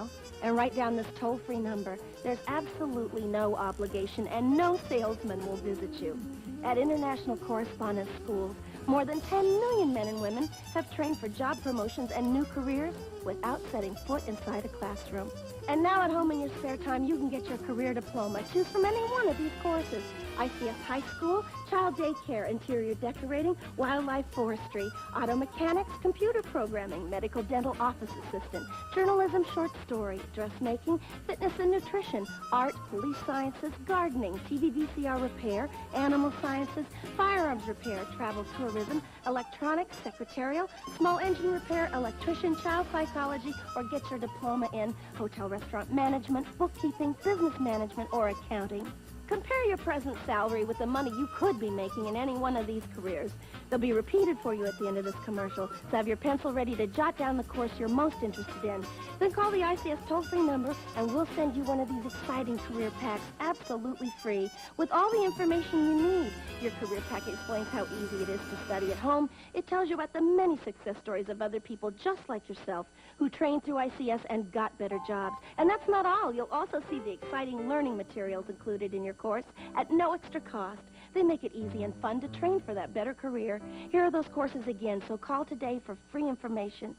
now and write down this toll-free number. There's absolutely no obligation, and no salesman will visit you. At International Correspondence Schools, more than 10 million men and women have trained for job promotions and new careers without setting foot inside a classroom. And now at home in your spare time, you can get your career diploma. Choose from any one of these courses: ICS High School, Child Daycare, Interior Decorating, Wildlife Forestry, Auto Mechanics, Computer Programming, Medical Dental Office Assistant, Journalism, Short Story, Dressmaking, Fitness and Nutrition, Art, Police Sciences, Gardening, TV VCR Repair, Animal Sciences, Firearms Repair, Travel Tourism, Electronics, Secretarial, Small Engine Repair, Electrician, Child Psychology, or get your diploma in Hotel Restaurant Management, Bookkeeping, Business Management, or Accounting. Compare your present salary with the money you could be making in any one of these careers. They'll be repeated for you at the end of this commercial, so have your pencil ready to jot down the course you're most interested in. Then call the ICS toll-free number, and we'll send you one of these exciting career packs absolutely free with all the information you need. Your career pack explains how easy it is to study at home. It tells you about the many success stories of other people just like yourself who trained through ICS and got better jobs. And that's not all. You'll also see the exciting learning materials included in your course at no extra cost. They make it easy and fun to train for that better career. Here are those courses again, so call today for free information.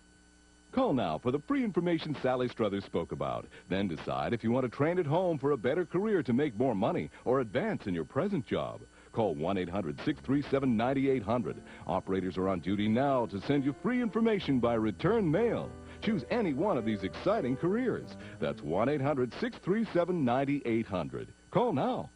Call now for the free information Sally Struthers spoke about. Then decide if you want to train at home for a better career to make more money or advance in your present job. Call 1-800-637-9800. Operators are on duty now to send you free information by return mail. Choose any one of these exciting careers. That's 1-800-637-9800. Call now.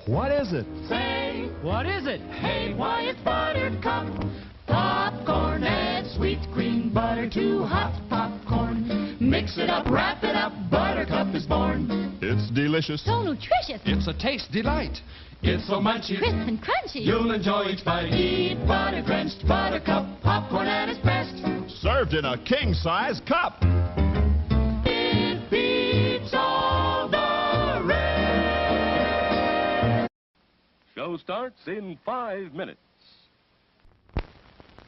What is it? Say, What is it? hey, why it's Buttercup. Popcorn, add sweet green butter to hot popcorn. Mix it up, wrap it up, Buttercup is born. It's delicious. So nutritious. It's a taste delight. It's so munchy, Crisp and crunchy. you'll enjoy each bite. Eat butter-drenched Buttercup, popcorn at its best. Served in a king-size cup. It beats all the rest. Show starts in 5 minutes.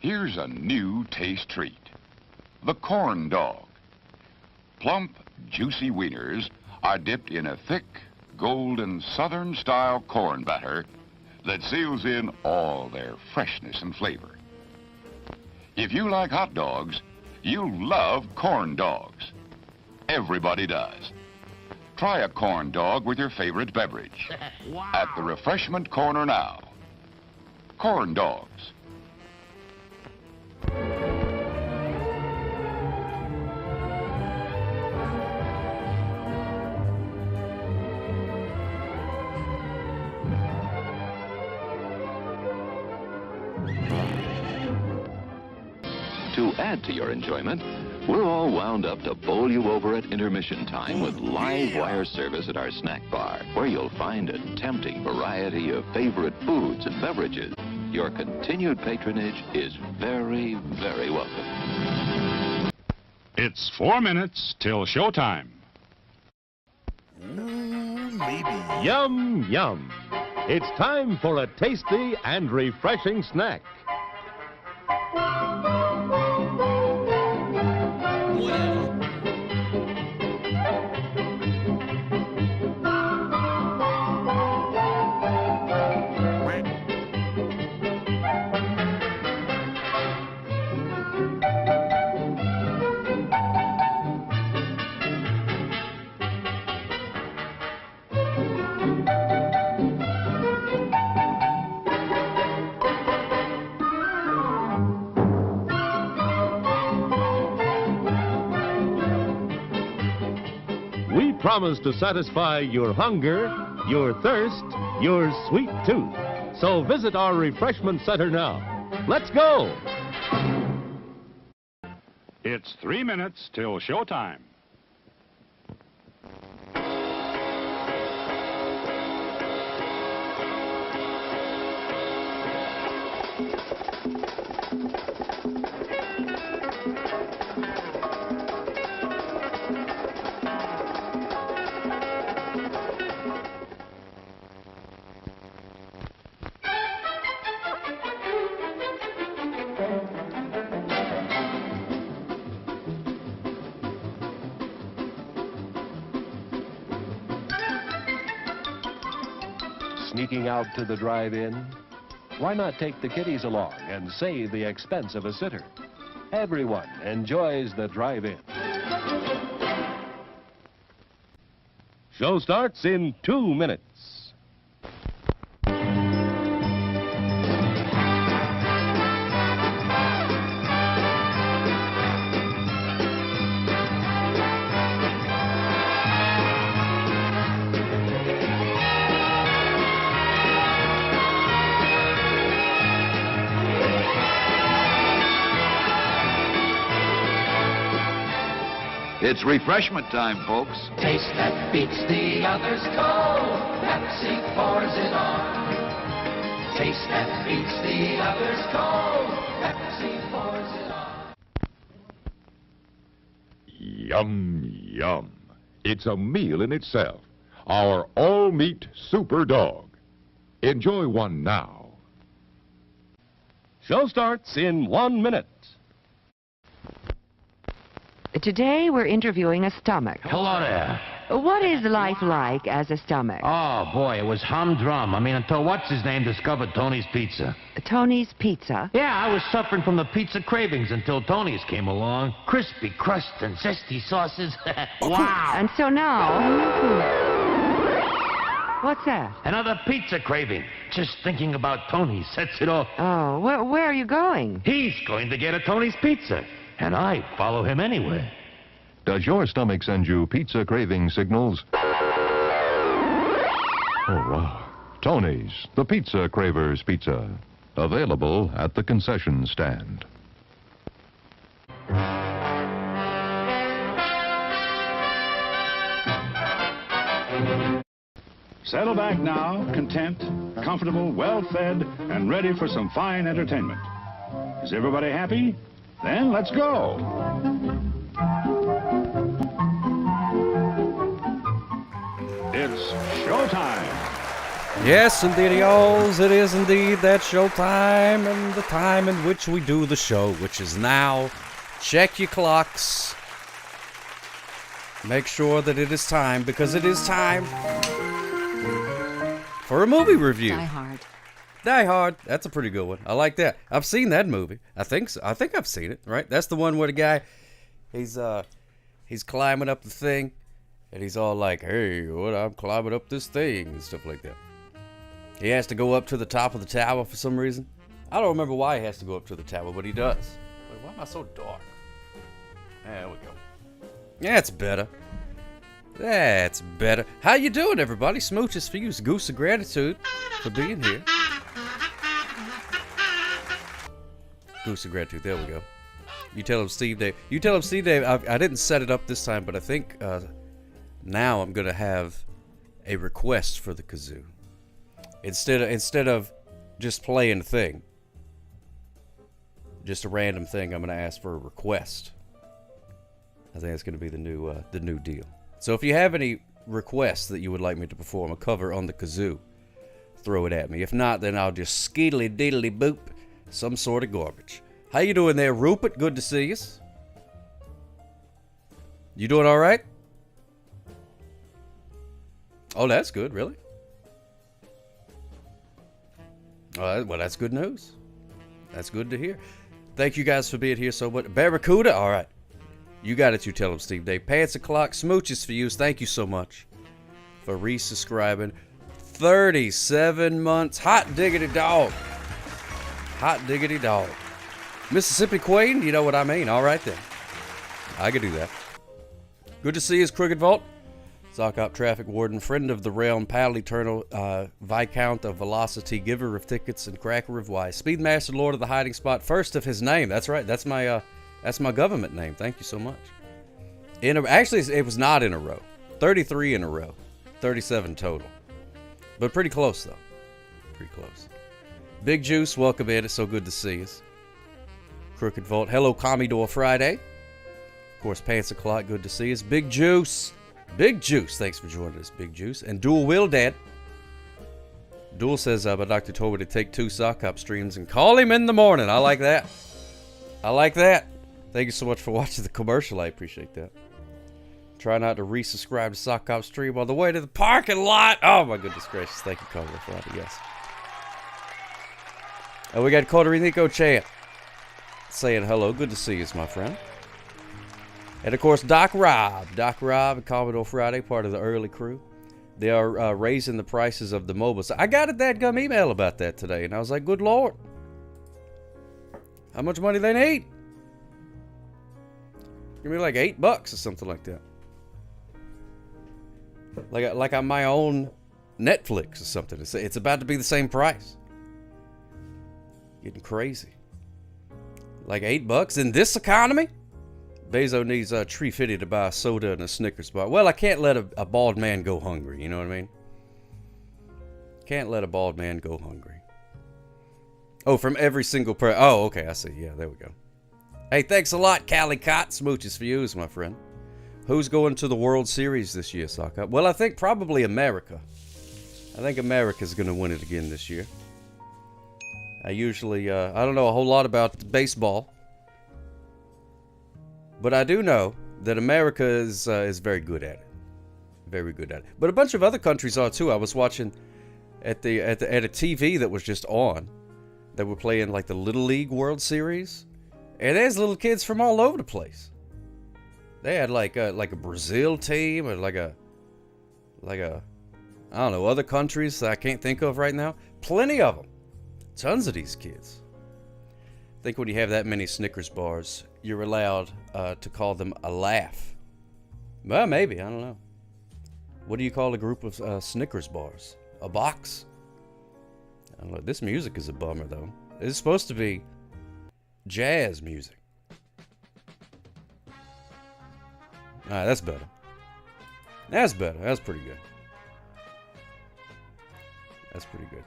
Here's a new taste treat. The corn dog. Plump, juicy wieners are dipped in a thick, golden Southern-style corn batter that seals in all their freshness and flavor. If you like hot dogs, you'll love corn dogs. Everybody does. Try a corn dog with your favorite beverage. Wow. At the refreshment corner now. Corn dogs. To add to your enjoyment, we're all wound up to bowl you over at intermission time with live wire service at our snack bar, where you'll find a tempting variety of favorite foods and beverages. Your continued patronage is very, very welcome. It's 4 minutes till showtime. Yum, yum. It's time for a tasty and refreshing snack. We promise to satisfy your hunger, your thirst, your sweet tooth. So visit our refreshment center now. Let's go! It's 3 minutes till showtime. Sneaking out to the drive-in? Why not take the kiddies along and save the expense of a sitter? Everyone enjoys the drive-in. Show starts in 2 minutes. It's refreshment time, folks. Taste that beats the others cold. Pepsi pours it on. Taste that beats the others cold. Pepsi pours it on. Yum, yum. It's a meal in itself. Our all-meat super dog. Enjoy one now. Show starts in 1 minute. Today we're interviewing a stomach. Hello there. What is life like as a stomach? Oh, boy, it was humdrum. I mean, until what's-his-name discovered Tony's Pizza. Tony's Pizza? Yeah, I was suffering from the pizza cravings until Tony's came along. Crispy crust and zesty sauces. Wow. And so now... What's that? Another pizza craving. Just thinking about Tony sets it off. Oh, where are you going? He's going to get a Tony's Pizza. And I follow him anywhere. Does your stomach send you pizza craving signals? Oh, wow. Tony's, the Pizza Cravers Pizza. Available at the concession stand. Settle back now, content, comfortable, well-fed, and ready for some fine entertainment. Is everybody happy? Then let's go. It's showtime. Yes, indeed, y'alls. It is indeed that showtime, and the time in which we do the show, which is now. Check your clocks. Make sure that it is time, because it is time for a movie review. Die Hard. Die Hard. That's a pretty good one. I like that. I've seen that movie. I think so. I think I've seen it, right? That's the one where the guy, he's climbing up the thing, and he's all like, hey, I'm climbing up this thing, and stuff like that. He has to go up to the top of the tower for some reason. I don't remember why he has to go up to the tower, but he does. Wait, why am I so dark? There we go. That's better. That's better. How you doing, everybody? Smooches for you. Goose of gratitude for being here. Goose of gratitude. There we go. You tell him Steve Dave. You tell him Steve Dave. I didn't set it up this time, but I think now I'm gonna have a request for the kazoo. Instead of just playing a thing, just a random thing, I'm gonna ask for a request. I think that's gonna be the new deal. So if you have any requests that you would like me to perform a cover on the kazoo, throw it at me. If not, then I'll just skeedly deedly boop some sort of garbage. How you doing there, Rupert? Good to see you. You doing all right? Oh, that's good, really? Well, that's good news. That's good to hear. Thank you guys for being here so much. Barracuda, all right. You got it, you tell him, Steve Dave. Pants o'clock, smooches for you. Thank you so much for resubscribing. 37 months. Hot diggity dog. Hot diggity dog. Mississippi Queen, you know what I mean. All right, then. I could do that. Good to see you, Crooked Vault. Sock Hop Traffic Warden, friend of the realm, Pal Eternal, Viscount of Velocity, giver of tickets, and cracker of wise. Speedmaster, Lord of the Hiding Spot, first of his name. That's right. That's my government name. Thank you so much. Actually, it was not in a row. 33 in a row. 37 total. But pretty close, though. Pretty close. Big Juice, welcome in. It's so good to see us. Crooked Vault, hello, Commodore Friday. Of course, Pants O'Clock, good to see us. Big Juice. Big Juice, thanks for joining us, Big Juice. And Dual Will Dad. Dual says, but Dr. told me to take 2 Sock Hop streams and call him in the morning. I like that. I like that. Thank you so much for watching the commercial. I appreciate that. Try not to resubscribe to Sock Hop Stream on the way to the parking lot. Oh, my goodness gracious. Thank you, Commodore Friday. Yes. We got Puerto Rico Chan saying hello. Good to see you, my friend. And, of course, Doc Rob and Commodore Friday, part of the early crew. They are raising the prices of the mobiles. I got a dadgum email about that today, and I was like, good Lord. How much money they need? Give me like $8 or something like that. Like on my own Netflix or something. It's about to be the same price. Getting crazy. Like $8 in this economy? Bezo needs a tree fitty to buy a soda and a Snickers bar. Well, I can't let a bald man go hungry. You know what I mean? Can't let a bald man go hungry. Oh, from every single person. Oh, okay. I see. Yeah, there we go. Hey, thanks a lot, Cali Cott. Smooches for you, my friend. Who's going to the World Series this year, Sock Hop? Well, I think probably America. I think America's going to win it again this year. I don't know a whole lot about baseball. But I do know that America is very good at it. Very good at it. But a bunch of other countries are too. I was watching at a TV that was just on. That were playing like the Little League World Series. And there's little kids from all over the place. They had like a Brazil team or like a I don't know, other countries that I can't think of right now. Plenty of them. Tons of these kids. I think when you have that many Snickers bars, you're allowed to call them a laugh. Well, maybe. I don't know. What do you call a group of Snickers bars? A box? I don't know. This music is a bummer, though. It's supposed to be jazz music. Alright, that's better. That's better. That's pretty good. That's pretty good.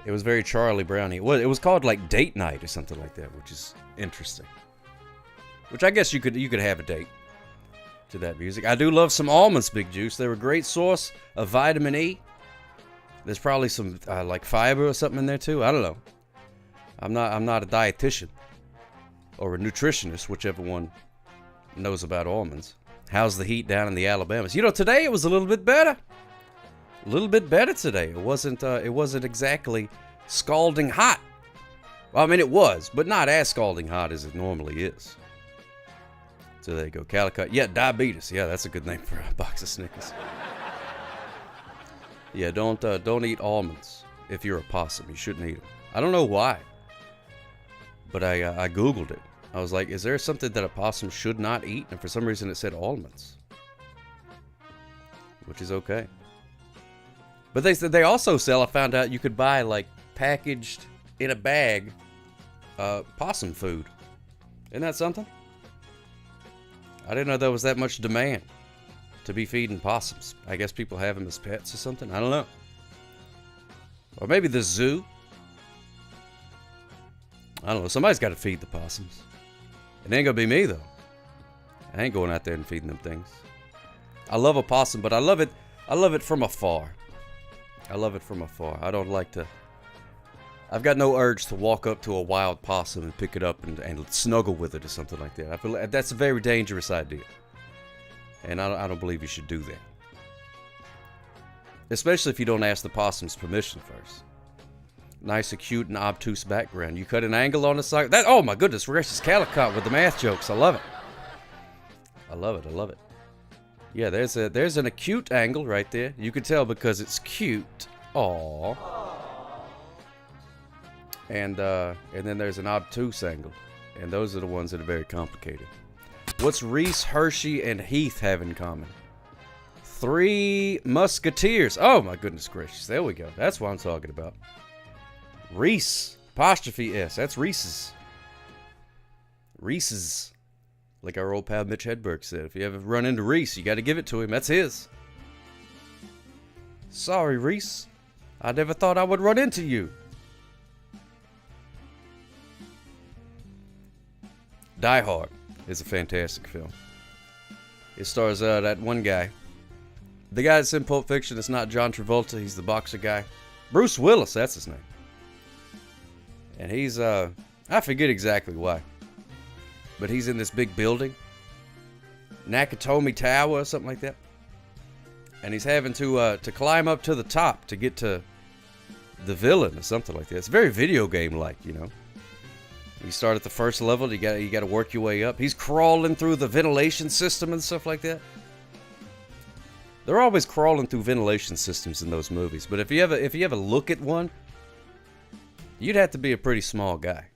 It was very Charlie Brownie. Well, it was called like Date Night or something like that, which is interesting. Which I guess you could have a date to that music. I do love some almonds, Big Juice. They're a great source of vitamin E. There's probably some like fiber or something in there too. I don't know. I'm not a dietitian or a nutritionist, whichever one knows about almonds. How's the heat down in the Alabamas? You know, today it was a little bit better. A little bit better today. It wasn't exactly scalding hot. Well, I mean, it was, but not as scalding hot as it normally is. So there you go, Calicut. Yeah, diabetes. Yeah, that's a good name for a box of Snickers. Yeah, don't eat almonds if you're a possum. You shouldn't eat them. I don't know why, but I Googled it. I was like, is there something that a possum should not eat? And for some reason it said almonds, which is okay. But they also sell, I found out, you could buy like packaged in a bag possum food. Isn't that something? I didn't know there was that much demand to be feeding possums. I guess people have them as pets or something. I don't know. Or maybe the zoo. I don't know. Somebody's got to feed the possums. It ain't going to be me, though. I ain't going out there and feeding them things. I love a possum, but I love it from afar. I love it from afar. I don't like to... I've got no urge to walk up to a wild possum and pick it up and snuggle with it or something like that. I feel like that's a very dangerous idea. And I don't believe you should do that. Especially if you don't ask the possum's permission first. Nice, acute, and obtuse background. You cut an angle on the side. Oh my goodness gracious, Calicut with the math jokes. I love it. I love it. I love it. Yeah, there's an acute angle right there. You can tell because it's cute. Aww. And then there's an obtuse angle. And those are the ones that are very complicated. What's Reese, Hershey, and Heath have in common? 3 Musketeers. Oh my goodness gracious. There we go. That's what I'm talking about. Reese. Apostrophe S. That's Reese's. Reese's. Like our old pal Mitch Hedberg said. If you ever run into Reese, you got to give it to him. That's his. Sorry, Reese. I never thought I would run into you. Die Hard is a fantastic film. It stars that one guy. The guy that's in Pulp Fiction is not John Travolta. He's the boxer guy. Bruce Willis, that's his name. And he's, I forget exactly why. But he's in this big building. Nakatomi Tower or something like that. And he's having to climb up to the top to get to the villain or something like that. It's very video game-like, you know. You start at the first level, you got to work your way up. He's crawling through the ventilation system and stuff like that. They're always crawling through ventilation systems in those movies. But if you ever look at one, you'd have to be a pretty small guy.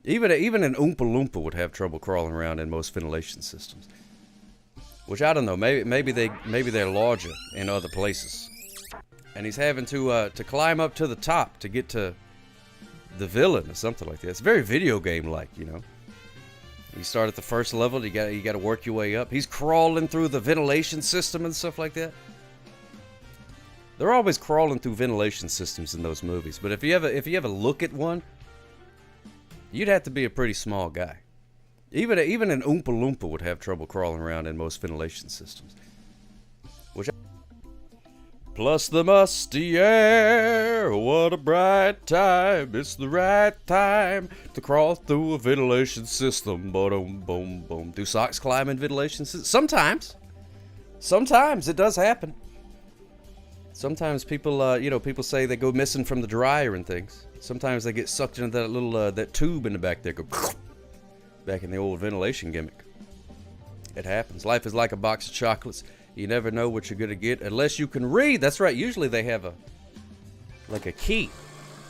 Even an Oompa Loompa would have trouble crawling around in most ventilation systems. Which I don't know. Maybe they're larger in other places. And he's having to climb up to the top to get to the villain or something like that. It's very video game-like, you know. You start at the first level, you got to work your way up. He's crawling through the ventilation system and stuff like that. They're always crawling through ventilation systems in those movies. But if you ever look at one, you'd have to be a pretty small guy. Even an Oompa Loompa would have trouble crawling around in most ventilation systems. Plus the musty air, what a bright time. It's the right time to crawl through a ventilation system. Boom, boom, boom. Do socks climb in ventilation systems? Sometimes it does happen. Sometimes people, people say they go missing from the dryer and things. Sometimes they get sucked into that little, that tube in the back there. Go back in the old ventilation gimmick. It happens. Life is like a box of chocolates. You never know what you're going to get unless you can read. That's right. Usually they have a key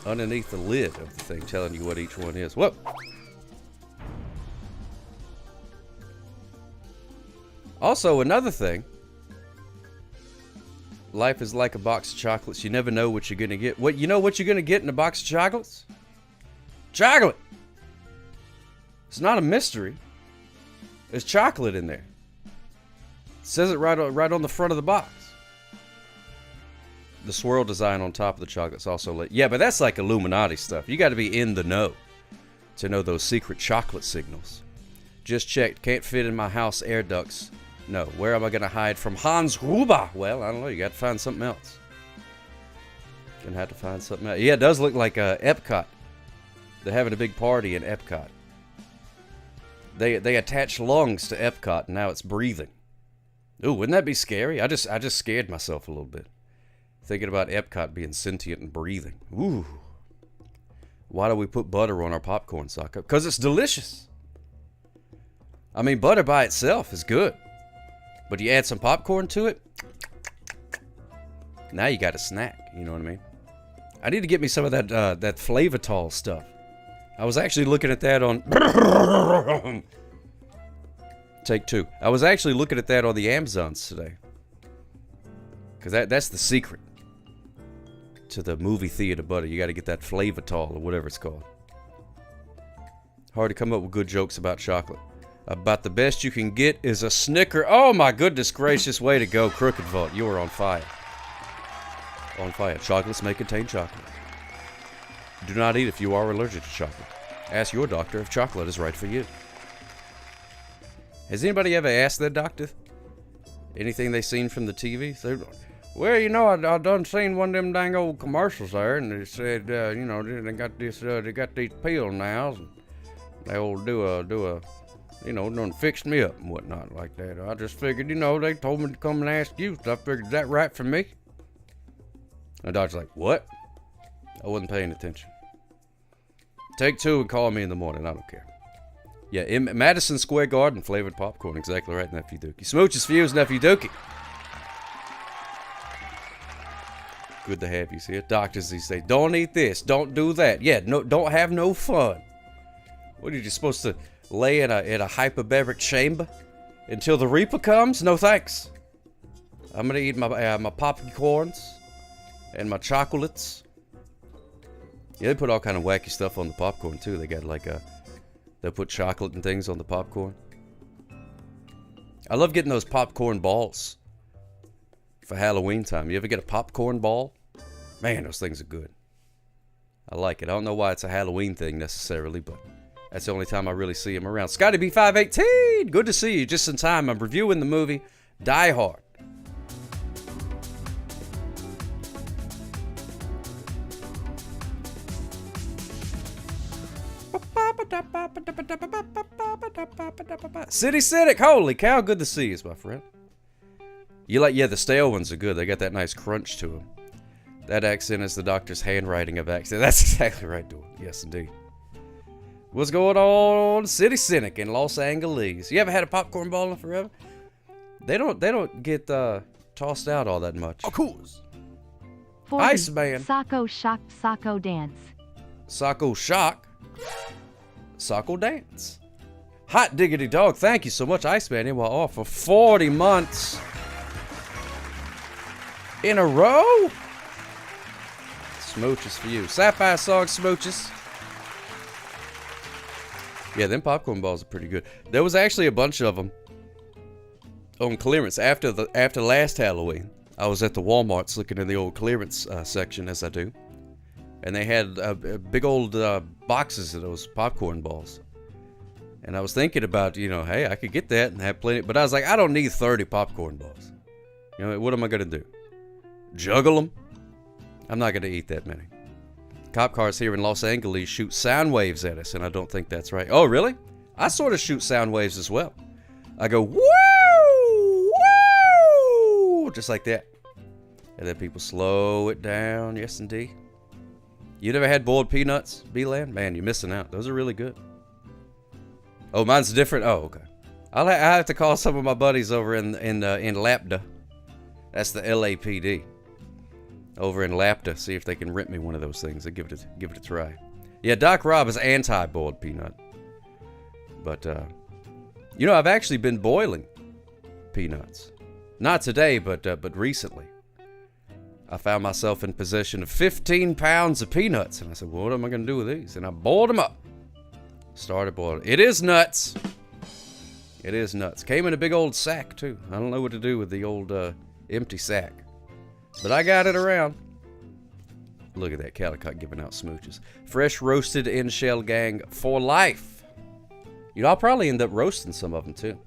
underneath the lid of the thing telling you what each one is. Whoa. Also, another thing. Life is like a box of chocolates. You never know what you're going to get. You know what you're going to get in a box of chocolates? Chocolate. It's not a mystery. There's chocolate in there. It says it right on the front of the box. The swirl design on top of the chocolate's also lit. Yeah, but that's like Illuminati stuff. You got to be in the know to know those secret chocolate signals. Just checked. Can't fit in my house air ducts. No. Where am I going to hide from Hans Gruber? Well, I don't know. You got to find something else. Gonna have to find something else. Yeah, it does look like Epcot. They're having a big party in Epcot. They attach lungs to Epcot, and now it's breathing. Ooh, wouldn't that be scary? I just scared myself a little bit. Thinking about Epcot being sentient and breathing. Ooh. Why do we put butter on our popcorn socket? Because it's delicious. I mean, butter by itself is good. But you add some popcorn to it, now you got a snack. You know what I mean? I need to get me some of that Flavatol stuff. I was actually looking at that on... Take 2. I was actually looking at that on the Amazons today. Because that's the secret to the movie theater butter. You got to get that Flavatol or whatever it's called. Hard to come up with good jokes about chocolate. About the best you can get is a Snicker. Oh my goodness gracious, way to go, Crooked Vault. You are on fire. On fire. Chocolates may contain chocolate. Do not eat if you are allergic to chocolate. Ask your doctor if chocolate is right for you. Has anybody ever asked their doctor anything they seen from the TV? Well, you know, I done seen one of them dang old commercials there, and they said, you know, they got this, they got these pill now, and they'll do a, you know, done fixed me up and whatnot like that. I just figured, you know, they told me to come and ask you, so I figured, is that right for me? And the doctor's like, what? I wasn't paying attention. Take 2 and call me in the morning. I don't care. Yeah, in Madison Square Garden, flavored popcorn. Exactly right, Nephew Dookie. Smooches Fuse, Nephew Dookie. Good to have you here. Doctors, they say, don't eat this, don't do that. Yeah, no, don't have no fun. What are you supposed to lay in a hyperbaric chamber Until the Reaper comes, no thanks. I'm gonna eat my popcorns and my chocolates. Yeah, they put all kind of wacky stuff on the popcorn too. They got like they'll put chocolate and things on the popcorn. I love getting those popcorn balls for Halloween time. You ever get a popcorn ball? Man, those things are good. I like it. I don't know why it's a Halloween thing necessarily, but that's the only time I really see them around. Scotty B518, good to see you. Just in time. I'm reviewing the movie Die Hard. City Cynic, holy cow, good to see you, my friend. You like, yeah, the stale ones are good. They got that nice crunch to them. That accent is the doctor's handwriting of accent. That's exactly right, dude. Yes, indeed. What's going on, City Cynic in Los Angeles? You ever had a popcorn ball in forever? They don't get tossed out all that much. Of course. 40. Iceman. Sacco Shock, Sacco Dance. Sacco Shock. Sacco Dance. Hot diggity dog, thank you so much, Iceman. You were off for 40 months in a row. Smooches for you. Sapphire Song smooches. Yeah, them popcorn balls are pretty good. There was actually a bunch of them on clearance after last Halloween. I was at the Walmarts looking in the old clearance section, as I do. And they had big old boxes of those popcorn balls. And I was thinking about, you know, hey, I could get that and have plenty. But I was like, I don't need 30 popcorn balls. You know, what am I going to do? Juggle them? I'm not going to eat that many. Cop cars here in Los Angeles shoot sound waves at us, and I don't think that's right. Oh, really? I sort of shoot sound waves as well. I go, woo, woo, just like that. And then people slow it down. Yes, indeed. You never had boiled peanuts, B-Land? Man, you're missing out. Those are really good. Oh, mine's different? Oh, okay. I have to call some of my buddies over in Lapda. That's the LAPD. Over in Lapda, see if they can rent me one of those things. I'll give it a try. Yeah, Doc Rob is anti-boiled peanut. But, you know, I've actually been boiling peanuts. Not today, but recently. I found myself in possession of 15 pounds of peanuts. And I said, well, what am I going to do with these? And I boiled them up. Started boiling. It is nuts. It is nuts. Came in a big old sack, too. I don't know what to do with the old empty sack. But I got it around. Look at that Calicut giving out smooches. Fresh roasted in-shell gang for life. You know, I'll probably end up roasting some of them, too.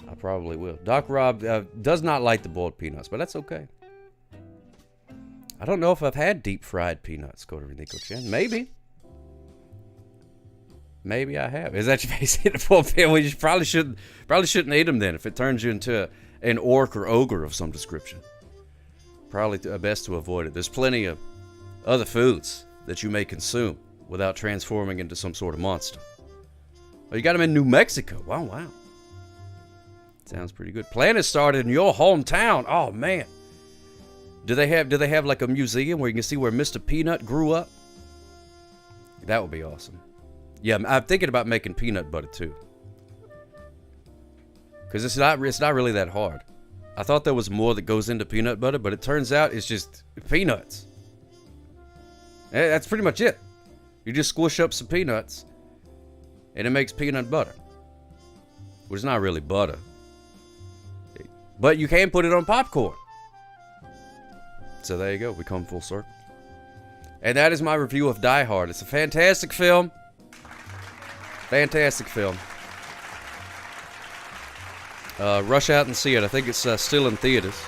I probably will. Doc Rob does not like the boiled peanuts, but that's okay. I don't know if I've had deep-fried peanuts, Nico-chan. Maybe. Maybe I have. Is that your face in the pulpit? Well, you probably shouldn't eat them then if it turns you into an orc or ogre of some description. Probably best to avoid it. There's plenty of other foods that you may consume without transforming into some sort of monster. Oh, you got them in New Mexico. Wow. Sounds pretty good. Planet started in your hometown. Oh, man. Do they have like a museum where you can see where Mr. Peanut grew up? That would be awesome. Yeah, I'm thinking about making peanut butter too. Because it's not really that hard. I thought there was more that goes into peanut butter, but it turns out it's just peanuts. That's pretty much it. You just squish up some peanuts, and it makes peanut butter. Which is not really butter. But you can put it on popcorn. So there you go. We come full circle. And that is my review of Die Hard. It's a fantastic film. Fantastic film. Rush out and see it. I think it's still in theaters.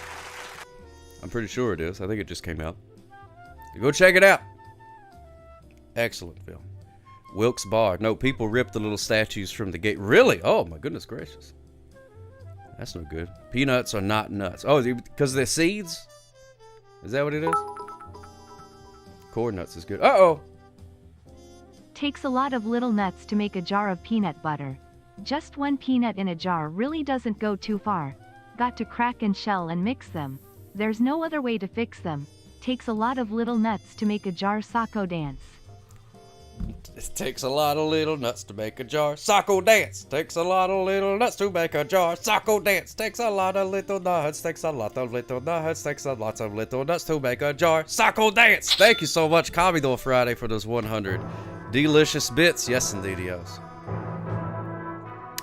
I'm pretty sure it is. I think it just came out. Go check it out. Excellent film. Wilkes Barre. No, people ripped the little statues from the gate. Really? Oh, my goodness gracious. That's no good. Peanuts are not nuts. Oh, because they're seeds? Is that what it is? Corn nuts is good. Uh-oh. Takes a lot of little nuts to make a jar of peanut butter. Just one peanut in a jar really doesn't go too far. Got to crack and shell and mix them. There's no other way to fix them. Takes a lot of little nuts to make a jar Sacco dance. It takes a lot of little nuts to make a jar. Socko dance. Takes a lot of little nuts to make a jar. Socko dance. Takes a lot of little nuts. Takes a lot of little nuts. Takes a lot of little nuts to make a jar. Socko dance. Thank you so much, Commodore Friday, for those 100 delicious bits. Yes, indeed, yes.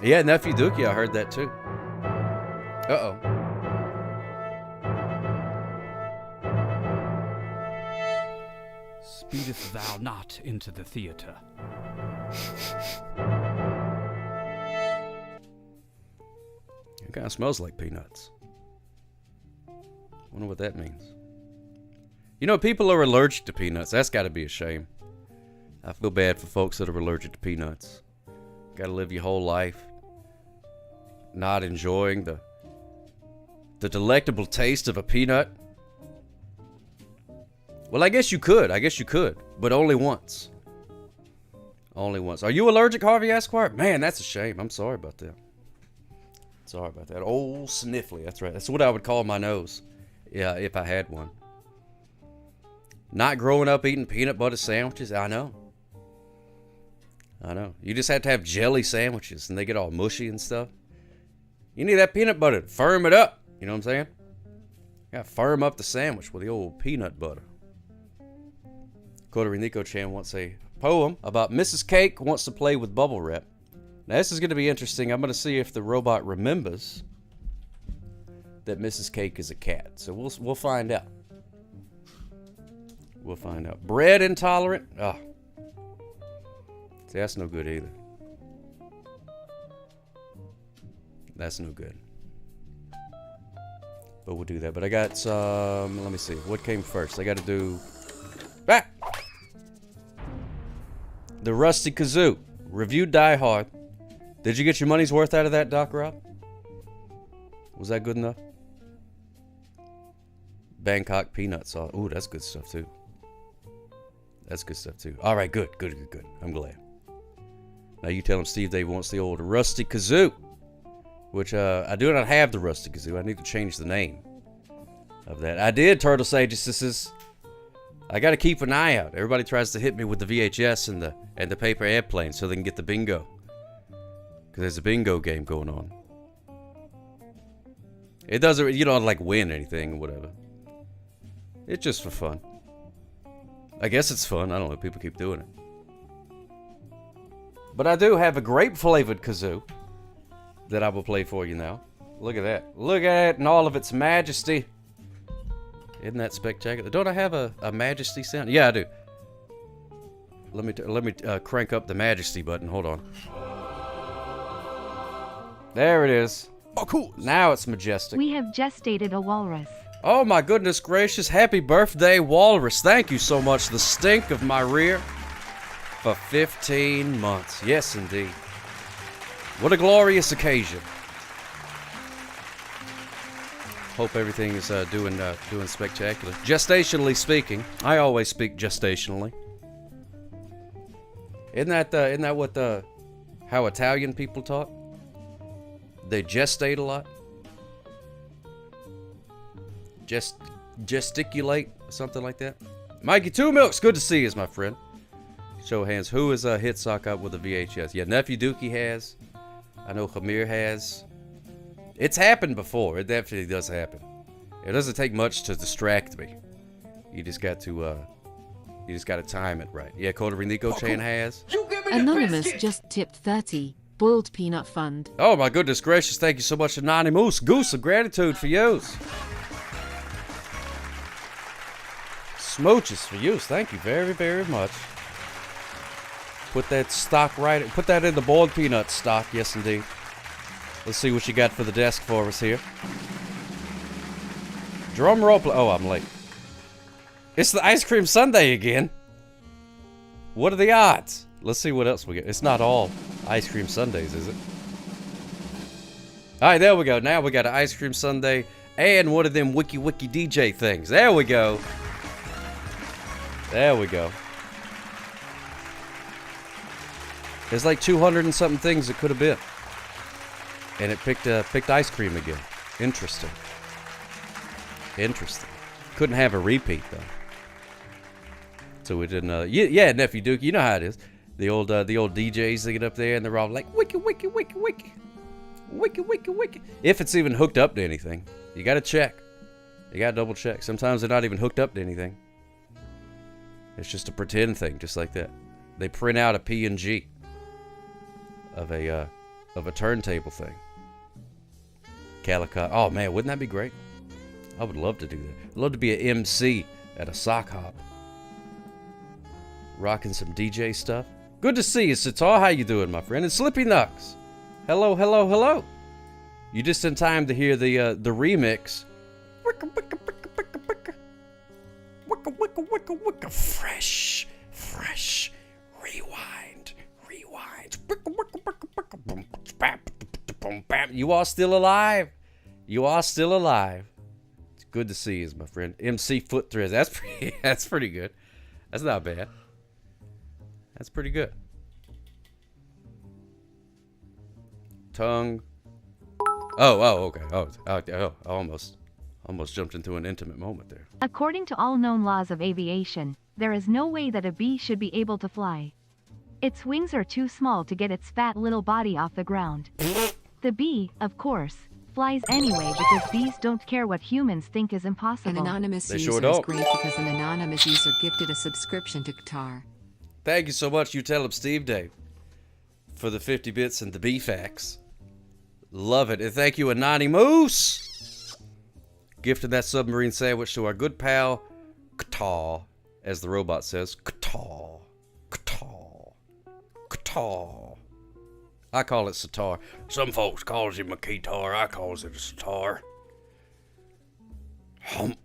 Yeah, Nephew Dookie, I heard that too. Uh-oh. Speedest thou not into the theater? It kind of smells like peanuts. Wonder what that means. You know, people are allergic to peanuts. That's got to be a shame. I feel bad for folks that are allergic to peanuts. Got to live your whole life not enjoying the delectable taste of a peanut. Well, I guess you could. But only once. Only once. Are you allergic, Harvey Esquire? Man, that's a shame. I'm sorry about that. Sorry about that. Old sniffly. That's right. That's what I would call my nose. Yeah, if I had one. Not growing up eating peanut butter sandwiches. I know. You just have to have jelly sandwiches and they get all mushy and stuff. You need that peanut butter to firm it up. You know what I'm saying? You gotta firm up the sandwich with the old peanut butter. Coterie Nico Chan wants a poem about Mrs. Cake wants to play with bubble wrap. Now this is going to be interesting. I'm going to see if the robot remembers that Mrs. Cake is a cat. So we'll find out. We'll find out. Bread intolerant? Oh. See, that's no good either. That's no good. But we'll do that. But I got some... Let me see. What came first? I got to do... Ah! The Rusty Kazoo. Reviewed Die Hard. Did you get your money's worth out of that, Doc Rob? Was that good enough? Bangkok peanut sauce. Ooh, that's good stuff too. That's good stuff too. All right, good. I'm glad. Now you tell him Steve Dave wants the old Rusty Kazoo. Which, I do not have the Rusty Kazoo. I need to change the name of that. I did, Turtle Sages. I got to keep an eye out. Everybody tries to hit me with the VHS and the paper airplane so they can get the bingo. Because there's a bingo game going on. It doesn't, you don't like win anything or whatever. It's just for fun. I guess it's fun. I don't know. People keep doing it. But I do have a grape-flavored kazoo that I will play for you now. Look at that. Look at it in all of its majesty. Isn't that spectacular? Don't I have a majesty sound? Yeah, I do. Let me crank up the majesty button. Hold on. There it is. Oh, cool. Now it's majestic. We have gestated a walrus. Oh my goodness gracious. Happy birthday, walrus. Thank you so much. The stink of my rear for 15 months. Yes, indeed. What a glorious occasion. Hope everything is doing spectacular. Gestationally speaking, I always speak gestationally. Isn't that what how Italian people talk? They gestate a lot. Gesticulate, something like that. Mikey Two Milks, good to see you, my friend. Show of hands, who has hit sock up with a VHS? Yeah, Nephew Dookie has. I know Hamir has. It's happened before. It definitely does happen. It doesn't take much to distract me. You just got to time it right. Yeah, Coterie Nico Chan has. Anonymous just tipped 30. Boiled Peanut Fund. Oh my goodness gracious! Thank you so much, Anonymous. Goose of gratitude for yous. Smooches for yous. Thank you very, very much. Put that stock right. Put that in the boiled peanut stock. Yes, indeed. Let's see what you got for the desk for us here. Drum roll. Oh, I'm late. It's the ice cream sundae again. What are the odds? Let's see what else we get. It's not all ice cream sundaes, is it? All right, there we go. Now we got an ice cream sundae and one of them wiki DJ things. There we go. There we go. There's like 200 and something things it could have been. And it picked ice cream again. Interesting. Interesting. Couldn't have a repeat, though. So we didn't, yeah, Nephew Duke, you know how it is. The old DJs that get up there and they're all like, wiki, wiki, wiki, wiki. Wiki, wiki, wiki. If it's even hooked up to anything. You gotta check. You gotta double check. Sometimes they're not even hooked up to anything. It's just a pretend thing, just like that. They print out a PNG of a turntable thing. Calicut. Oh man, wouldn't that be great? I would love to do that. I'd love to be an MC at a sock hop. Rocking some DJ stuff. Good to see you, Sitar. How you doing, my friend? And Slippy Nux. Hello, hello, hello. You just in time to hear the remix. Wicka, wicka, wicka, wicka, wicka. Wicka, wicka, wicka, wicka. Fresh, fresh. Rewind, rewind. Wicka, wicka, wicka, wicka. Boom, bam, boom, bam. You all still alive? You all still alive? It's good to see you, my friend. MC Foot Threads. That's pretty good. That's not bad. That's pretty good. Tongue. Oh, okay. Oh, I almost jumped into an intimate moment there. According to all known laws of aviation, there is no way that a bee should be able to fly. Its wings are too small to get its fat little body off the ground. The bee, of course, flies anyway because bees don't care what humans think is impossible. An anonymous They user sure is don't. great because an anonymous user gifted a subscription to Qatar. Thank you so much, you tell him Steve Dave, for the 50 bits and the bee facts. Love it. And thank you, Anani Moose, gifting that submarine sandwich to our good pal, Qatar, as the robot says. Qatar. Qatar. Qatar. I call it sitar. Some folks calls him a keytar. I calls it a sitar. Hump.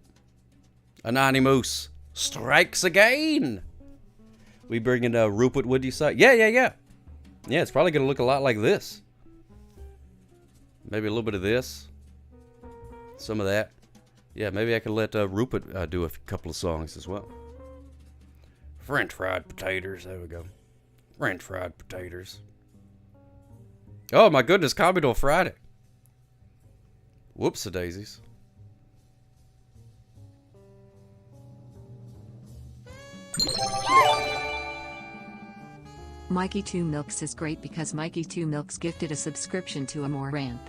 Anani Moose strikes again. We bringing Rupert Woody side? Yeah. Yeah, it's probably going to look a lot like this. Maybe a little bit of this. Some of that. Yeah, maybe I could let Rupert do a couple of songs as well. French fried potatoes. There we go. French fried potatoes. Oh my goodness, Commodore Friday. Whoops-a-daisies. Mikey 2 Milks is great because Mikey 2 Milks gifted a subscription to Amaranth.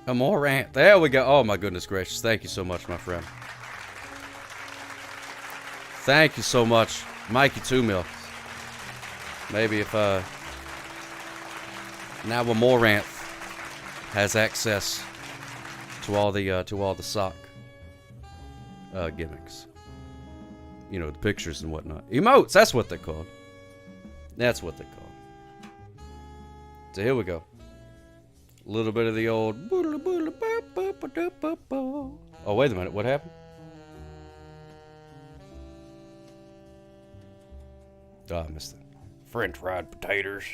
Amaranth. There we go. Oh my goodness gracious. Thank you so much, my friend. Thank you so much, Mikey 2 Milks. Maybe if now Amaranth has access to all the sock gimmicks. You know, the pictures and whatnot. Emotes, that's what they're called. That's what they're called. So here we go. A little bit of the old. Oh, wait a minute. What happened? Oh, I missed it. French fried potatoes.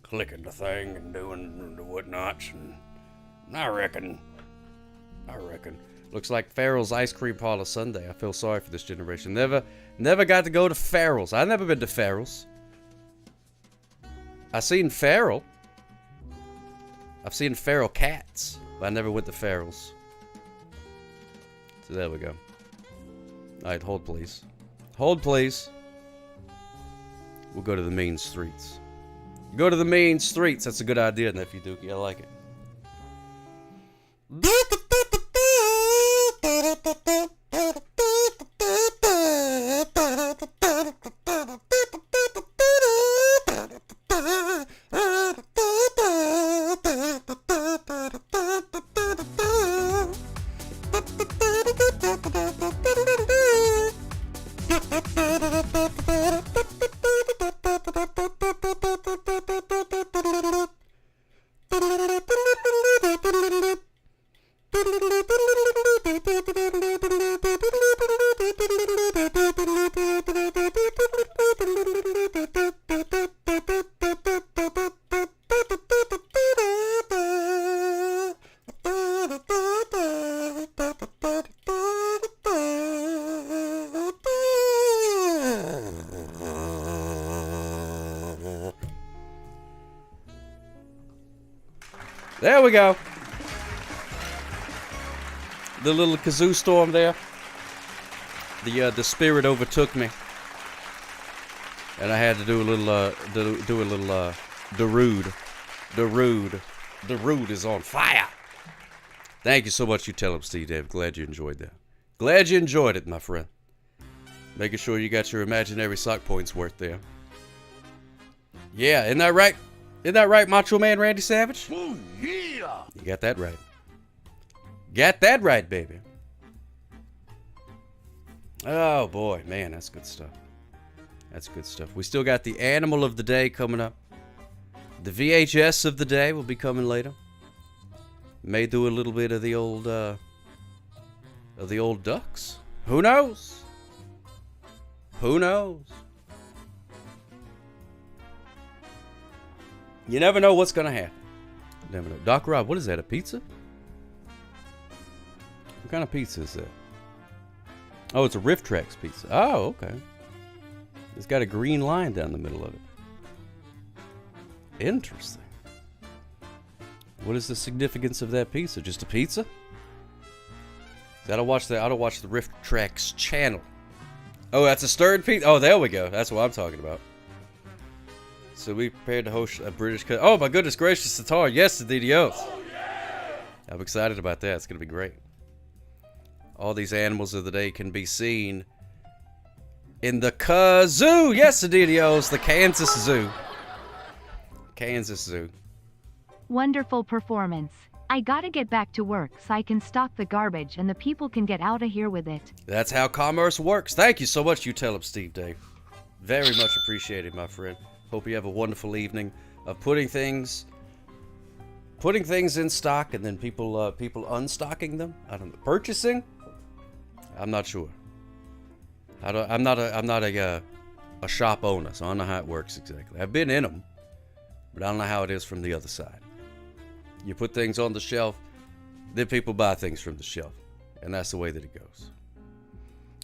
Clicking the thing and doing the whatnots. And I reckon. Looks like Farrell's Ice Cream Parlor Sunday. I feel sorry for this generation. Never got to go to Farrell's. I've never been to Farrell's. I've seen Farrell. I've seen Farrell cats, but I never went to Farrell's. So there we go. Alright, hold please. Hold please. We'll go to the main streets. Go to the main streets. That's a good idea, Nephew Dookie. I like it. There we go. The little kazoo storm there. The spirit overtook me. and I had to do a little Darude. Darude is on fire. Thank you so much, you tell him, Steve Dave. Glad you enjoyed that. Glad you enjoyed it, my friend. Making sure you got your imaginary sock points worth there. Yeah, isn't that right? Isn't that right, Macho Man Randy Savage? Oh, yeah. You got that right. Got that right, baby. Oh, boy. Man, that's good stuff. That's good stuff. We still got the animal of the day coming up. The VHS of the day will be coming later. May do a little bit of the old ducks. Who knows? Who knows? You never know what's gonna happen. Never know. Doc Rob, what is that? A pizza? What kind of pizza is that? Oh, it's a Riff Tracks pizza. Oh, okay. It's got a green line down the middle of it. Interesting. What is the significance of that pizza? Just a pizza? I don't watch the Riff Tracks channel. Oh, that's a stirred pizza. Oh, there we go. That's what I'm talking about. So we prepared to host a British cut. Oh my goodness gracious, Tatar. Yes, the DDOs. Oh, yeah. I'm excited about that. It's gonna be great. All these animals of the day can be seen in the Kazoo. Yes, the DDOs, the Kansas Zoo. Kansas Zoo. Wonderful performance. I gotta get back to work so I can stock the garbage and the people can get out of here with it. That's how commerce works. Thank you so much, you tell him, Steve Dave. Very much appreciated, my friend. Hope you have a wonderful evening of putting things in stock and then people unstocking them. I don't know. Purchasing? I'm not sure. I'm not a shop owner, so I don't know how it works exactly. I've been in them, but I don't know how it is from the other side. You put things on the shelf, then people buy things from the shelf, and that's the way that it goes.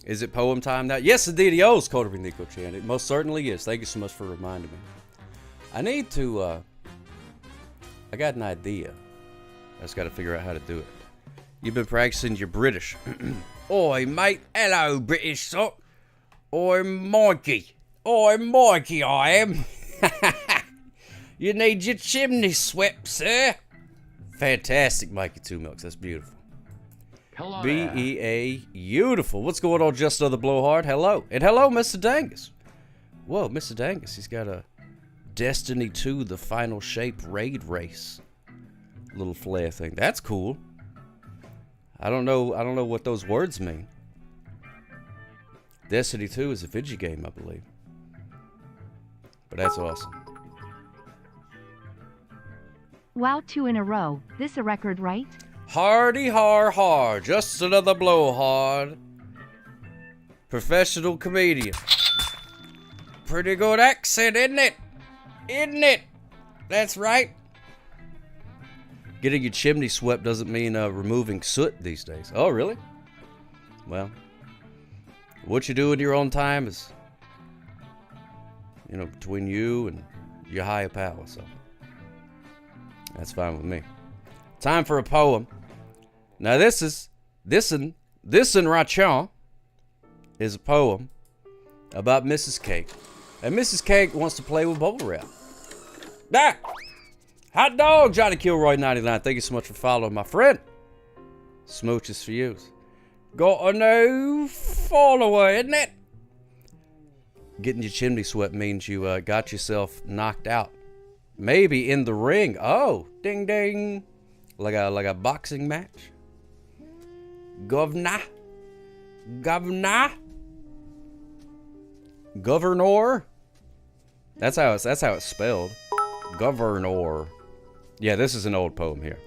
Is it poem time now? Yes, the DDO's Coterie Nico Chan. It most certainly is. Thank you so much for reminding me. I need to, I got an idea. I just got to figure out how to do it. You've been practicing your British. Oi, mate. Hello, British sock. I'm Mikey. I'm Mikey, I am. You need your chimney swept, sir. Fantastic, Mikey Two Milks. That's beautiful. Hello. B-E-A, beautiful. What's going on, Just Another Blowhard? Hello. And hello, Mr. Dangus. Whoa, Mr. Dangus, he's got a Destiny 2, the Final Shape raid race. Little flare thing. That's cool. I don't know what those words mean. Destiny 2 is a video game, I believe. But that's awesome. Wow, 2 in a row. This a record, right? Hardy har har, just another blowhard. Professional comedian. Pretty good accent, isn't it? Isn't it? That's right. Getting your chimney swept doesn't mean removing soot these days. Oh, really? Well, what you do in your own time is, between you and your higher power, so that's fine with me. Time for a poem. Now this in Rachon is a poem about Mrs. Cake. And Mrs. Cake wants to play with bubble wrap. Ah! Hot dog, Johnny Kilroy 99. Thank you so much for following my friend. Smooches for you. Got a new follower, isn't it? Getting your chimney swept means you got yourself knocked out. Maybe in the ring. Oh, ding ding. Like a boxing match. Governor. That's how it's spelled. Governor. Yeah, this is an old poem here.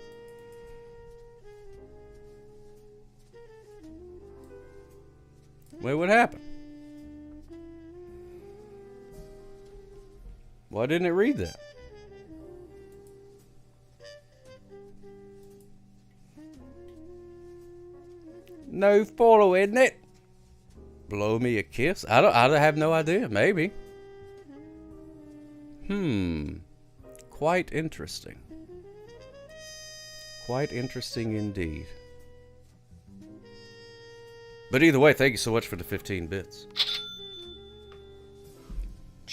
Wait, what happened? Why didn't it read that? No follow, isn't it? Blow me a kiss? I have no idea. Maybe. Quite interesting. Quite interesting indeed. But either way, thank you so much for the 15 bits.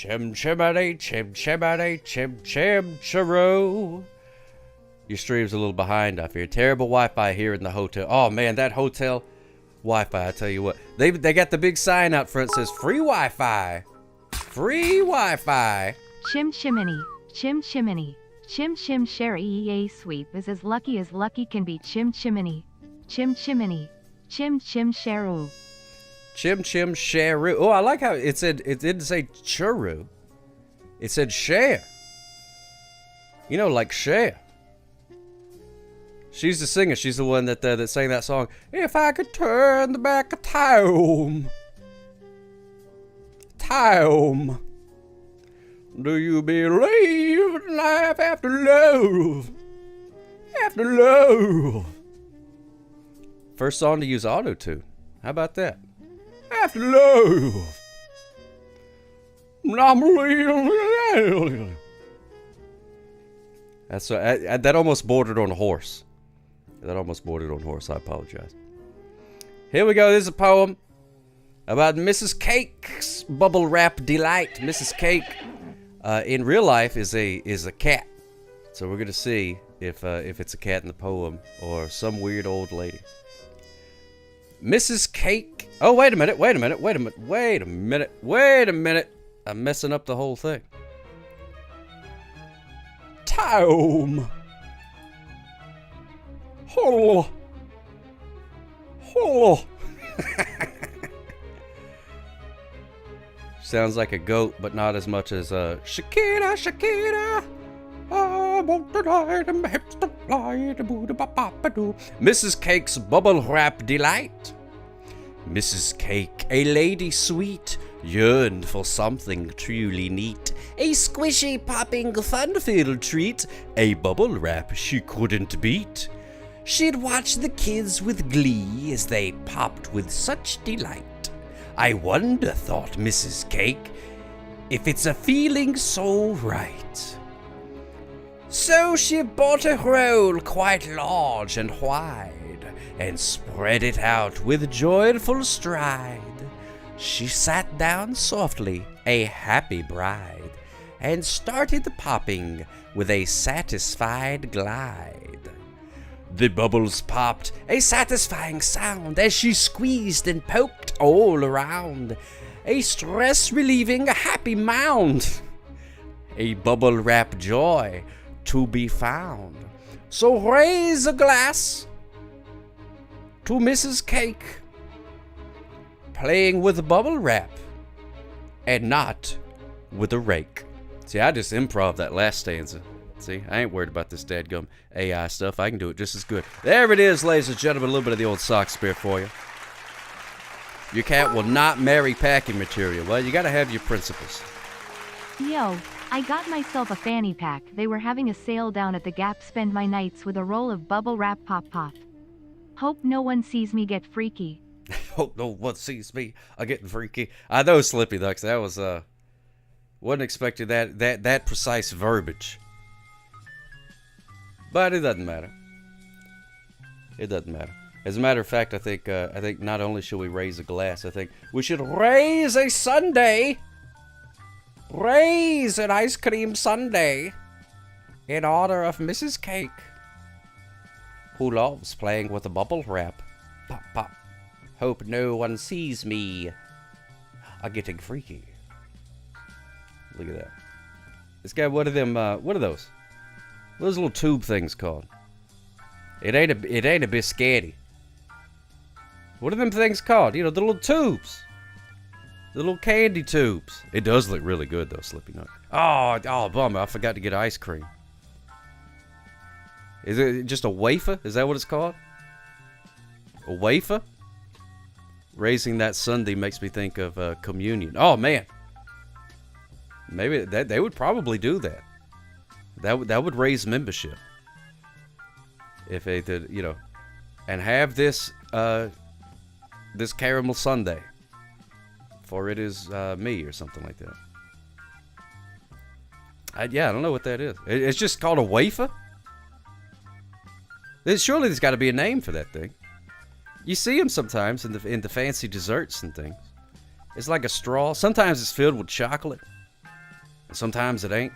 Chim chimney, chim chimney, chim chim chiroo. Your stream's a little behind, I fear. Terrible Wi-Fi here in the hotel. Oh man, that hotel Wi-Fi, I tell you what. They got the big sign out front that says free Wi-Fi. Free Wi-Fi. Chim chimney, chim chimney, chim chim sherry EA sweep is as lucky can be. Chim chimney, chim chimney, chim chim sheru. Chim chim sheru. Oh, I like how it said, it didn't say churu. It said share. You know, like share. She's the singer. She's the one that sang that song. If I could turn the back of time. Time. Do you believe in life after love? After love. First song to use auto-tune. How about that? After love. That's that almost bordered on a horse. That almost bordered on horse. I apologize. Here we go. This is a poem about Mrs. Cake's bubble wrap delight. Mrs. Cake, in real life, is a cat. So we're gonna see if it's a cat in the poem or some weird old lady. Mrs. Cake. Oh, wait a minute. I'm messing up the whole thing. Time. Hello. Sounds like a goat, but not as much as Shakira, Shakira. I want to lie to my hips to fly to boo ba ba ba doo. Mrs. Cake's bubble wrap delight. Mrs. Cake, a lady sweet, yearned for something truly neat. A squishy, popping, fun-filled treat. A bubble wrap she couldn't beat. She'd watch the kids with glee as they popped with such delight. I wonder, thought Mrs. Cake, if it's a feeling so right. So she bought a roll quite large and wide, and spread it out with joyful stride. She sat down softly, a happy bride, and started popping with a satisfied glide. The bubbles popped, a satisfying sound, as she squeezed and poked all around. A stress-relieving, happy mound. A bubble wrap joy to be found. So raise a glass to Mrs. Cake, playing with bubble wrap and not with a rake. See, I just improv that last stanza. See, I ain't worried about this dadgum AI stuff. I can do it just as good. There it is, ladies and gentlemen. A little bit of the old sock spear for you. Your cat will not marry packing material. Well, you gotta have your principles. Yo, I got myself a fanny pack. They were having a sale down at the Gap. Spend my nights with a roll of bubble wrap pop. Hope no one sees me get freaky. Hope no one sees me getting freaky. I know, Slippy Ducks. That was wasn't expecting that precise verbiage. But it doesn't matter. It doesn't matter. As a matter of fact, I think not only should we raise a glass, I think we should raise a sundae. Raise an ice cream sundae in honor of Mrs. Cake, who loves playing with a bubble wrap. Pop, pop. Hope no one sees me getting freaky. Look at that. This guy, what are them? What are those? What are those little tube things called? It ain't a biscotti. What are them things called? You know, the little tubes. The little candy tubes. It does look really good though, Slippy Nut. Oh, bummer. I forgot to get ice cream. Is it just a wafer? Is that what it's called? A wafer? Raising that Sunday makes me think of communion. Oh man. Maybe they would probably do that. That would raise membership. If they did, you know, and have this this caramel sundae, for it is me or something like that. I don't know what that is. It's just called a wafer. Surely there's got to be a name for that thing. You see them sometimes in the fancy desserts and things. It's like a straw. Sometimes it's filled with chocolate. Sometimes it ain't.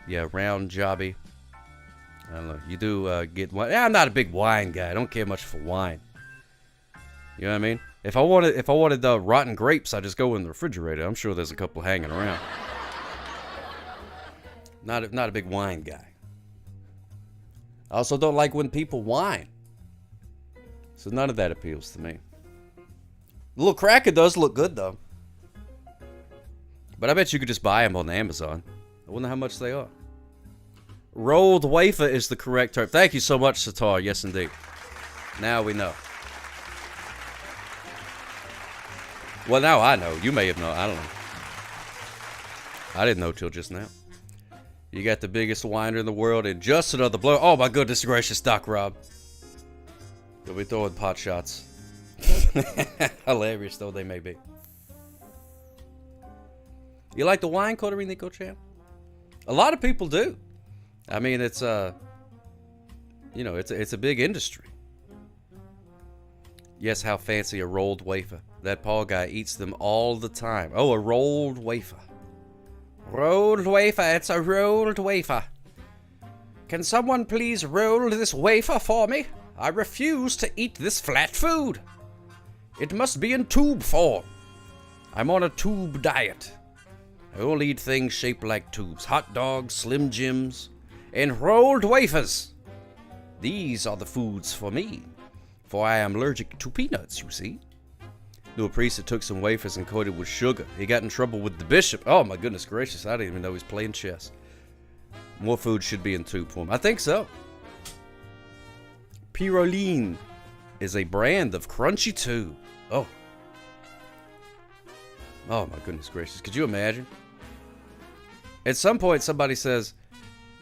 Yeah, round jobby. I don't know. You do get wine. Yeah, I'm not a big wine guy. I don't care much for wine. You know what I mean? If I wanted the rotten grapes, I just go in the refrigerator. I'm sure there's a couple hanging around. Not a big wine guy. I also don't like when people whine. So none of that appeals to me. The little cracker does look good though. But I bet you could just buy them on Amazon. I wonder how much they are. Rolled wafer is the correct term. Thank you so much, Satar. Yes, indeed. Now we know. Well, now I know. You may have known. I don't know. I didn't know till just now. You got the biggest whiner in the world and just another blow. Oh, my goodness gracious, Doc Rob. You'll be throwing pot shots. Hilarious though they may be. You like the wine, Coterie Nico Champ? A lot of people do. I mean, it's you know, it's a big industry. Yes, how fancy a rolled wafer. That Paul guy eats them all the time. Oh, a rolled wafer. Rolled wafer, it's a rolled wafer. Can someone please roll this wafer for me? I refuse to eat this flat food. It must be in tube form. I'm on a tube diet. I only eat things shaped like tubes. Hot dogs, Slim Jims, and rolled wafers. These are the foods for me, for I am allergic to peanuts, you see. Knew a priest that took some wafers and coated with sugar. He got in trouble with the bishop. Oh my goodness gracious, I didn't even know he was playing chess. More food should be in tube form. I think so. Pyroline is a brand of crunchy tube. Oh. Oh my goodness gracious. Could you imagine? At some point somebody says,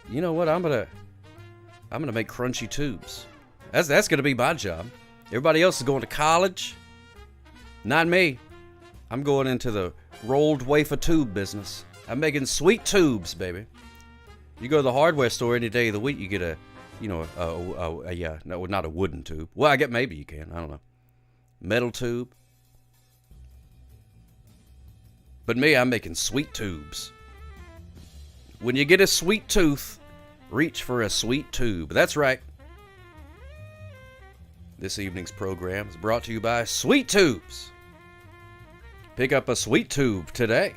you know what, I'm gonna make crunchy tubes. That's gonna be my job. Everybody else is going to college. Not me. I'm going into the rolled wafer tube business. I'm making sweet tubes, baby. You go to the hardware store any day of the week, you get no, not a wooden tube. Well, I get maybe you can. I don't know. Metal tube. But me, I'm making sweet tubes. When you get a sweet tooth, reach for a sweet tube. That's right. This evening's program is brought to you by Sweet Tubes. Pick up a sweet tube today.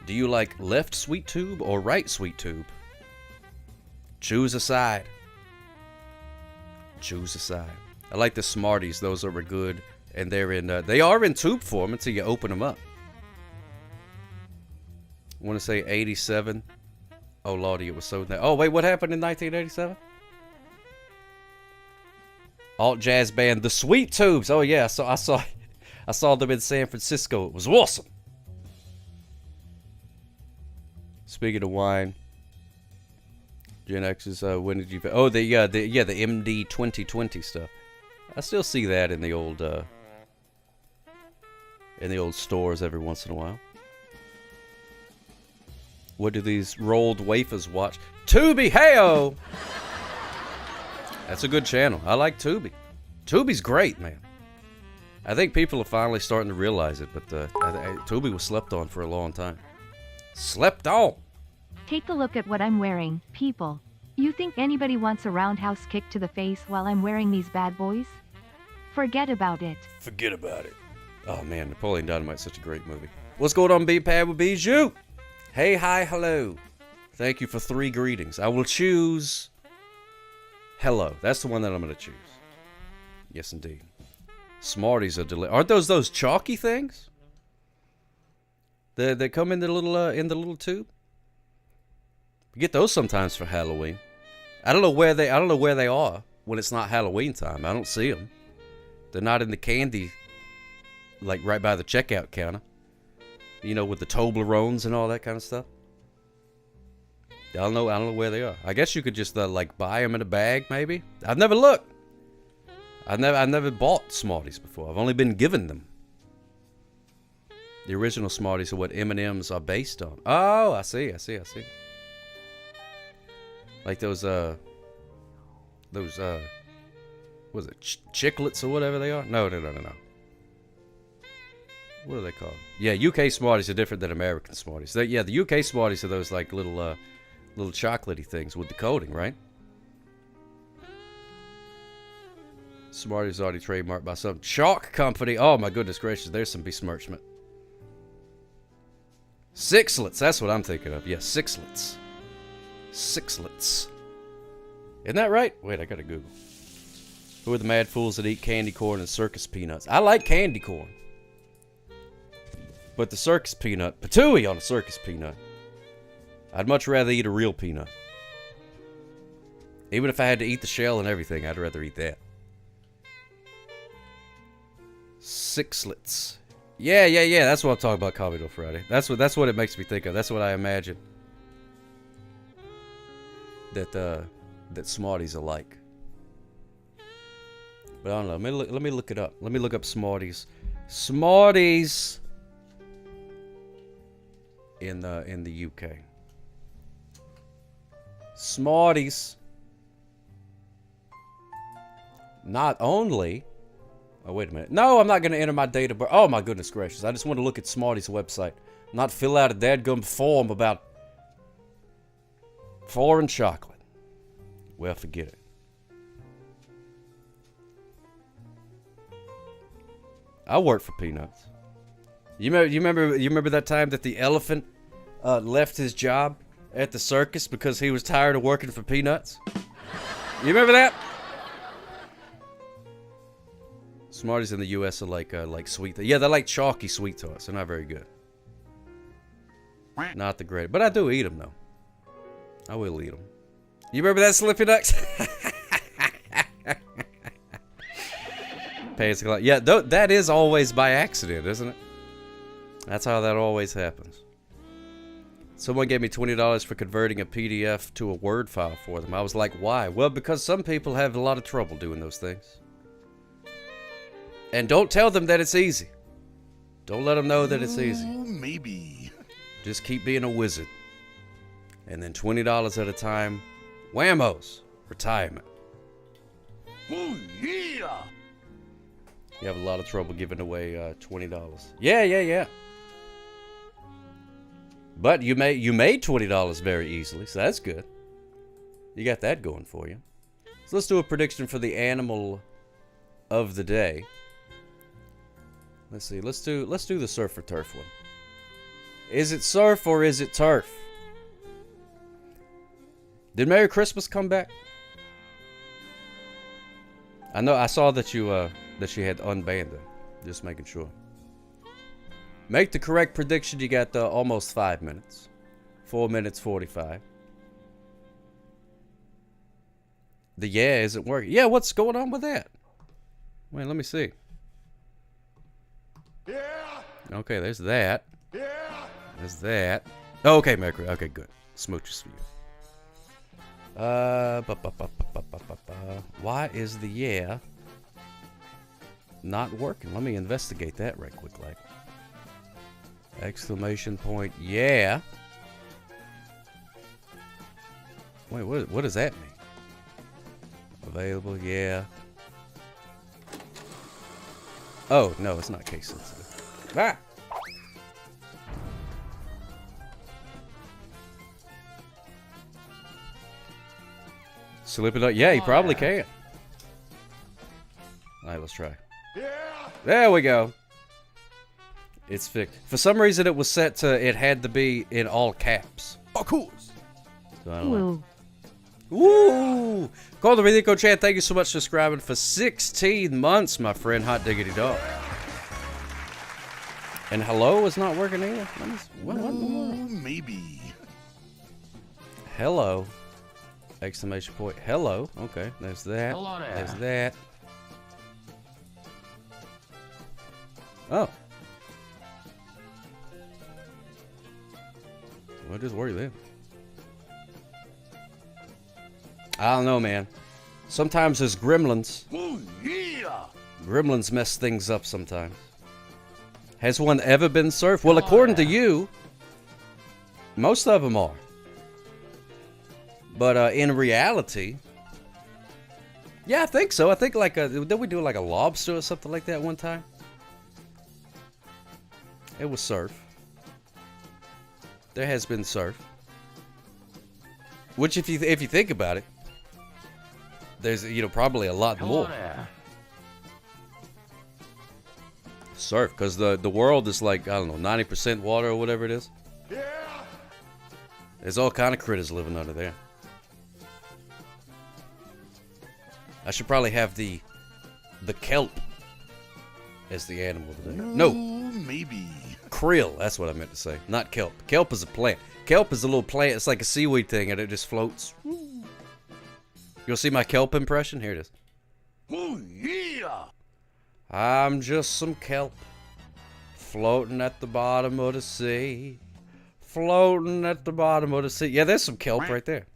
Do you like left sweet tube or right sweet tube? Choose a side. Choose a side. I like the Smarties. Those are good, and they are in tube form until you open them up. I want to say 87. Oh lordy, it was so. Oh wait, what happened in 1987? Alt jazz band, the Sweet Tubes. Oh yeah, so I saw them in San Francisco. It was awesome. Speaking of wine, Gen X is when did you? Oh, the MD 2020 stuff. I still see that in the old stores every once in a while. What do these rolled wafers watch? Tubi, heyo! That's a good channel. I like Tubi. Tubi's great, man. I think people are finally starting to realize it, but Tubi was slept on for a long time. Slept on! Take a look at what I'm wearing, people. You think anybody wants a roundhouse kick to the face while I'm wearing these bad boys? Forget about it. Forget about it. Oh man, Napoleon Dynamite's such a great movie. What's going on, B-Pad with Bijou? Hey, hi, hello. Thank you for 3 greetings. I will choose hello. That's the one that I'm going to choose. Yes, indeed. Smarties are delicious. Aren't those chalky things? That come in the little tube? You get those sometimes for Halloween. I don't know where they are when it's not Halloween time. I don't see them. They're not in the candy, like right by the checkout counter. You know, with the Toblerones and all that kind of stuff. I don't know where they are. I guess you could just like buy them in a bag, maybe. I've never looked. I've never bought Smarties before. I've only been given them. The original Smarties are what M&Ms are based on. Oh, I see. Like those was it Chiclets or whatever they are? No. What are they called? Yeah, UK Smarties are different than American Smarties. Yeah, the UK Smarties are those like little chocolatey things with the coating, right? Smarties already trademarked by some chalk company. Oh my goodness gracious, there's some besmirchment. Sixlets, that's what I'm thinking of. Yeah, Sixlets. Sixlets. Isn't that right? Wait, I gotta Google. Who are the mad fools that eat candy corn and circus peanuts? I like candy corn. But the circus peanut, patooey on a circus peanut. I'd much rather eat a real peanut. Even if I had to eat the shell and everything, I'd rather eat that. Sixlets. Yeah. That's what I'm talking about, Commodore Friday. That's what it makes me think of. That's what I imagine that Smarties are like. But I don't know. Let me look it up. Let me look up Smarties. Smarties in the UK. Smarties. Not only. Oh, wait a minute. No, I'm not going to enter my data. Oh, my goodness gracious. I just want to look at Smarties' website. Not fill out a dadgum form about foreign chocolate. Well, forget it. I work for peanuts. You remember that time that the elephant left his job at the circus because he was tired of working for peanuts? You remember that? Smarties in the U.S. are like sweet. Yeah, they're like chalky sweet to us. They're not very good. Not the great, but I do eat them though. I will eat them. You remember that Slippy Ducks? Yeah, that is always by accident, isn't it? That's how that always happens. Someone gave me $20 for converting a PDF to a Word file for them. I was like, why? Well, because some people have a lot of trouble doing those things. And don't tell them that it's easy. Don't let them know that it's easy. Maybe. Just keep being a wizard. And then $20 at a time. Whammos. Retirement. Oh, yeah. You have a lot of trouble giving away $20. Yeah. But you made $20 very easily, so that's good. You got that going for you. So let's do a prediction for the animal of the day. Let's see. Let's do the surf or turf one. Is it surf or is it turf? Did Merry Christmas come back? I know I saw that you had unbanned it. Just making sure. Make the correct prediction. You got almost 5 minutes. 4 minutes 45. The yeah isn't working. Yeah, what's going on with that? Wait, let me see. Yeah. Okay, there's that. Yeah. There's that. Oh, okay, Mercury. Okay, good. Smooches for you. Why is the yeah not working? Let me investigate that right quick, like. Exclamation point, yeah. Wait, what does that mean? Available, yeah. Oh, no, it's not case sensitive. Ah! Slip it up. Yeah, he probably can. Alright, let's try. Yeah. There we go. It's fixed. For some reason, it was set to, it had to be in all caps. Of course. So I don't know. Woo! Call the Ridico Chat. Thank you so much for subscribing for 16 months, my friend. Hot diggity dog. And hello is not working either. What in the world? Maybe. Hello. Exclamation point. Hello. Okay, there's that. Hello there. There's that. Oh. Well, just worry then. I don't know, man. Sometimes there's gremlins. Oh, yeah. Gremlins mess things up sometimes. Has one ever been surfed? Well, according to you, most of them are. But in reality, yeah, I think so. I think like did we do like a lobster or something like that one time? It was surf. There has been surf. Which, if you think about it, there's probably a lot more. Surf, because the world is like, I don't know, 90% water or whatever it is. Yeah. There's all kind of critters living under there. I should probably have the kelp as the animal today. No. Maybe. Krill, that's what I meant to say. Not kelp. Kelp is a plant. Kelp is a little plant. It's like a seaweed thing, and it just floats. You'll see my kelp impression? Here it is. Oh, yeah. I'm just some kelp floating at the bottom of the sea. Floating at the bottom of the sea. Yeah, there's some kelp right there.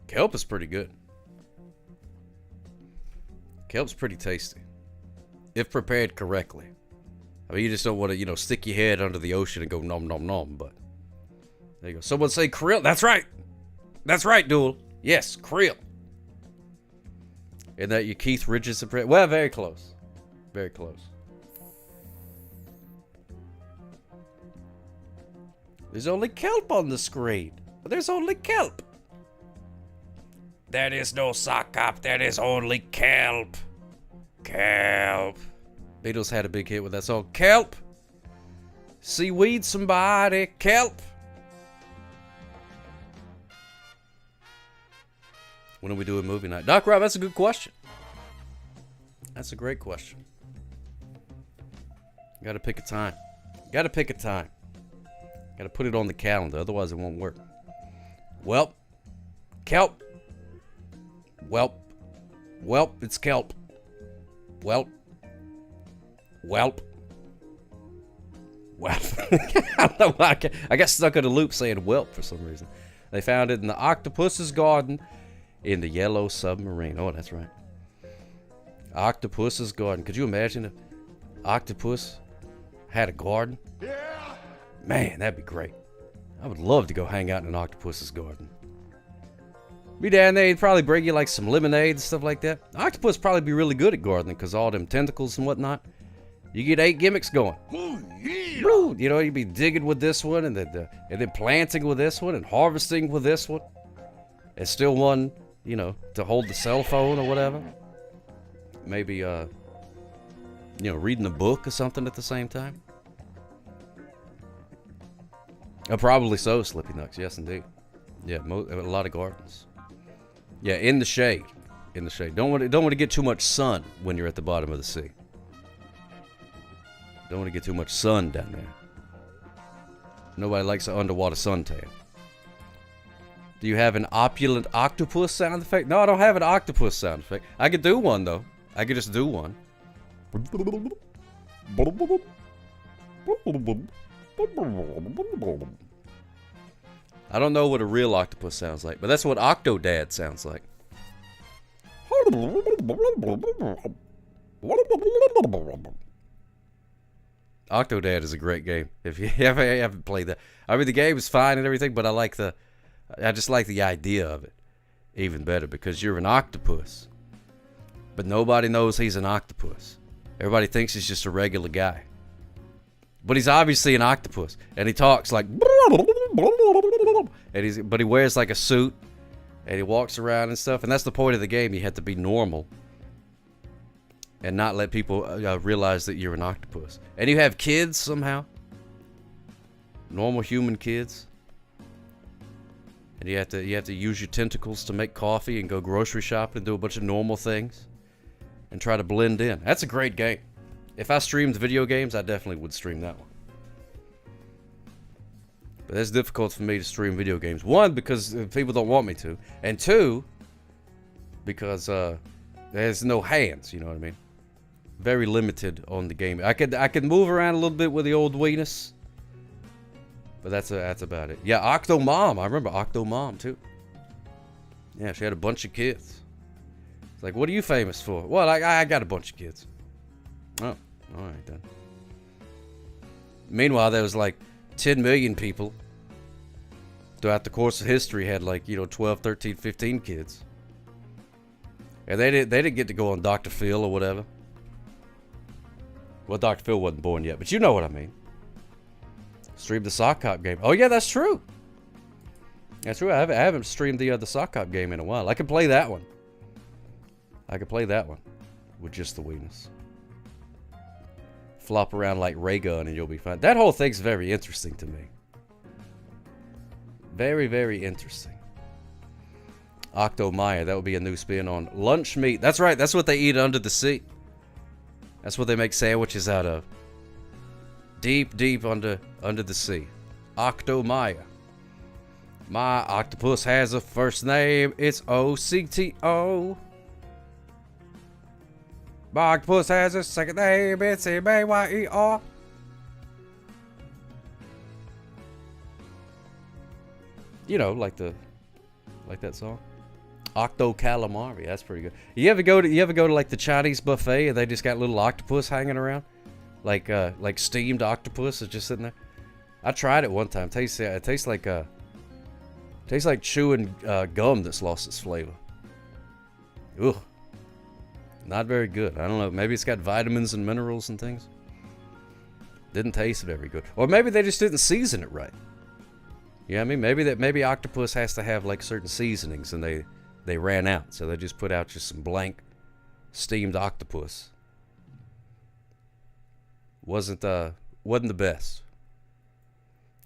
Kelp is pretty good. Kelp's pretty tasty. If prepared correctly. I mean, you just don't want to, stick your head under the ocean and go nom nom nom, but there you go. Someone say krill. That's right. That's right, Duel. Yes, krill. Isn't that your Keith Richards impression? Well, very close. Very close. There's only kelp on the screen. There's only kelp. There is no sock up. There is only kelp. Kelp. Beatles had a big hit with that song. Kelp. Seaweed somebody. Kelp. When are we doing movie night? Doc Rob, that's a good question. That's a great question. Gotta pick a time. Gotta pick a time. Gotta put it on the calendar, otherwise it won't work. Welp. Kelp. Welp. Welp, it's kelp. Welp. Welp. Welp. I don't know why I got stuck in a loop saying whelp for some reason. They found it in the octopus's garden in the Yellow Submarine. Oh, that's right. Octopus's garden. Could you imagine if octopus had a garden? Yeah. Man, that'd be great. I would love to go hang out in an octopus's garden. Be down there, he'd probably bring you like some lemonade and stuff like that. Octopus probably be really good at gardening because all them tentacles and whatnot. You get 8 gimmicks going. Oh, yeah. You'd be digging with this one and then planting with this one and harvesting with this one. And still one, to hold the cell phone or whatever. Maybe, reading a book or something at the same time. Probably so, Slippy Nuts. Yes, indeed. Yeah, a lot of gardens. Yeah, in the shade. In the shade. Don't want to get too much sun when you're at the bottom of the sea. Don't want to get too much sun down there. Nobody likes an underwater suntan. Do you have an opulent octopus sound effect? No, I don't have an octopus sound effect. I could do one, though. I could just do one. I don't know what a real octopus sounds like, but that's what Octodad sounds like. Octodad is a great game. If you haven't played that, I mean the game is fine and everything, but I just like the idea of it even better because you're an octopus, but nobody knows he's an octopus. Everybody thinks he's just a regular guy, but he's obviously an octopus, and he talks like, but he wears like a suit, and he walks around and stuff, and that's the point of the game. You have to be normal and not let people realize that you're an octopus. And you have kids somehow. Normal human kids. And you have to use your tentacles to make coffee and go grocery shopping and do a bunch of normal things. And try to blend in. That's a great game. If I streamed video games, I definitely would stream that one. But it's difficult for me to stream video games. 1, because people don't want me to. And 2, because there's no hands, you know what I mean? Very limited on the game. I could move around a little bit with the old weenus, but that's about it. Yeah, Octomom. I remember Octomom too. Yeah, she had a bunch of kids. It's like, what are you famous for? Well, I got a bunch of kids. Oh, all right then. Meanwhile, there was like 10 million people throughout the course of history had 12, 13, 15 kids. And they didn't get to go on Dr. Phil or whatever. Well, Dr. Phil wasn't born yet, but you know what I mean. Stream the Sock Hop game. Oh, yeah, that's true. That's true. I haven't streamed the Sock Hop game in a while. I can play that one. I can play that one with just the weenus. Flop around like Ray Gun and you'll be fine. That whole thing's very interesting to me. Very, very interesting. Octomaya, that would be a new spin on lunch meat. That's right, that's what they eat under the sea. That's what they make sandwiches out of. Deep, deep under the sea. Octomaya. My octopus has a first name. It's O-C-T-O. My octopus has a second name. It's M-A-Y-E-R. You know, like that song. Octo Calamari. That's pretty good. You ever go to like the Chinese buffet and they just got little octopus hanging around? Like steamed octopus is just sitting there. I tried it one time. It tastes like chewing gum that's lost its flavor. Ugh. Not very good. I don't know. Maybe it's got vitamins and minerals and things. Didn't taste very good. Or maybe they just didn't season it right. You know what I mean? Maybe octopus has to have like certain seasonings and they ran out. So they just put out just some blank steamed octopus. Wasn't the best.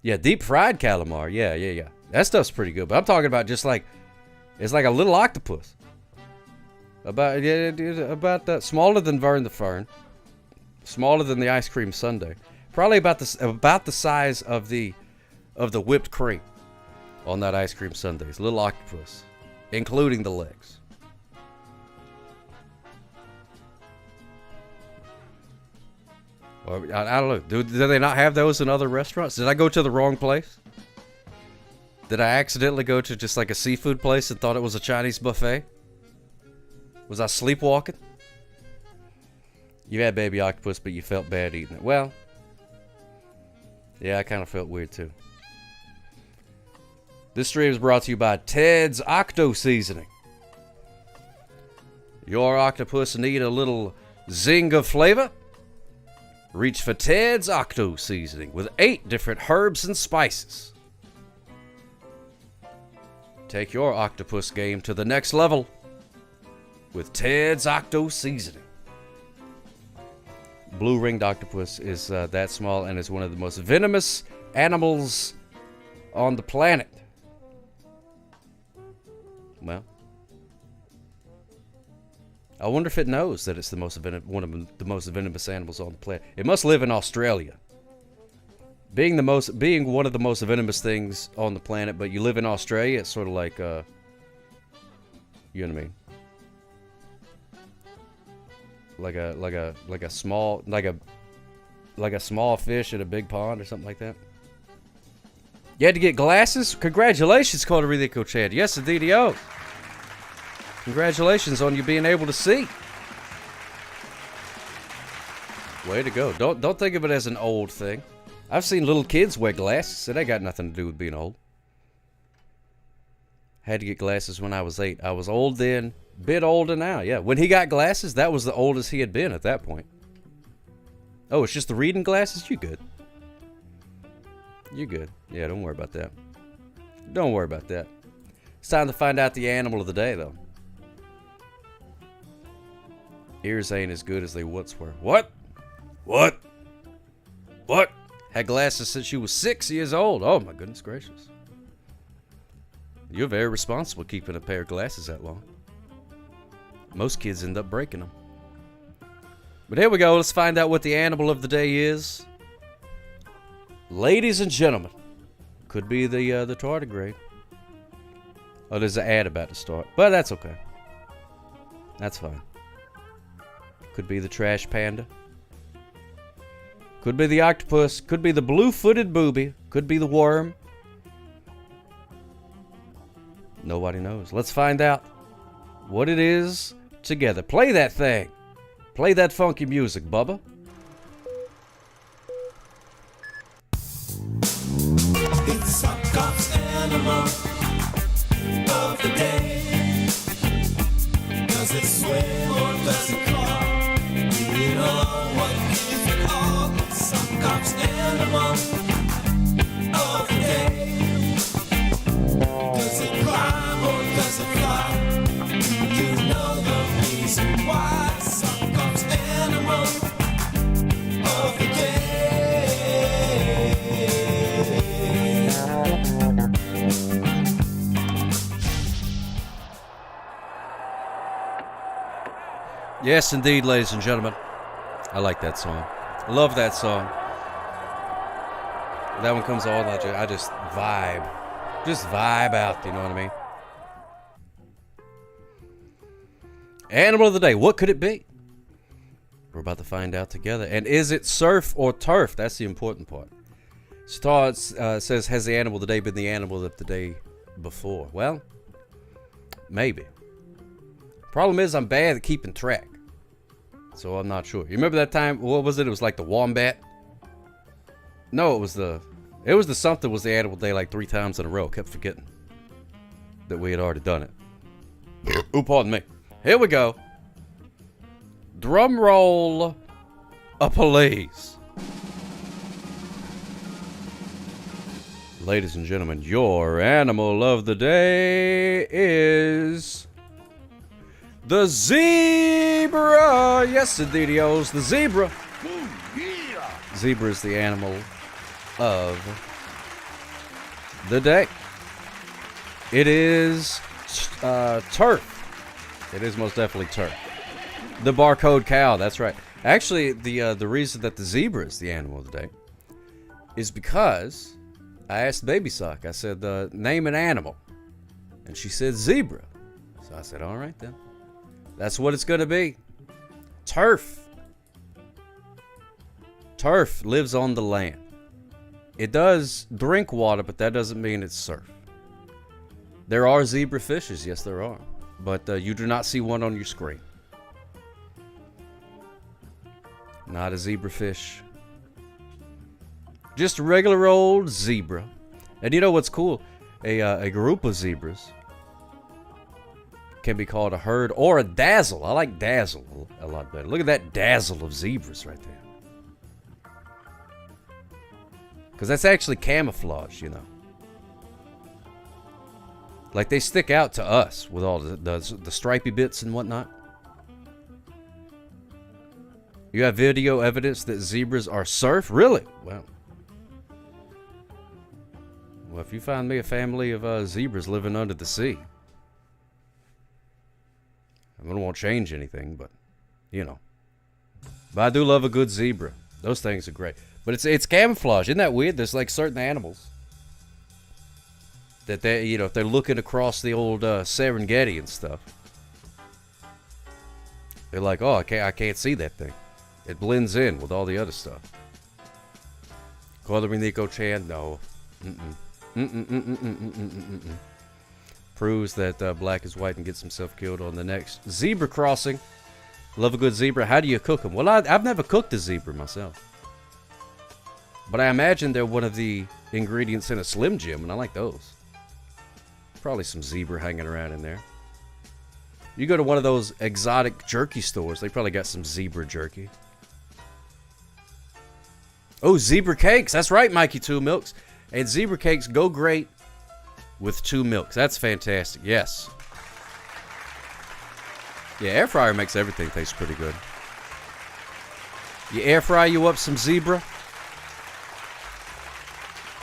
Yeah, deep fried calamari. Yeah. That stuff's pretty good. But I'm talking about just like, it's like a little octopus. About smaller than Vern the Fern. Smaller than the ice cream sundae. Probably about the size of the whipped cream on that ice cream sundae. It's a little octopus, including the legs. Well, I don't know. Do they not have those in other restaurants? Did I go to the wrong place? Did I accidentally go to just like a seafood place and thought it was a Chinese buffet? Was I sleepwalking? You had baby octopus, but you felt bad eating it. Well, yeah, I kind of felt weird too. This stream is brought to you by Ted's Octo Seasoning. Your octopus need a little zing of flavor? Reach for Ted's Octo Seasoning with 8 different herbs and spices. Take your octopus game to the next level with Ted's Octo Seasoning. Blue-ringed octopus is that small and is one of the most venomous animals on the planet. Well, I wonder if it knows that it's one of the most venomous animals on the planet. It must live in Australia. Being one of the most venomous things on the planet, but you live in Australia, it's sort of like, you know what I mean? Like a small fish in a big pond or something like that. You had to get glasses? Congratulations, Corderico Chad. Yes, the DDO. Congratulations on you being able to see. Way to go. Don't think of it as an old thing. I've seen little kids wear glasses. It ain't got nothing to do with being old. Had to get glasses when I was 8. I was old then, bit older now. Yeah, when he got glasses, that was the oldest he had been at that point. Oh, it's just the reading glasses? You good. You good. Yeah, don't worry about that. Don't worry about that. It's time to find out the animal of the day, though. Ears ain't as good as they once were. What? What? What? Had glasses since you was 6 years old. Oh, my goodness gracious. You're very responsible keeping a pair of glasses that long. Most kids end up breaking them. But here we go. Let's find out what the animal of the day is. Ladies and gentlemen. Could be the tardigrade. Oh, there's an ad about to start. But that's okay. That's fine. Could be the trash panda. Could be the octopus. Could be the blue-footed booby. Could be the worm. Nobody knows. Let's find out what it is together. Play that thing. Play that funky music, Bubba. It's Sock Hop's animal of the day. Does it swim or does it crawl? Do you know what he's Yes, indeed, ladies and gentlemen. I like that song. I love that song. That one comes on, I just vibe. Just vibe out, you know what I mean? Animal of the day, what could it be? We're about to find out together. And is it surf or turf? That's the important part. Star says, has the animal of the day been the animal of the day before? Well, maybe. Problem is, I'm bad at keeping track. So I'm not sure. You remember that time? What was it? It was like the wombat? No, it was the something was the animal day like 3 times in a row. Kept forgetting that we had already done it. Ooh, pardon me. Here we go. Drum roll, please. Ladies and gentlemen, your animal of the day is the zebra. Yes, indeedios, the zebra. Zebra is the animal of the day. It is turf. It is most definitely turf. The barcode cow, that's right. Actually, the reason that the zebra is the animal of the day is because I asked Baby Sock, I said, name an animal. And she said zebra. So I said, all right then. That's what it's going to be. Turf. Turf lives on the land. It does drink water, but that doesn't mean it's surf. There are zebra fishes, yes there are. But you do not see one on your screen. Not a zebra fish. Just a regular old zebra. And you know what's cool? A group of zebras can be called a herd or a dazzle. I like dazzle a lot better. Look at that dazzle of zebras right there. Because that's actually camouflage, you know. Like they stick out to us with all the stripy bits and whatnot. You have video evidence that zebras are surf? Really? Well, if you find me a family of zebras living under the sea, I won't change anything, but, you know. But I do love a good zebra. Those things are great. But it's camouflage. Isn't that weird? There's like certain animals that they, you know, if they're looking across the old Serengeti and stuff, they're like, oh, I can't see that thing. It blends in with all the other stuff. Call me Nico Chan? No. Proves that black is white and gets himself killed on the next zebra crossing. Love a good zebra. How do you cook them? Well, I've never cooked a zebra myself. But I imagine they're one of the ingredients in a Slim Jim, and I like those. Probably some zebra hanging around in there. You go to one of those exotic jerky stores, they probably got some zebra jerky. Oh, zebra cakes. That's right, Mikey Two Milks. And zebra cakes go great with 2 milks. That's fantastic. Yes. Yeah, air fryer makes everything taste pretty good. You air fry you up some zebra.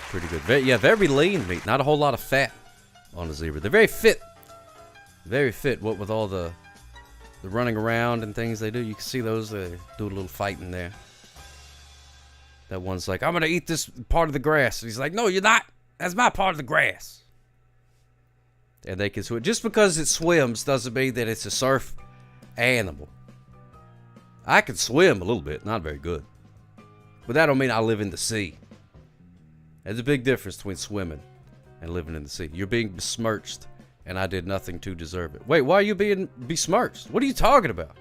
Pretty good. Yeah, very lean meat. Not a whole lot of fat on the zebra. They're very fit. Very fit. What with all the running around and things they do. You can see those. They do a little fighting there. That one's like, I'm going to eat this part of the grass. And he's like, no, you're not. That's my part of the grass. And they can swim. Just because it swims doesn't mean that it's a surf animal. I can swim a little bit. Not very good. But that don't mean I live in the sea. There's a big difference between swimming and living in the sea. You're being besmirched, and I did nothing to deserve it. Wait, why are you being besmirched? What are you talking about?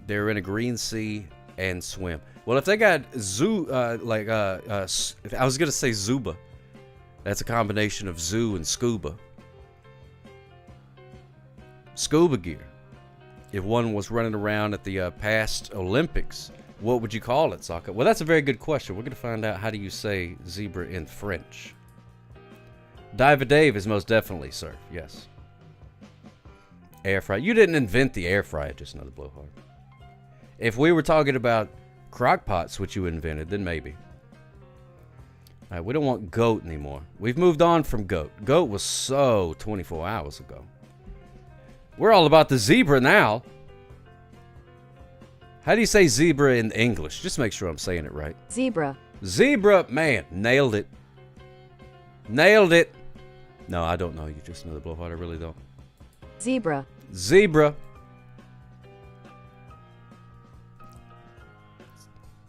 They're in a green sea and swim. Well, if they got I was gonna say Zuba. That's a combination of zoo and scuba. Scuba gear. If one was running around at the past Olympics, what would you call it, Sokka? Well, that's a very good question. We're gonna find out how do you say zebra in French. Diver Dave is most definitely surf. Yes. Air fry. You didn't invent the air fryer, just another blowhard. If we were talking about crock pots, which you invented, then maybe. All right, we don't want goat anymore. We've moved on from goat. Goat was so 24 hours ago. We're all about the zebra now. How do you say zebra in English? Just make sure I'm saying it right. Zebra. Zebra, man, nailed it. Nailed it. No, I don't know. You just know the blowhard. I really don't. Zebra. Zebra.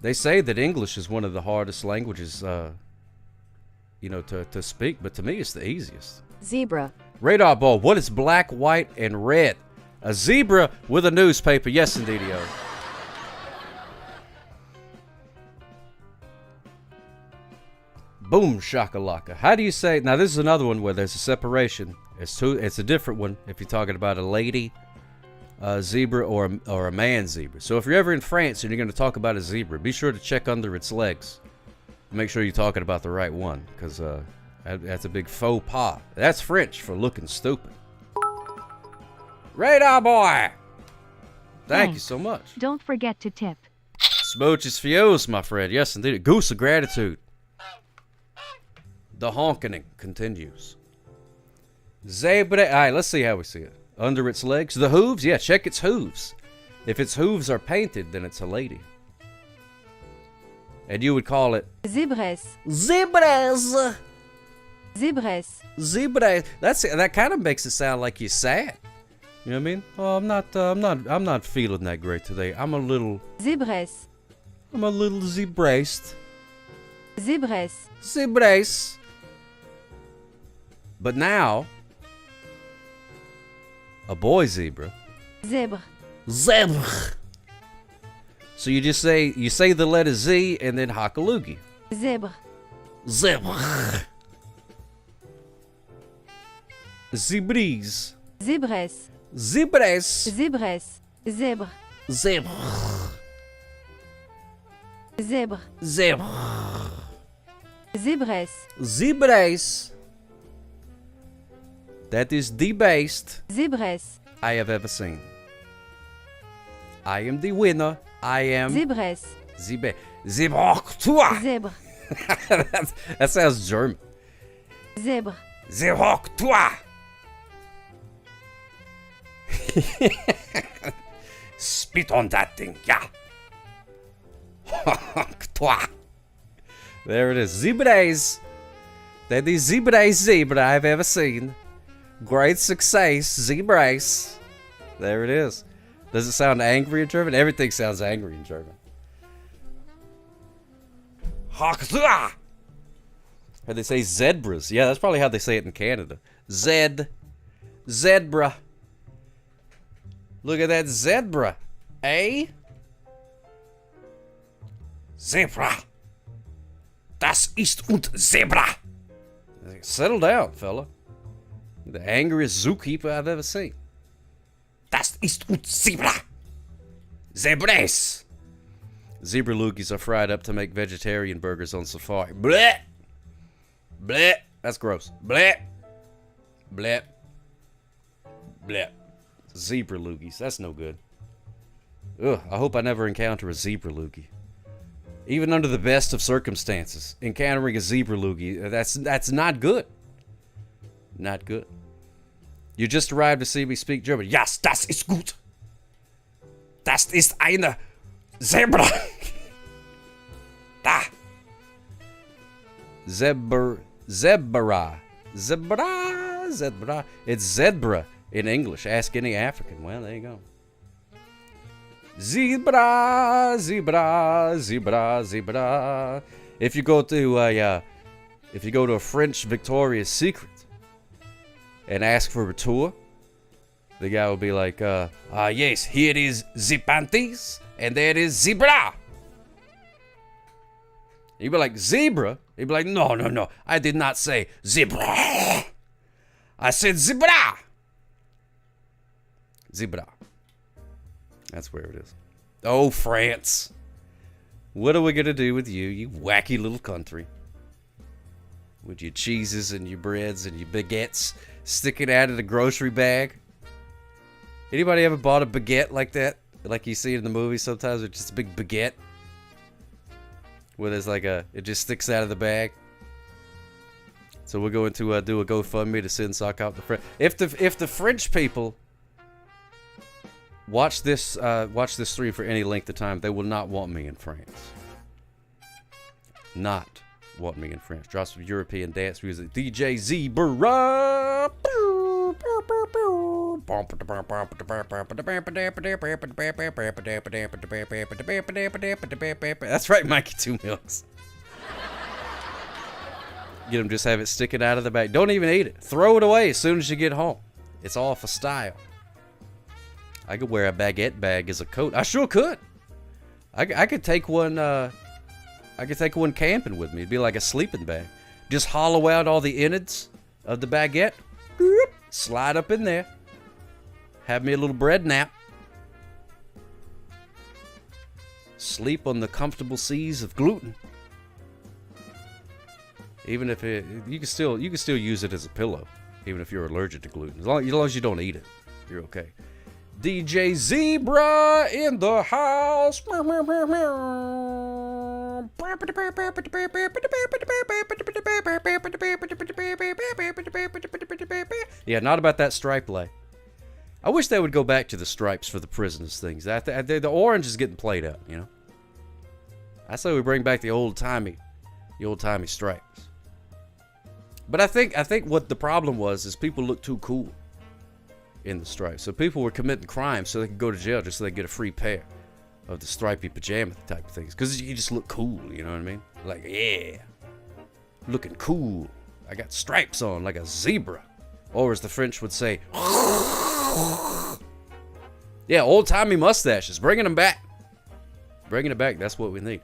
They say that English is one of the hardest languages, to speak, but to me it's the easiest. Zebra. Radar ball. What is black, white, and red? A zebra with a newspaper. Yes, indeed, Boom shakalaka. How do you say? Now this is another one where there's a separation. It's a different one if you're talking about a lady zebra or a man zebra. So if you're ever in France and you're going to talk about a zebra, be sure to check under its legs. Make sure you're talking about the right one, because that's a big faux pas. That's French for looking stupid. Radar boy. Thank you so much. Don't forget to tip. Smooches for yours, my friend. Yes, indeed. Goose of gratitude. The honking continues. Zebra. All right, let's see how we see it. Under its legs. The hooves? Yeah, check its hooves. If its hooves are painted, then it's a lady. And you would call it... Zebras. Zebras. Zebras. Zebras. That kind of makes it sound like you're sad. You know what I mean? Oh, I'm not feeling that great today. I'm a little... Zebras. I'm a little zebraced. Zebras. Zebras. But now, a boy zebra. Zebra. Zebra. So you say the letter Z and then hakalugi. Zebra. Zebra. Zebris. Zebras. Zebras. Zebras. Zebra. Zebra. Zebra. Zebra. Zebras. Zebras. That is the best Zebras. I have ever seen. I am the winner. I am... Zebras. Zebra. Zebra. That sounds German. Zebra. Zebra. Spit on that thing, yeah. There it is. Zebras. That is the best zebra I've ever seen. Great success, zebras. There it is. Does it sound angry in German? Everything sounds angry in German. How they say zebras. Yeah, that's probably how they say it in Canada. Zebra. Look at that zebra. Eh? Zebra. Das ist und Zebra. Settle down, fella. The angriest zookeeper I've ever seen. Das ist und Zebra. Zebras. Zebra loogies are fried up to make vegetarian burgers on safari. Bleh. Bleh. That's gross. Bleh. Bleh. Bleh. Zebra loogies. That's no good. Ugh, I hope I never encounter a zebra loogie. Even under the best of circumstances, encountering a zebra loogie, that's not good. Not good. You just arrived to see me speak German. Yes, das ist gut. Das ist eine Zebra. Da. Zebra. It's zebra in English. Ask any African. Well, there you go. Zebra. If you go to a French Victoria's Secret and ask for a tour, the guy will be like, yes, here is the panties, and there is zebra. He'd be like, zebra? He'd be like, no, I did not say zebra. I said zebra. Zebra. That's where it is. Oh, France. What are we going to do with you, you wacky little country? With your cheeses and your breads and your baguettes sticking out of the grocery bag. Anybody ever bought a baguette like that? Like you see in the movies sometimes, it's just a big baguette. Where there's like it just sticks out of the bag. So we're going to do a GoFundMe to send sock out the French. If the French people Watch this stream for any length of time. They will not want me in France. Not want me in France. Drop some European dance music. DJ Zebra. That's right, Mikey Two Milks. Get them, just have it sticking out of the back. Don't even eat it. Throw it away as soon as you get home. It's all for style. I could wear a baguette bag as a coat. I sure could. I could take one. I could take one camping with me. It'd be like a sleeping bag. Just hollow out all the innards of the baguette. Slide up in there. Have me a little bread nap. Sleep on the comfortable seas of gluten. Even if you can still use it as a pillow, even if you're allergic to gluten. As long as you don't eat it, you're okay. DJ Zebra in the house. Yeah, not about that stripe lay. I wish they would go back to the stripes for the prisoners things. The orange is getting played out, you know. I say we bring back the old timey stripes. But I think what the problem was is people look too cool in the stripes. So people were committing crimes so they could go to jail just so they could get a free pair of the stripy pajama type of things. Because you just look cool, you know what I mean? Like, yeah, looking cool. I got stripes on like a zebra. Or as the French would say, yeah, old-timey mustaches. Bringing them back. Bringing it back, that's what we need.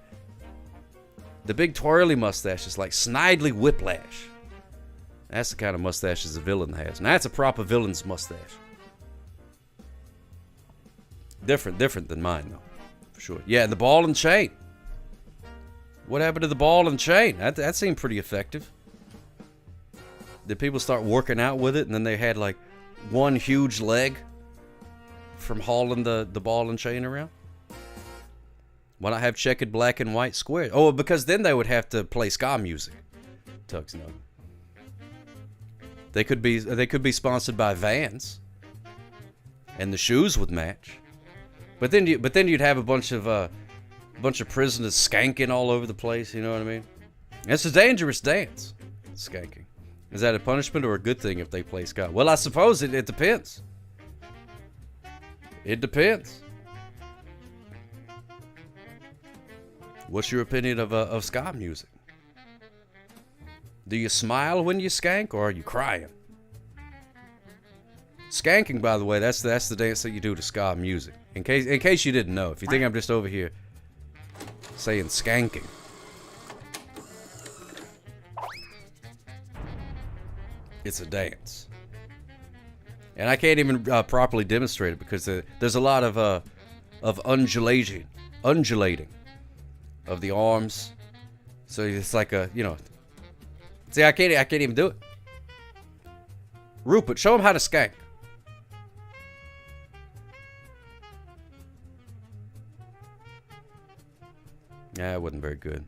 The big twirly mustaches like Snidely Whiplash. That's the kind of mustaches a villain has. Now that's a proper villain's mustache. Different than mine, though. For sure. Yeah, and the ball and chain. What happened to the ball and chain? That seemed pretty effective. Did people start working out with it, and then they had like one huge leg from hauling the ball and chain around? Why not have checkered black and white squares? Oh, because then they would have to play ska music. Tugs, no. They could be sponsored by Vans, and the shoes would match. But then you'd have a bunch of prisoners skanking all over the place. You know what I mean? It's a dangerous dance, skanking. Is that a punishment or a good thing if they play ska? Well, I suppose it depends. It depends. What's your opinion of ska music? Do you smile when you skank, or are you crying? Skanking, by the way, that's the dance that you do to ska music. In case you didn't know, if you think I'm just over here saying skanking. It's a dance. And I can't even properly demonstrate it because there's a lot of undulating of the arms. So it's like a, you know. See, I can't even do it. Rupert, show him how to skank. Yeah, it wasn't very good.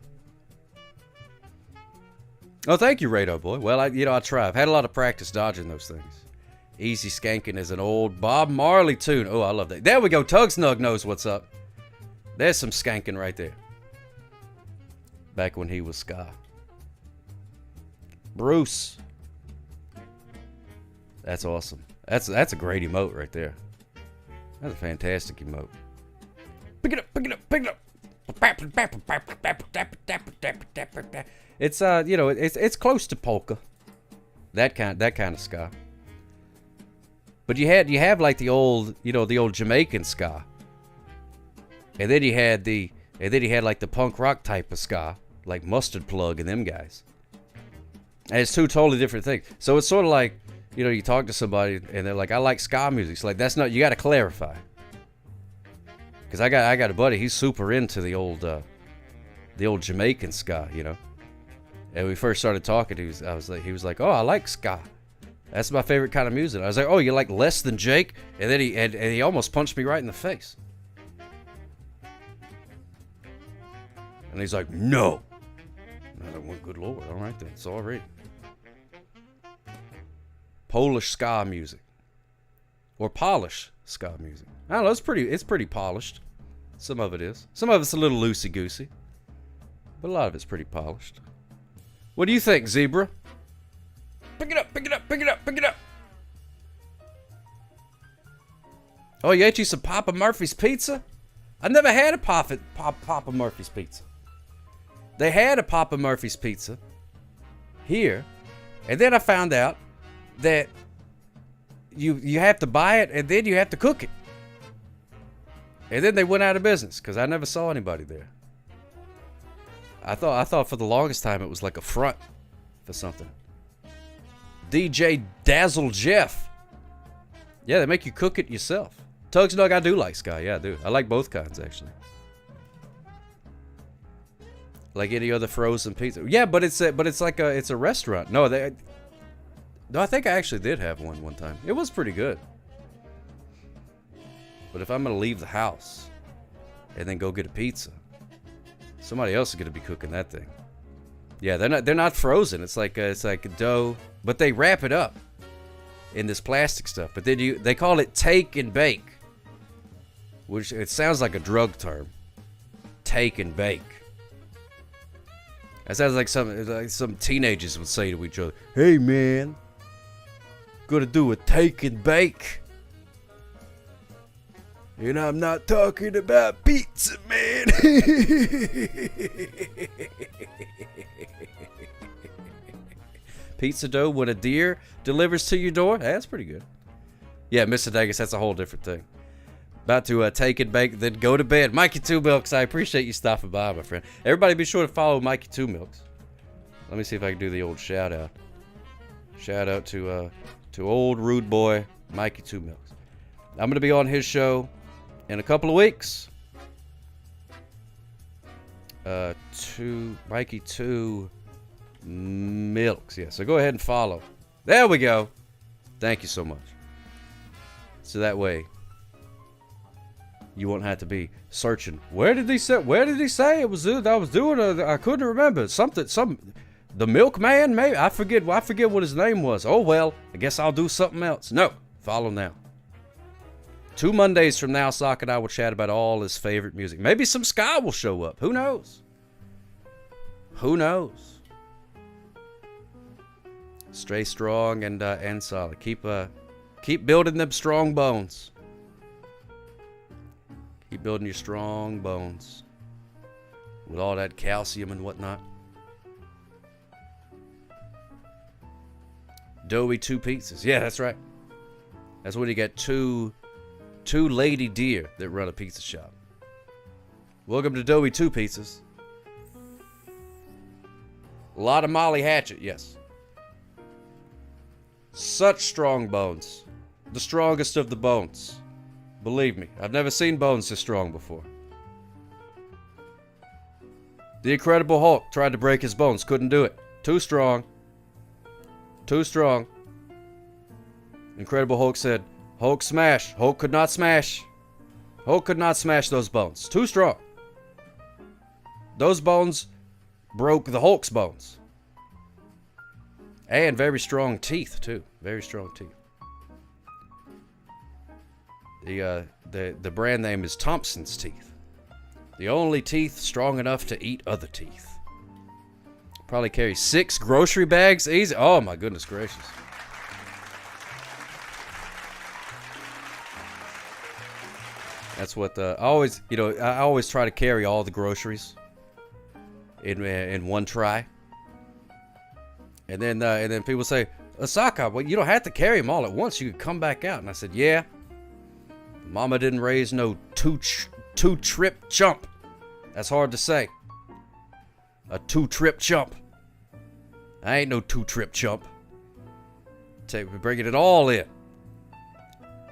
Oh, thank you, Radar Boy. Well, I try. I've had a lot of practice dodging those things. Easy Skanking is an old Bob Marley tune. Oh, I love that. There we go. Tug Snug knows what's up. There's some skanking right there. Back when he was ska. Bruce. That's awesome. That's a great emote right there. That's a fantastic emote. Pick it up, pick it up, pick it up. It's it's close to polka. That kind of ska. But you have like the old Jamaican ska. And then you had like the punk rock type of ska, like Mustard Plug and them guys. And it's two totally different things. So it's sort of like, you talk to somebody and they're like, I like ska music. It's like, that's not, you got to clarify. Because I got a buddy, he's super into the old Jamaican ska, And we first started talking, he was like, oh, I like ska. That's my favorite kind of music. I was like, oh, you like Less Than Jake? And then he almost punched me right in the face. And he's like, no. And I went, good Lord, all right then, sorry. Polish ska music. Or Polish ska music. I don't know. It's pretty polished. Some of it is. Some of it's a little loosey-goosey. But a lot of it's pretty polished. What do you think, Zebra? Pick it up, pick it up, pick it up, pick it up. Oh, you ate you some Papa Murphy's pizza? I never had a Papa Murphy's pizza. They had a Papa Murphy's pizza here, and then I found out that you have to buy it and then you have to cook it. And then they went out of business because I never saw anybody there. I thought for the longest time it was like a front for something. DJ Dazzle Jeff. Yeah, they make you cook it yourself. Tugs Nug, I do like Sky. Yeah, I do. I like both kinds, actually. Like any other frozen pizza. Yeah, but it's like a restaurant. No, I think I actually did have one time. It was pretty good. But if I'm gonna leave the house and then go get a pizza, somebody else is gonna be cooking that thing. Yeah, they're not frozen. It's like a dough, but they wrap it up in this plastic stuff. But then they call it take and bake, which it sounds like a drug term. Take and bake. That sounds like some teenagers would say to each other. Hey man, gonna do a take and bake. And I'm not talking about pizza, man. Pizza dough when a deer delivers to your door? That's pretty good. Yeah, Mr. Dagus, that's a whole different thing. About to take and bake, then go to bed. Mikey Two Milks, I appreciate you stopping by, my friend. Everybody be sure to follow Mikey Two Milks. Let me see if I can do the old shout out. Shout out to old rude boy Mikey Two Milks. I'm going to be on his show in a couple of weeks. Mikey Two Milks. Yeah, so go ahead and follow. There we go. Thank you so much. So that way you won't have to be searching. Where did he say it was? I was doing. I couldn't remember the milkman. Maybe I forget what his name was. Oh well, I guess I'll do something else. No, follow now. 2 Mondays from now, Sock and I will chat about all his favorite music. Maybe some ska will show up. Who knows? Who knows? Stay strong and solid. Keep building them strong bones. Keep building your strong bones with all that calcium and whatnot. Doughy 2 pizzas. Yeah, that's right. That's when you got two lady deer that run a pizza shop. Welcome to Doughy 2 pizzas. A lot of Molly Hatchet, yes. Such strong bones. The strongest of the bones. Believe me, I've never seen bones this strong before. The Incredible Hulk tried to break his bones, couldn't do it. Too strong. Too strong. Incredible Hulk said, Hulk smash. Hulk could not smash. Hulk could not smash those bones. Too strong. Those bones broke the Hulk's bones. And very strong teeth, too. Very strong teeth. The brand name is Thompson's Teeth. The only teeth strong enough to eat other teeth. Probably carry 6 grocery bags easy. Oh my goodness gracious. That's what I always try to carry all the groceries in one try. And then people say, Asaka, well, you don't have to carry them all at once. You could come back out. And I said, yeah. Mama didn't raise no two-trip chump. That's hard to say. A 2-trip chump. I ain't no 2-trip chump. We're bringing it all in.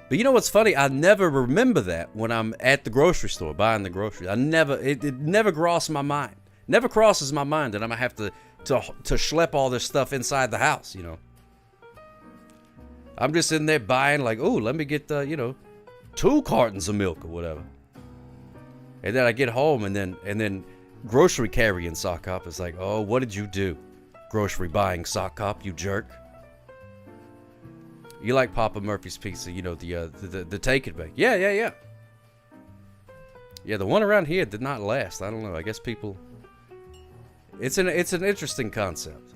But you know what's funny? I never remember that when I'm at the grocery store buying the groceries. It never crossed my mind. Never crosses my mind that I'm gonna have to schlep all this stuff inside the house. You know. I'm just in there buying like, oh, let me get 2 cartons of milk or whatever. And then I get home and then grocery carrying Sock Cop is like, oh, what did you do? Grocery buying Sock Cop, you jerk. You like Papa Murphy's pizza, the take and bake. Yeah. Yeah, the one around here did not last. I don't know. I guess people... It's an interesting concept.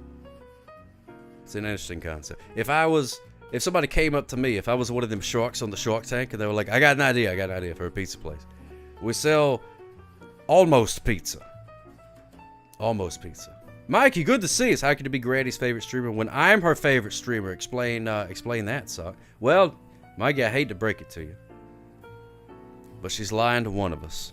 It's an interesting concept. If somebody came up to me, if I was one of them sharks on the Shark Tank, and they were like, I got an idea for a pizza place. We sell almost pizza. Almost pizza. Mikey, good to see us. How could it be Granny's favorite streamer when I'm her favorite streamer? Explain that, Sock. Well, Mikey, I hate to break it to you, but she's lying to one of us.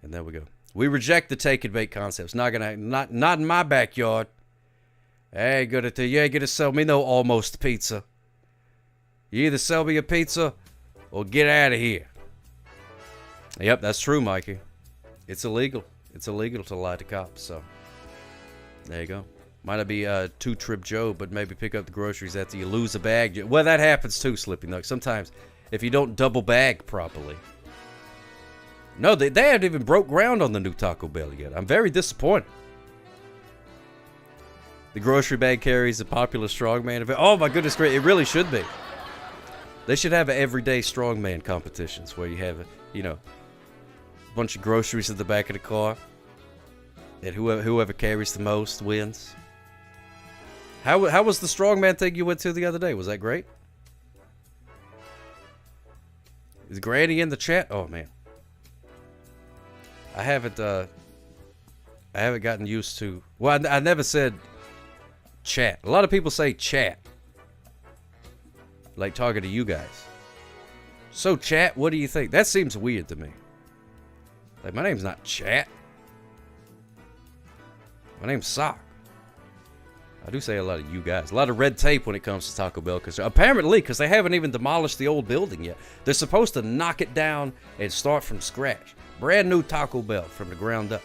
And there we go. We reject the take and bake concepts. Not in my backyard. I ain't gonna tell you. You ain't gonna sell me no almost pizza. You either sell me a pizza or get out of here. Yep, that's true, Mikey. It's illegal. It's illegal to lie to cops. So there you go. Might not be two-trip Joe, but maybe pick up the groceries after you lose a bag. Well, that happens too, Slippy Nug. Sometimes if you don't double bag properly. No, they haven't even broke ground on the new Taco Bell yet. I'm very disappointed. The grocery bag carries a popular strongman event. Oh my goodness, great! It really should be. They should have everyday strongman competitions where you have a bunch of groceries in the back of the car, and whoever carries the most wins. How was the strongman thing you went to the other day? Was that great? Is Granny in the chat? Oh man. I haven't gotten used to... Well, I never said chat. A lot of people say chat. Like talking to you guys. So, chat, what do you think? That seems weird to me. Like, my name's not Chat. My name's Sock. I do say a lot of you guys. A lot of red tape when it comes to Taco Bell. Because they haven't even demolished the old building yet. They're supposed to knock it down and start from scratch. Brand new Taco Bell from the ground up.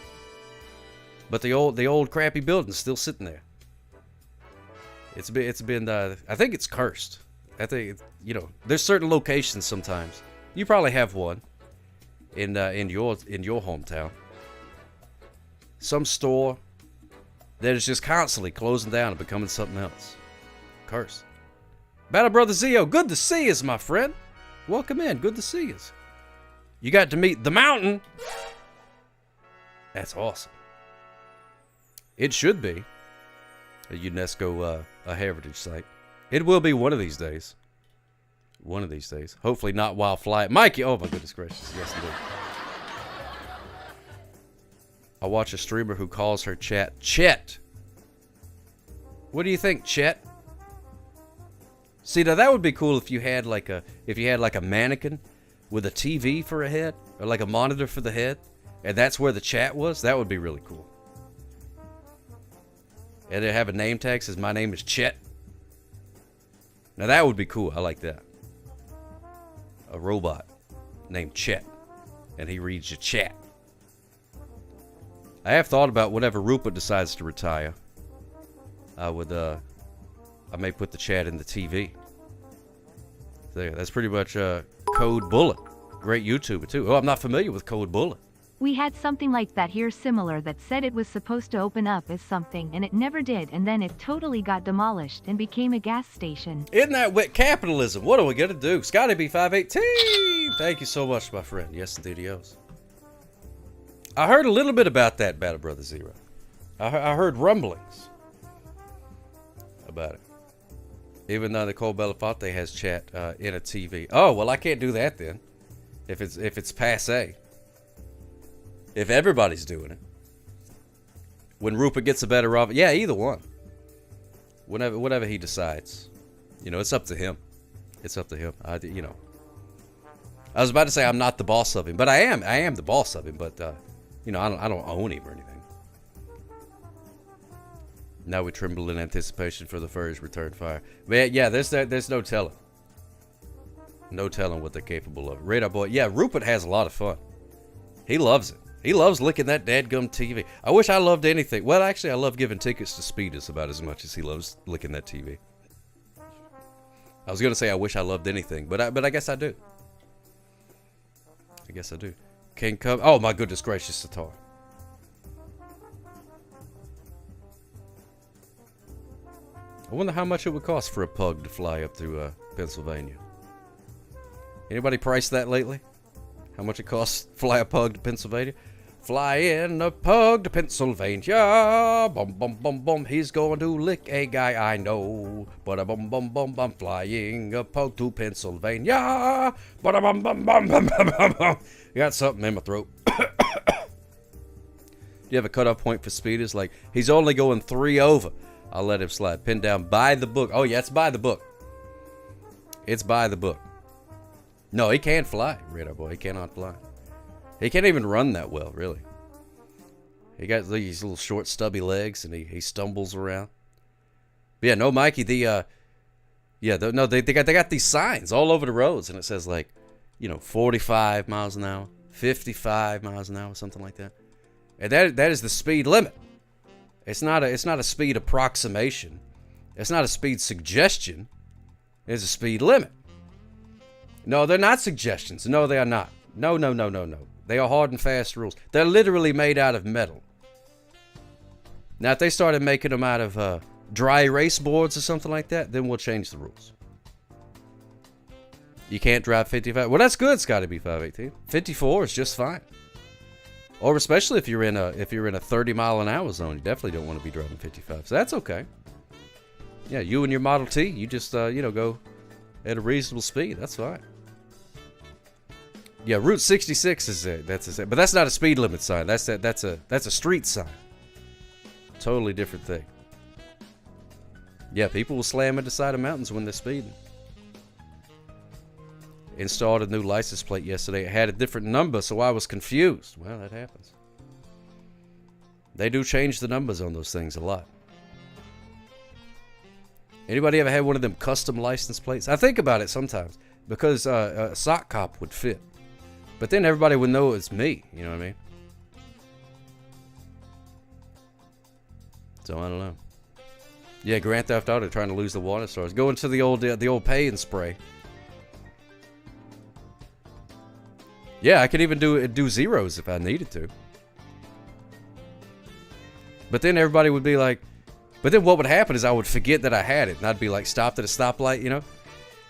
But the old crappy building's still sitting there. It's been I think it's cursed. I think there's certain locations sometimes. You probably have one in your hometown. Some store that is just constantly closing down and becoming something else. Cursed. Battle Brother Zio, good to see us, my friend. Welcome in. Good to see us. You got to meet the mountain. That's awesome. It should be a UNESCO a heritage site. It will be one of these days. One of these days. Hopefully not while flying. Mikey, oh my goodness gracious. Yes, indeed. I watch a streamer who calls her chat Chet. What do you think, Chet? See, now that would be cool if you had like a mannequin with a TV for a head, or like a monitor for the head, and that's where the chat was. That would be really cool. And they have a name tag that says my name is Chet. Now that would be cool. I like that. A robot named Chet, and he reads your chat. I have thought about whenever Rupert decides to retire, I may put the chat in the TV. There, that's pretty much Code Bullet. Great YouTuber too. Oh, I'm not familiar with Code Bullet. We had something like that here similar that said it was supposed to open up as something and it never did, and then it totally got demolished and became a gas station. Isn't that what capitalism? What are we gonna do? Scotty B518! Thank you so much, my friend. Yes, indeed, yes. I heard a little bit about that, Battle Brother Zero. I heard rumblings about it. Even though Nicole Belafonte has chat in a TV. Oh, well, I can't do that then. If it's passe. If everybody's doing it. When Rupert gets a better offer. Yeah, either one. Whatever he decides. It's up to him. It's up to him. I was about to say I'm not the boss of him, but I am. I am the boss of him, but I don't own him or anything. Now we tremble in anticipation for the furry's return fire. Man, yeah, there's no telling. No telling what they're capable of. Radar Boy, yeah, Rupert has a lot of fun. He loves it. He loves licking that dadgum TV. I wish I loved anything. Well, actually, I love giving tickets to Speedus about as much as he loves licking that TV. I was going to say I wish I loved anything, but I guess I do. I guess I do. King Cub. Oh, my goodness gracious, Satar. I wonder how much it would cost for a pug to fly up to Pennsylvania. Anybody priced that lately? How much it costs to fly a pug to Pennsylvania? Fly in a pug to Pennsylvania. Bum, bum, bum, bum. He's going to lick a guy I know. But a bum, bum, bum, bum. Flying a pug to Pennsylvania. But a bum, bum, bum, bum, bum, bum, bum. Got something in my throat. Do you have a cutoff point for speeders? Like, he's only going 3 over. I'll let him slide. Pinned down by the book. Oh, yeah, it's by the book. It's by the book. No, he can't fly, Radar Boy. He cannot fly. He can't even run that well, really. He got these little short, stubby legs, and he stumbles around. But yeah, no, Mikey, they got these signs all over the roads, and it says, like, 45 miles an hour, 55 miles an hour, something like that. And that is the speed limit. It's not a speed approximation. It's not a speed suggestion. It's a speed limit. No, they're not suggestions. No, they are not. No. They are hard and fast rules. They're literally made out of metal. Now, if they started making them out of dry erase boards or something like that, then we'll change the rules. You can't drive 55. Well, that's good, Scotty B518. 54 is just fine. Or especially if you're in a 30-mile-an-hour zone, you definitely don't want to be driving 55. So that's okay. Yeah, you and your Model T, you just go at a reasonable speed. That's fine. Yeah, Route 66 is it. But that's not a speed limit sign. That's a street sign. Totally different thing. Yeah, people will slam into the side of mountains when they're speeding. Installed a new license plate yesterday. It had a different number, so I was confused. Well, that happens. They do change the numbers on those things a lot. Anybody ever had one of them custom license plates? I think about it sometimes because a sock cop would fit. But then everybody would know it's me. You know what I mean? So I don't know. Yeah, Grand Theft Auto trying to lose the water stars. Going to the old pay and spray. Yeah, I could even do zeros if I needed to. But then everybody would be like, but then what would happen is I would forget that I had it, and I'd be like stopped at a stoplight,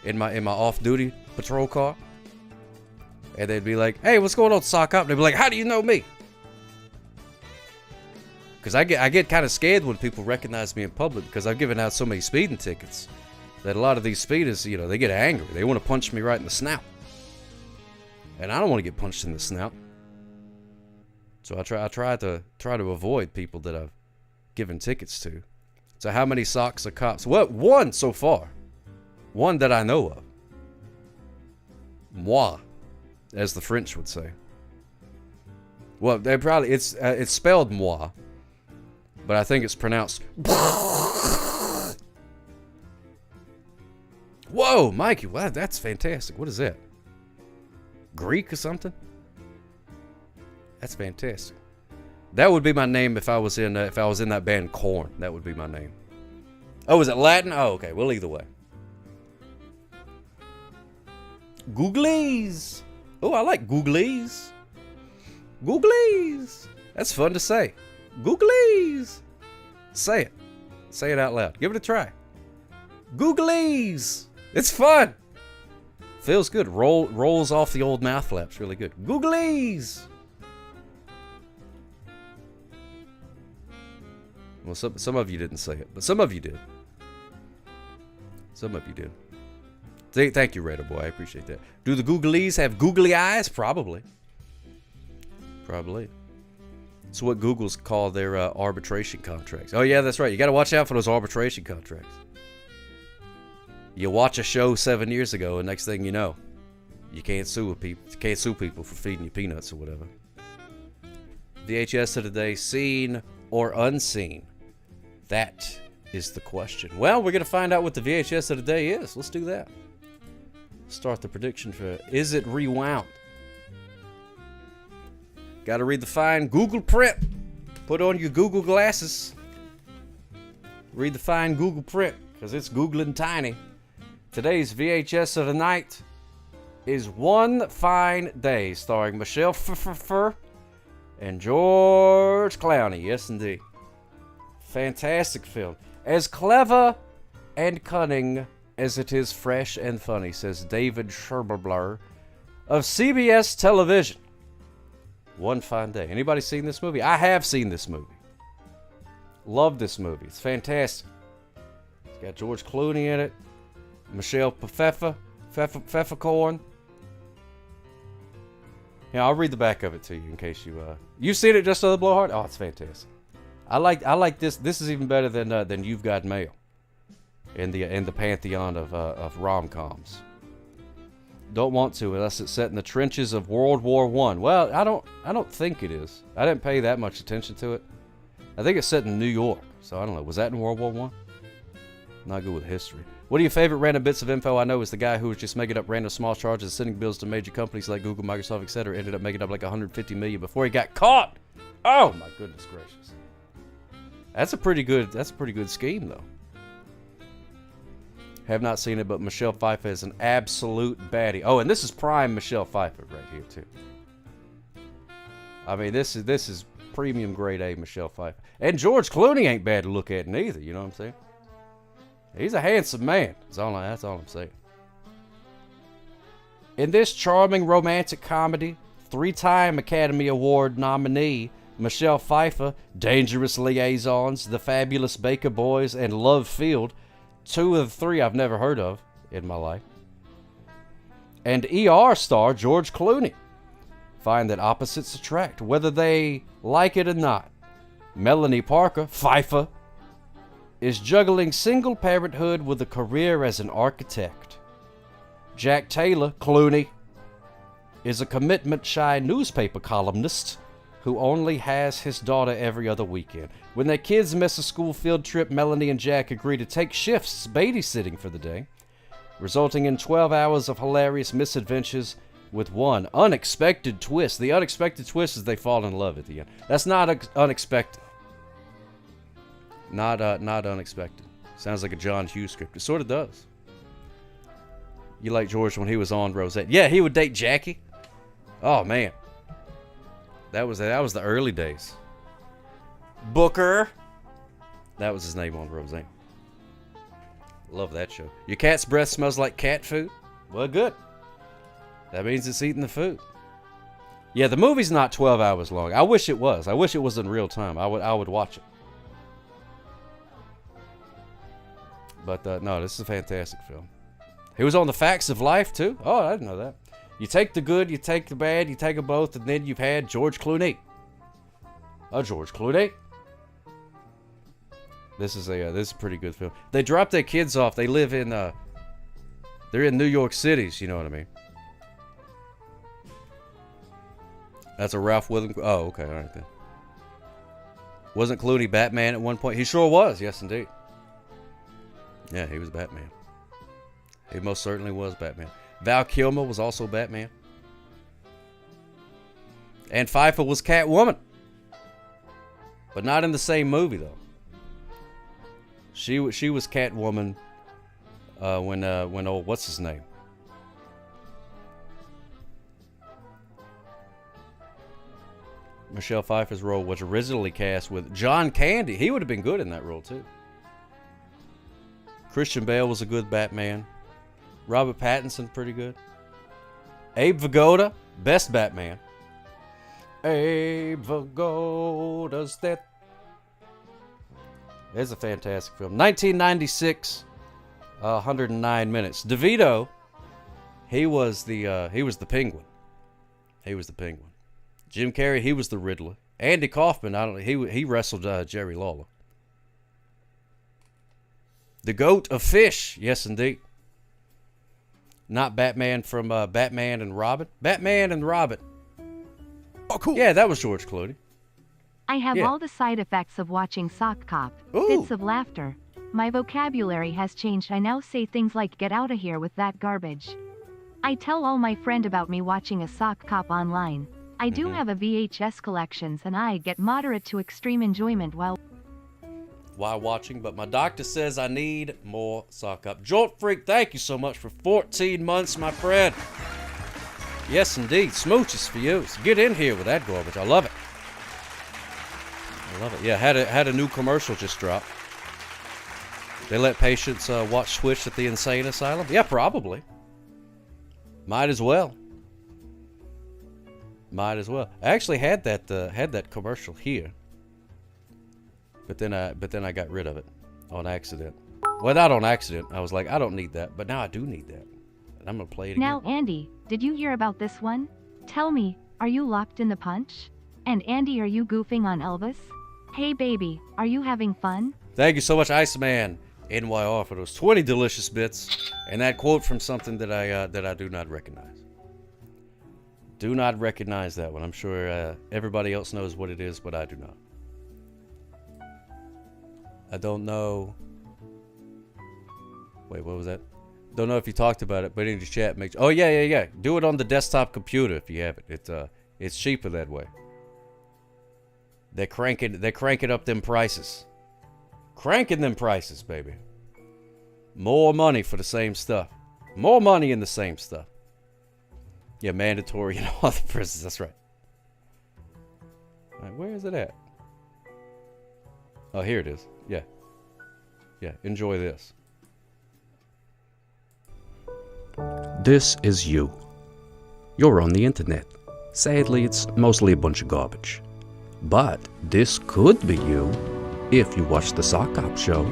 in my off-duty patrol car. And they'd be like, "Hey, what's going on, sock up?" And they'd be like, "How do you know me?" Because I get kind of scared when people recognize me in public because I've given out so many speeding tickets that a lot of these speeders, they get angry. They want to punch me right in the snout. And I don't want to get punched in the snout. So I try to avoid people that I've given tickets to. So how many socks are cops? What? One so far. One that I know of. Moi, as the French would say. Well, it's spelled moi, but I think it's pronounced. Whoa, Mikey! Wow, that's fantastic. What is that? Greek or something? That's fantastic. That would be my name if I was in that band Korn. That would be my name. Oh, is it Latin? Oh, okay. Well, either way. Googlies. Oh, I like googlies. Googlies. That's fun to say. Googlies. Say it. Say it out loud. Give it a try. Googlies. It's fun. Feels good. Rolls off the old mouth flaps really good. Googlies. Well, some of you didn't say it, but some of you did. Some of you did. Thank you, Radar Boy. I appreciate that. Do the Googlies have googly eyes? Probably. Probably. It's what Google's call their arbitration contracts. Oh, yeah, that's right. You got to watch out for those arbitration contracts. You watch a show 7 years ago, and next thing you know, you can't sue people for feeding you peanuts or whatever. VHS of the day, seen or unseen? That is the question. Well, we're going to find out what the VHS of the day is. Let's do that. Start the prediction for Is It Rewound? Got to read the fine Google print. Put on your Google glasses. Read the fine Google print, because it's Googling tiny. Today's VHS of the night is One Fine Day, starring Michelle Pfeiffer and George Clooney. Yes, indeed. Fantastic film. As clever and cunning as it is fresh and funny, says David Scherberblur of CBS Television. One Fine Day. Anybody seen this movie? I have seen this movie. Love this movie. It's fantastic. It's got George Clooney in it. Michelle Pfefferkorn. Yeah, I'll read the back of it to you in case you've seen it, Just Another Blowhard. Oh, it's fantastic. I like this. This is even better than You've Got Mail in the pantheon of rom-coms. Don't want to unless it's set in the trenches of World War I. Well, I don't think it is. I didn't pay that much attention to it. I think it's set in New York, so I don't know. Was that in World War I? Not good with history. What are your favorite random bits of info? I know is the guy who was just making up random small charges and sending bills to major companies like Google, Microsoft, etc. Ended up making up like $150 million before he got caught. Oh my goodness gracious. That's a pretty good scheme though. Have not seen it, but Michelle Pfeiffer is an absolute baddie. Oh, and this is prime Michelle Pfeiffer right here too. I mean, this is premium grade A Michelle Pfeiffer. And George Clooney ain't bad to look at neither, you know what I'm saying? He's a handsome man. That's all I'm saying. In this charming romantic comedy, 3-time Academy Award nominee Michelle Pfeiffer, Dangerous Liaisons, The Fabulous Baker Boys, and Love Field, 2 of the 3 I've never heard of in my life, and ER star George Clooney, find that opposites attract, whether they like it or not. Melanie Parker, Pfeiffer, is juggling single parenthood with a career as an architect. Jack Taylor, Clooney, is a commitment-shy newspaper columnist who only has his daughter every other weekend. When their kids miss a school field trip, Melanie and Jack agree to take shifts babysitting for the day, resulting in 12 hours of hilarious misadventures with one unexpected twist. The unexpected twist is they fall in love at the end. That's not unexpected. Not unexpected. Sounds like a John Hughes script. It sort of does. You like George when he was on Rosette? Yeah, he would date Jackie. Oh man, that was the early days. Booker, that was his name on Roseanne. Love that show. Your cat's breath smells like cat food? Well, good. That means it's eating the food. Yeah, the movie's not 12 hours long. I wish it was. I wish it was in real time. I would watch it. But no, this is a fantastic film. He was on The Facts of Life too. Oh, I didn't know that. You take the good, you take the bad, you take them both, and then you've had George Clooney. George Clooney. This is a pretty good film. They drop their kids off. They live in they're in New York City. You know what I mean? That's a Ralph Williams. Oh, okay, all right then. Wasn't Clooney Batman at one point? He sure was. Yes, indeed. Yeah, he was Batman. He most certainly was Batman. Val Kilmer was also Batman. And Pfeiffer was Catwoman. But not in the same movie, though. She was Catwoman when old, what's his name? Michelle Pfeiffer's role was originally cast with John Candy. He would have been good in that role, too. Christian Bale was a good Batman. Robert Pattinson, pretty good. Abe Vigoda, best Batman. Abe Vigoda's that. It's a fantastic film. 1996, 109 minutes. DeVito, he was the Penguin. He was the Penguin. Jim Carrey, he was the Riddler. Andy Kaufman, I don't know, he wrestled Jerry Lawler. The Goat of Fish, yes indeed. Not Batman from Batman and Robin. Batman and Robin. Oh, cool. Yeah, that was George Clooney. I have all the side effects of watching Sock Cop. Fits of laughter. My vocabulary has changed. I now say things like get out of here with that garbage. I tell all my friend about me watching a Sock Cop online. I do have a VHS collections and I get moderate to extreme enjoyment while watching, but my doctor says I need more Sock Cop. Jolt Freak, thank you so much for 14 months, my friend. Yes, indeed. Smooches for you. So get in here with that garbage. I love it. I love it. Yeah, had a new commercial just drop. They let patients watch Switch at the insane asylum? Yeah, probably. Might as well. Might as well. I actually had that commercial here, but then I got rid of it on accident. Well, not on accident. I was like, I don't need that, but now I do need that, and I'm gonna play it again. Now, Andy, did you hear about this one? Tell me, are you locked in the punch? And Andy, are you goofing on Elvis? Hey, baby, are you having fun? Thank you so much, Iceman NYR, for those 20 delicious bits and that quote from something that I do not recognize. Do not recognize that one. I'm sure everybody else knows what it is, but I do not. I don't know. Wait, what was that? Don't know if you talked about it, but in the chat makes. Oh yeah. Do it on the desktop computer if you have it. It's cheaper that way. They're cranking up them prices. Cranking them prices, baby. More money for the same stuff. More money in the same stuff. Yeah, mandatory in all the prisons. That's right. All right, where is it at? Oh, here it is. Yeah. Yeah, enjoy this. This is you. You're on the internet. Sadly, it's mostly a bunch of garbage. But this could be you if you watch the Sock Op Show.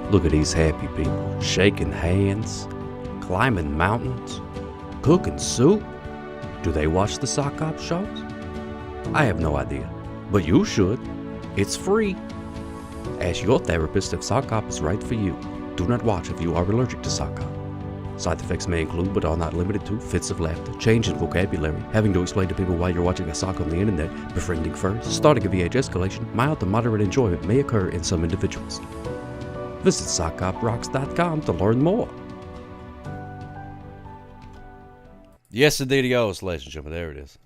Look at these happy people shaking hands, climbing mountains, cooking soup. Do they watch the Sock Op shows? I have no idea, but you should. It's free. Ask your therapist if Sock Op is right for you. Do not watch if you are allergic to Sock Op. Side effects may include, but are not limited to, fits of laughter, change in vocabulary, having to explain to people why you're watching a sock on the internet, befriending furs, starting a VHS collection. Mild to moderate enjoyment may occur in some individuals. Visit SockOpRocks.com to learn more. Yes, indeed, ladies and gentlemen. There it is.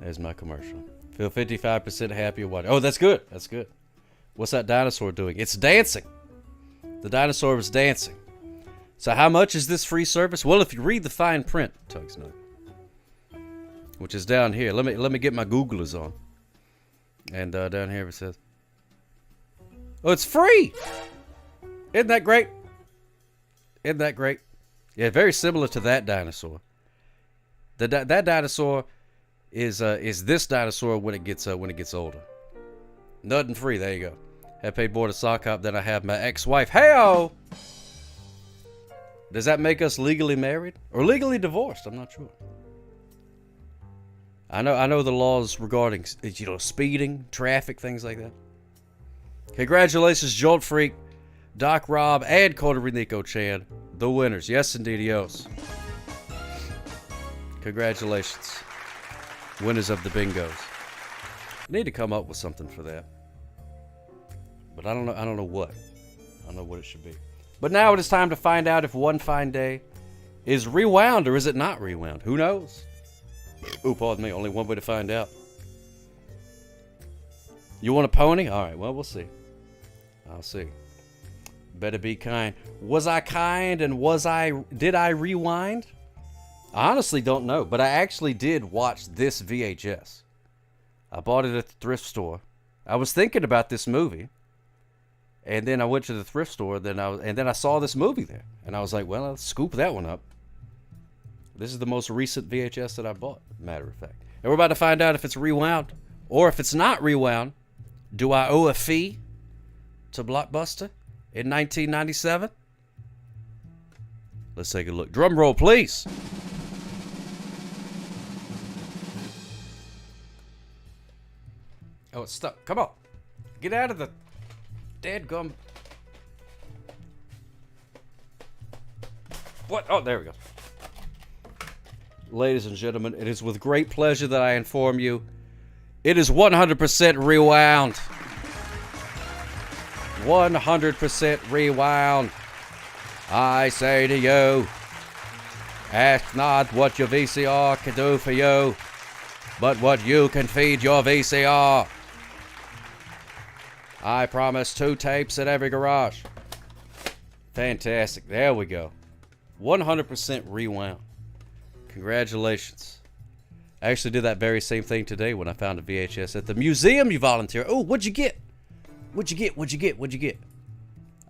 There's my commercial. Feel 55% happier watching. Oh, that's good. That's good. What's that dinosaur doing? It's dancing. The dinosaur was dancing. So how much is this free service? Well, if you read the fine print, Tugs Nut, which is down here. Let me get my Googlers on. And down here it says, oh, it's free. Isn't that great? Isn't that great? Yeah, very similar to that dinosaur. That dinosaur is this dinosaur when it gets older. Nothing free. There you go. I paid more to Sock Op than I have my ex-wife. Hey-o! Does that make us legally married or legally divorced? I'm not sure. I know the laws regarding speeding, traffic, things like that. Congratulations, Jolt Freak, Doc Rob, and Coda Nico Chan, the winners. Yes, indeed, yes. Congratulations, winners of the bingos. I need to come up with something for that, but I don't know. I don't know what. I don't know what it should be. But now it is time to find out if One Fine Day is rewound or is it not rewound. Who knows? Ooh, pardon me. Only one way to find out. You want a pony? All right. Well, we'll see. I'll see. Better be kind. Was I kind and did I rewind? I honestly don't know, but I actually did watch this VHS. I bought it at the thrift store. I was thinking about this movie. And then I went to the thrift store, and then I saw this movie there. And I was like, well, I'll scoop that one up. This is the most recent VHS that I bought, matter of fact. And we're about to find out if it's rewound. Or if it's not rewound, do I owe a fee to Blockbuster in 1997? Let's take a look. Drum roll, please. Oh, it's stuck. Come on. Get out of the dadgum. What? Oh, there we go. Ladies and gentlemen, it is with great pleasure that I inform you it is 100% rewound. 100% rewound. I say to you, ask not what your VCR can do for you, but what you can feed your VCR. I promise 2 tapes at every garage. Fantastic. There we go. 100% rewound. Congratulations. I actually did that very same thing today when I found a VHS at the museum you volunteer. Oh, what'd you get? What'd you get? What'd you get? What'd you get?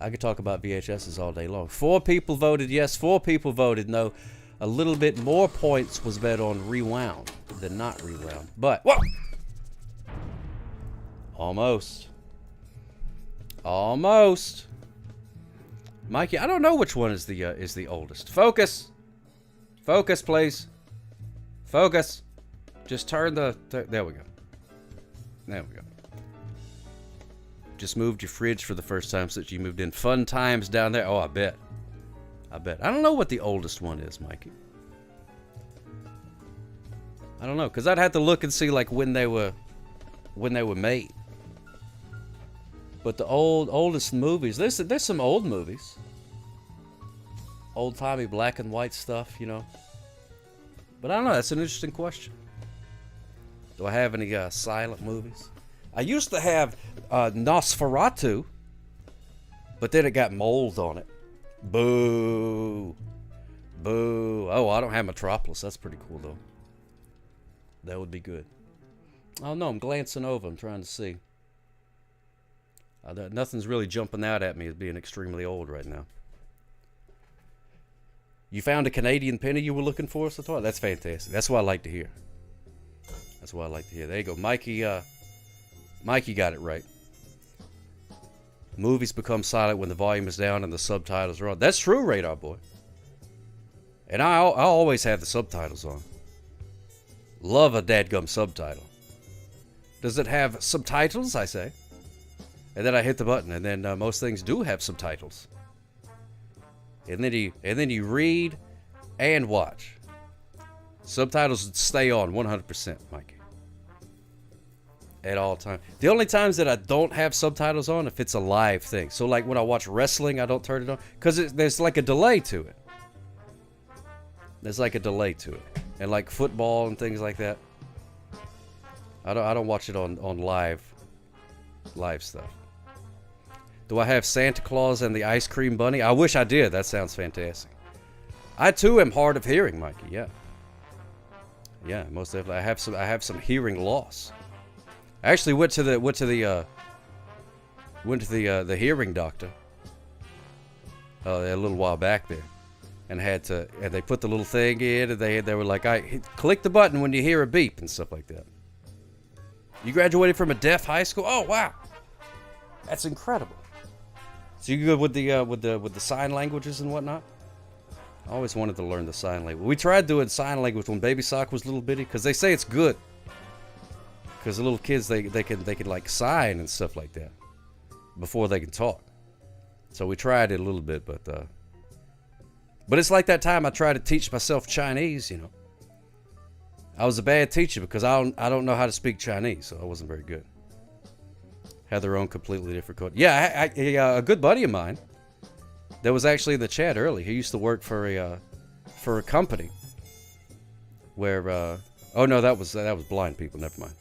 I could talk about VHSs all day long. 4 people voted yes, 4 people voted no. A little bit more points was bet on rewound than not rewound. But, whoa! Almost. Almost. Mikey, I don't know which one is the oldest. Focus. Focus, please. Focus. Just turn the... there we go. There we go. Just moved your fridge for the first time since you moved in. Fun times down there. Oh, I bet. I bet. I don't know what the oldest one is, Mikey. I don't know, because I'd have to look and see like when they were made. But the oldest movies, there's some old movies. Old-timey black and white stuff, you know. But I don't know, that's an interesting question. Do I have any silent movies? I used to have Nosferatu, but then it got mold on it. Boo. Boo. Oh, I don't have Metropolis. That's pretty cool, though. That would be good. Oh, no, I'm glancing over. I'm trying to see. Nothing's really jumping out at me as being extremely old right now. You found a Canadian penny you were looking for, Sator? That's fantastic. That's what I like to hear. That's what I like to hear. There you go. Mikey got it right. Movies become silent when the volume is down and the subtitles are on. That's true, Radar Boy. And I always have the subtitles on. Love a dadgum subtitle. Does it have subtitles, I say? And then I hit the button, and then most things do have subtitles. And then you read and watch. Subtitles stay on 100%, Mikey. At all times. The only times that I don't have subtitles on if it's a live thing. So like when I watch wrestling, I don't turn it on because there's like a delay to it. There's like a delay to it, and like football and things like that. I don't watch it on live stuff. Do I have Santa Claus and the Ice Cream Bunny? I wish I did. That sounds fantastic. I too am hard of hearing, Mikey. Yeah. Yeah, most definitely. I have some hearing loss. I actually went to the hearing doctor a little while back there, and they put the little thing in, and they were like, click the button when you hear a beep and stuff like that. You graduated from a deaf high school? Oh wow, that's incredible. So you good with the sign languages and whatnot? I always wanted to learn the sign language. We tried doing sign language when Baby Sock was little bitty, because they say it's good. Because the little kids, they can like sign and stuff like that before they can talk. So we tried it a little bit, but it's like that time I tried to teach myself Chinese, you know. I was a bad teacher because I don't know how to speak Chinese, so I wasn't very good. Had their own completely different code. Yeah, a good buddy of mine that was actually in the chat early. He used to work for a company where oh no, that was blind people. Never mind.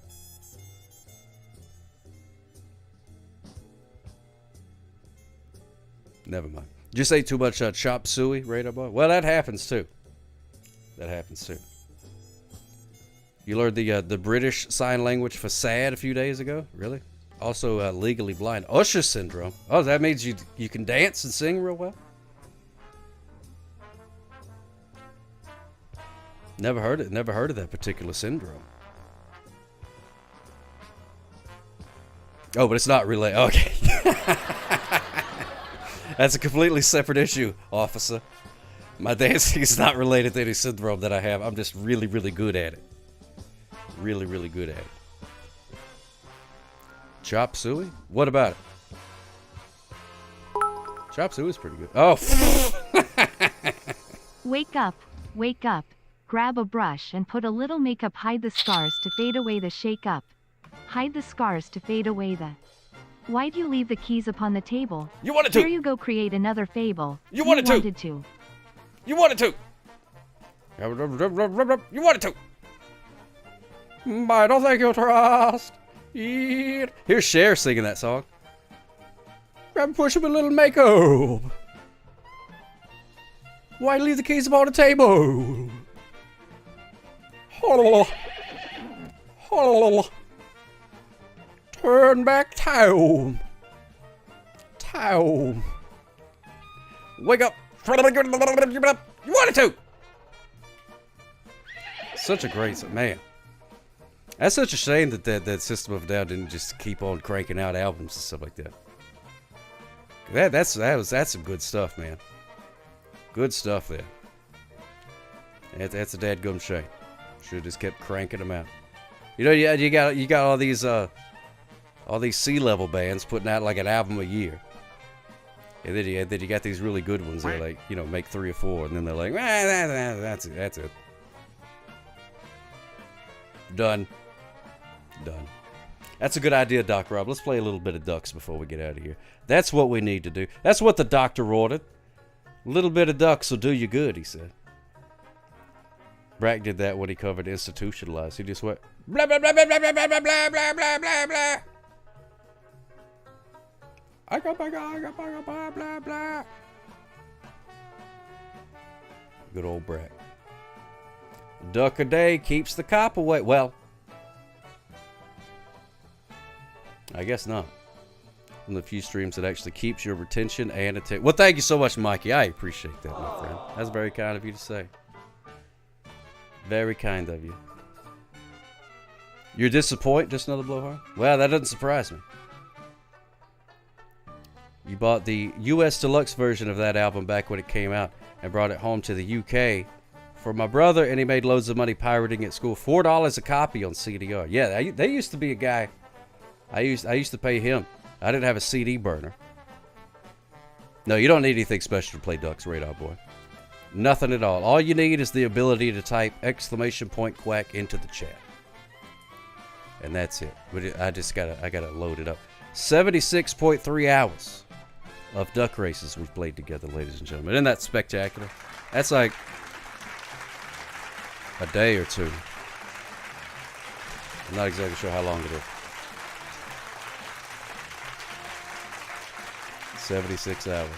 Never mind. Did you say too much chop suey, Radar Boy? Well, that happens too. That happens too. You learned the British sign language for sad a few days ago? Really? Also legally blind. Usher syndrome. Oh, that means you can dance and sing real well? Never heard it. Never heard of that particular syndrome. Oh, but it's not related. Okay. That's a completely separate issue, officer. My dancing is not related to any syndrome that I have. I'm just really, really good at it. Really, really good at it. Chop suey? What about it? Chop suey is pretty good. Oh. Wake up. Wake up. Grab a brush and put a little makeup. Hide the scars to fade away the shake up. Hide the scars to fade away the... Why'd you leave the keys upon the table? You wanted to! Here you go, create another fable. You wanted to! You wanted to! You wanted to! I don't think you'll trust. Here's Cher singing that song. Grab and push him a little makeup. Why leave the keys upon the table? Turn back time. Time. Wake up! You wanted to! Such a great... Man. That's such a shame that System of a Down didn't just keep on cranking out albums and stuff like that. That's some good stuff, man. Good stuff there. That's a dadgum shame. Should have just kept cranking them out. You know, you got all these C-level bands putting out like an album a year, and then you got these really good ones that like, you know, make 3 or 4, and then they're like, that's it. Done. That's a good idea, Doc Rob. Let's play a little bit of Ducks before we get out of here. That's what we need to do. That's what the doctor ordered. A little bit of Ducks will do you good, he said. Brack did that when he covered Institutionalized. He just went blah blah blah blah blah blah blah blah blah blah blah blah. I got blah blah blah. Good old Brack. Duck a day keeps the cop away. Well, I guess not. One of the few streams that actually keeps your retention and attention. Well, thank you so much, Mikey. I appreciate that, my friend. That's very kind of you to say. Very kind of you. You're disappointed? Just another blowhard? Well, that doesn't surprise me. You bought the US Deluxe version of that album back when it came out and brought it home to the UK for my brother, and he made loads of money pirating at school. $4 a copy on CDR. Yeah, there used to be a guy. I used to pay him. I didn't have a CD burner. No, you don't need anything special to play Ducks, Radar Boy. Nothing at all. All you need is the ability to type !quack into the chat. And that's it. But I gotta load it up. 76.3 hours of duck races we've played together, ladies and gentlemen. Isn't that spectacular? That's like a day or two. I'm not exactly sure how long it is. 76 hours.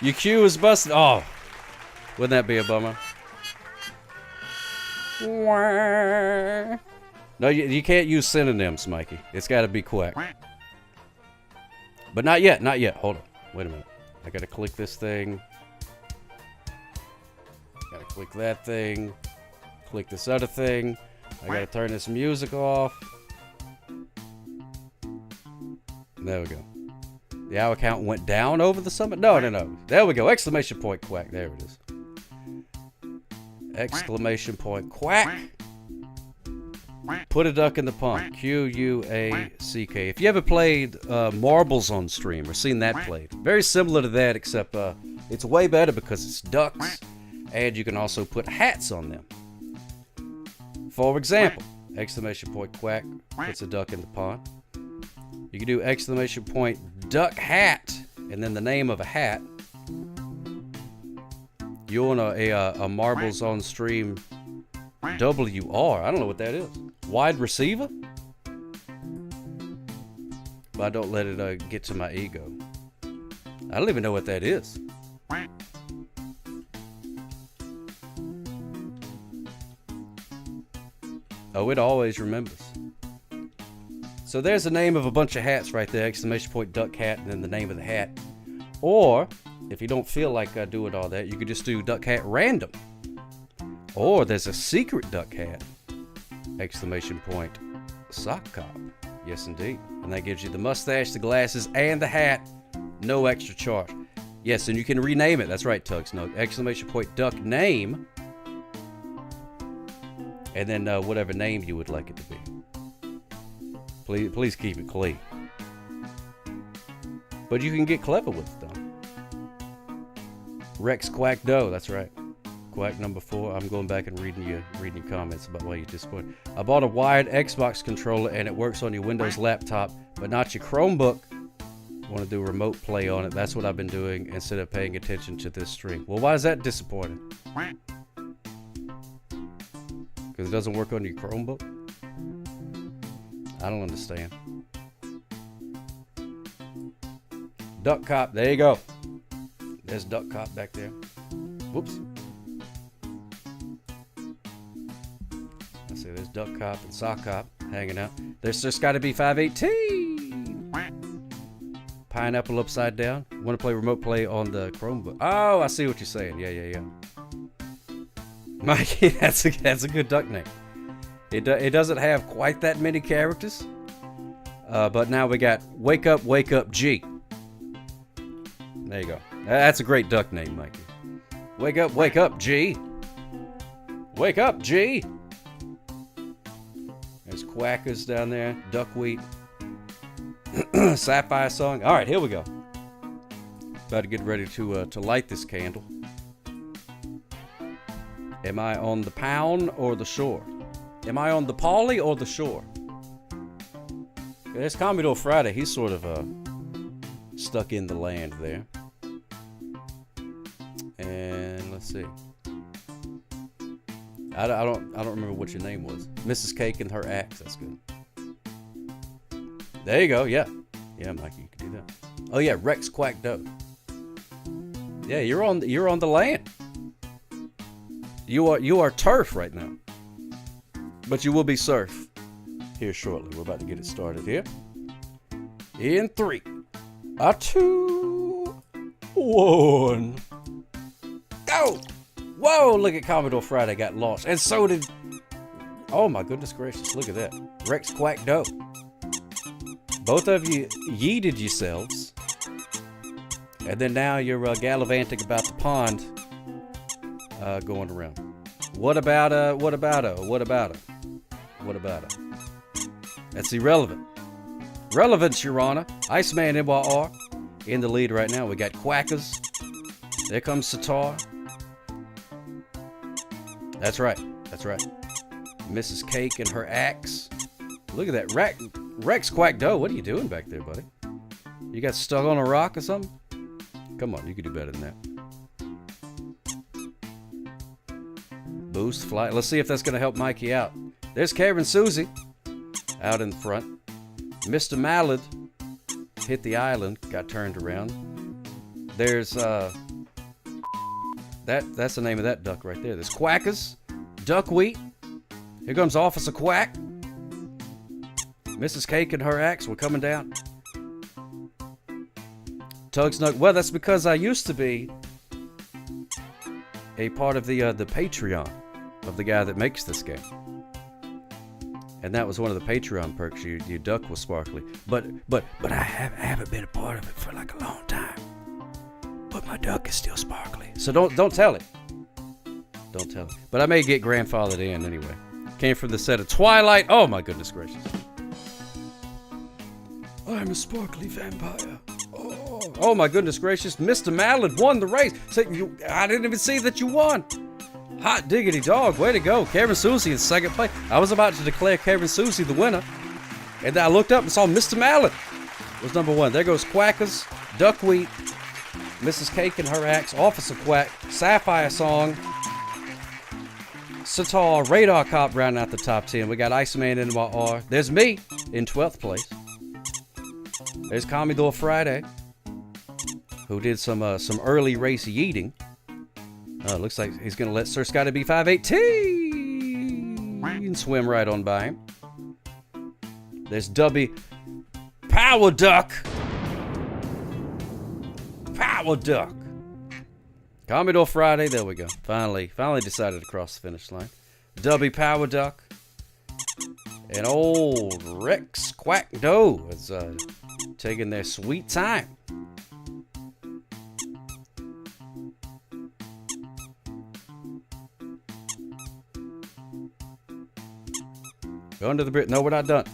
Your queue is busted. Oh, wouldn't that be a bummer? No, you can't use synonyms, Mikey. It's got to be quack. But not yet, not yet. Hold on. Wait a minute. I got to click this thing. Got to click that thing. Click this other thing. I got to turn this music off. There we go. The hour count went down over the summit? No. There we go. ! Quack. There it is. ! Quack. Put a duck in the pond. QUACK. If you ever played Marbles on stream or seen that played, very similar to that, except it's way better because it's ducks, and you can also put hats on them. For example, ! Quack puts a duck in the pond. You can do ! Duck hat, and then the name of a hat. You want a Marbles on stream WR. I don't know what that is. Wide receiver? But I don't let it get to my ego. I don't even know what that is. Oh, it always remembers. So there's the name of a bunch of hats right there. ! Duck hat, and then the name of the hat. Or, if you don't feel like doing all that, you could just do duck hat random. Or there's a secret duck hat! ! Sock cop. Yes, indeed. And that gives you the mustache, the glasses, and the hat. No extra charge. Yes, and you can rename it. That's right, Tug Snug. ! Duck name. And then whatever name you would like it to be. Please keep it clean. But you can get clever with it, though. Rex Quack Doe, that's right. Quack number 4. I'm going back and reading your comments about why you're disappointed. I bought a wired Xbox controller and it works on your Windows laptop, but not your Chromebook. Want to do remote play on it. That's what I've been doing instead of paying attention to this stream. Well, why is that disappointing? Because it doesn't work on your Chromebook? I don't understand. Duck Cop, there you go. There's Duck Cop back there. Whoops. Let's see, there's Duck Cop and Sock Cop hanging out. There's just got to be 518. Pineapple upside down. Want to play remote play on the Chromebook? Oh, I see what you're saying. Yeah. Mikey, that's a good duck name. It doesn't have quite that many characters, but now we got Wake Up, G. There you go. That's a great duck name, Mikey. Wake up, G. Wake up, G. There's quackers down there, duckweed, sapphire song. All right, here we go. About to get ready to light this candle. Am I on the pound or the shore? Am I on the Polly or the shore? There's Commodore Friday. He's sort of stuck in the land there. And let's see. I don't remember what your name was. Mrs. Cake and her axe. That's good. There you go. Yeah, Mikey, you can do that. Oh yeah, Rex Quack Doe. Yeah, you're on the land. You are turf right now, but you will be surf here shortly. We're about to get it started here. In 3, 2, 1, go! Whoa! Look at Commodore Friday got lost, and so did. Oh my goodness gracious! Look at that, Rex Quack Doe. Both of you yeeted yourselves, and then now you're gallivanting about the pond, going around. What about her? That's irrelevant. Relevance, Your Honor. Iceman NYR in the lead right now. We got Quackers. There comes Sitar. That's right. Mrs. Cake and her axe. Look at that. Rex Quack Doe, what are you doing back there, buddy? You got stuck on a rock or something? Come on, you can do better than that. Boost, fly. Let's see if that's going to help Mikey out. There's Karen Susie out in front. Mr. Mallard hit the island, got turned around. There's, that's the name of that duck right there. There's Quackers, Duckweed. Here comes Officer Quack. Mrs. Cake and her axe were coming down. Tug Snug. Well, that's because I used to be a part of the Patreon of the guy that makes this game. And that was one of the Patreon perks. Your duck was sparkly. But I haven't been a part of it for like a long time. But my duck is still sparkly. So don't tell it. Don't tell it. But I may get grandfathered in anyway. Came from the set of Twilight. Oh my goodness gracious. I'm a sparkly vampire. Oh my goodness gracious. Mr. Mallard won the race. I didn't even see that you won. Hot diggity dog. Way to go. Karen Susie in second place. I was about to declare Karen Susie the winner. And then I looked up and saw Mr. Mallard was number 1. There goes Quackers, Duckweed, Mrs. Cake and her axe, Officer Quack, Sapphire Song, Sitar, Radar Cop rounding out the top 10. We got Iceman NYR. There's me in 12th place. There's Commodore Friday, who did some early race yeeting. Looks like he's going to let Sir Scotty be 518 swim right on by him. There's Dubby Power Duck. Power Duck. Commodore Friday, there we go. Finally decided to cross the finish line. Dubby Power Duck. And old Rex Quack Doe is taking their sweet time. Going to the bridge. No, we're not done.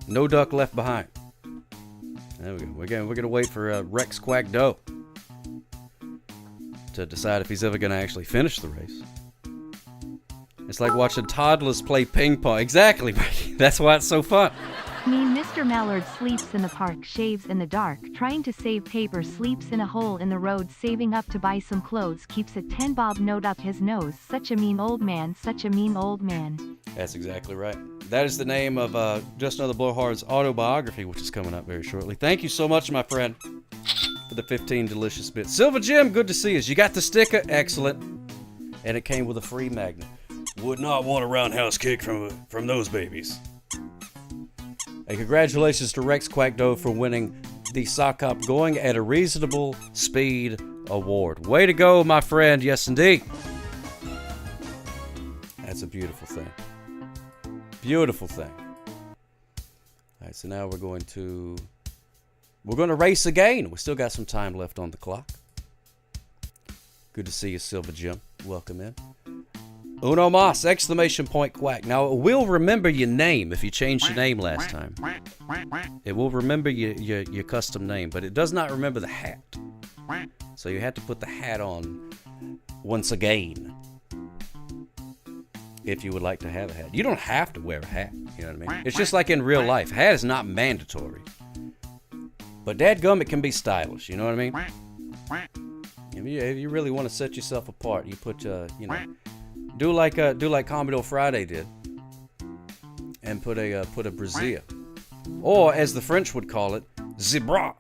No duck left behind. There we go. We're gonna wait for Rex Quack Doe to decide if he's ever gonna actually finish the race. It's like watching toddlers play ping pong. Exactly. That's why it's so fun. Mr. Mallard sleeps in the park, shaves in the dark, trying to save paper, sleeps in a hole in the road, saving up to buy some clothes, keeps a 10-bob note up his nose. Such a mean old man, such a mean old man. That's exactly right. That is the name of Just Another Blowhard's autobiography, which is coming up very shortly. Thank you so much, my friend, for the 15 delicious bits. Silver Jim, good to see us. You got the sticker, excellent, and it came with a free magnet. Would not want a roundhouse kick from those babies. And congratulations to Rex Quack Doe for winning the Sock Hop Going at a Reasonable Speed Award. Way to go, my friend. Yes, indeed. That's a beautiful thing. Beautiful thing. All right, so now we're going to race again. We still got some time left on the clock. Good to see you, Silver Jim. Welcome in. Uno mas, exclamation point quack. Now, it will remember your name if you changed your name last time. It will remember your custom name, but it does not remember the hat. So you have to put the hat on once again if you would like to have a hat. You don't have to wear a hat, you know what I mean? It's just like in real life. Hat is not mandatory. But dadgum, it can be stylish, you know what I mean? If you really want to set yourself apart, you put, do like Commodore Friday did, and put a brassiere, or as the French would call it, zebra,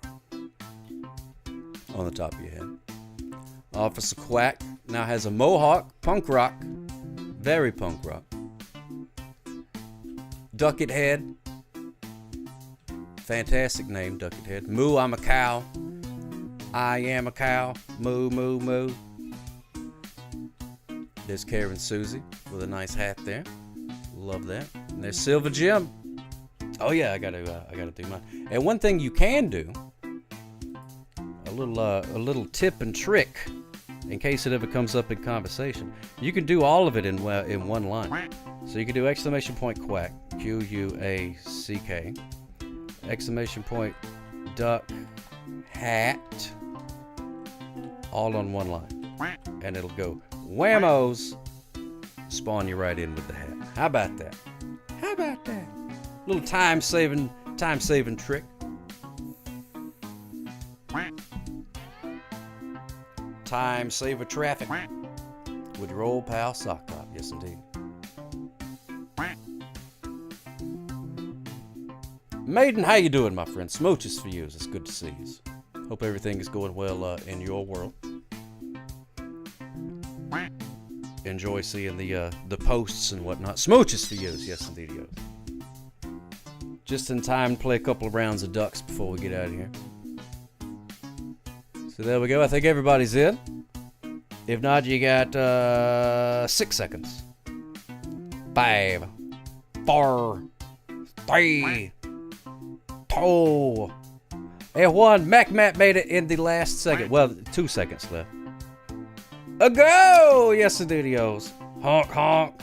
on the top of your head. Officer Quack now has a mohawk, punk rock, very punk rock. Ducket Head, fantastic name, Ducket Head. Moo, I'm a cow. I am a cow. Moo, moo, moo. There's Karen Susie with a nice hat there. Love that. And there's Silver Jim. Oh yeah, I gotta do mine. And one thing you can do, a little tip and trick, in case it ever comes up in conversation. You can do all of it in one line. So you can do exclamation point quack, Q-U-A-C-K, exclamation point duck, hat, all on one line. And it'll go whammos, spawn you right in with the hat. How about that? How about that? Little time-saving trick. Time saver traffic with your old pal Sock Hop. Yes, indeed. Maiden, how you doing, my friend? Smooches for you. It's good to see you. Hope everything is going well in your world. Enjoy seeing the posts and whatnot. Smooches for you. Yes, indeed, yo. Just in time to play a couple of rounds of ducks before we get out of here. So there we go. I think everybody's in. If not, you got 6 seconds. 5, 4, 3, 2, and 1. Matt made it in the last second. Well, 2 seconds left. A go! Yes, indeedios. Honk, honk.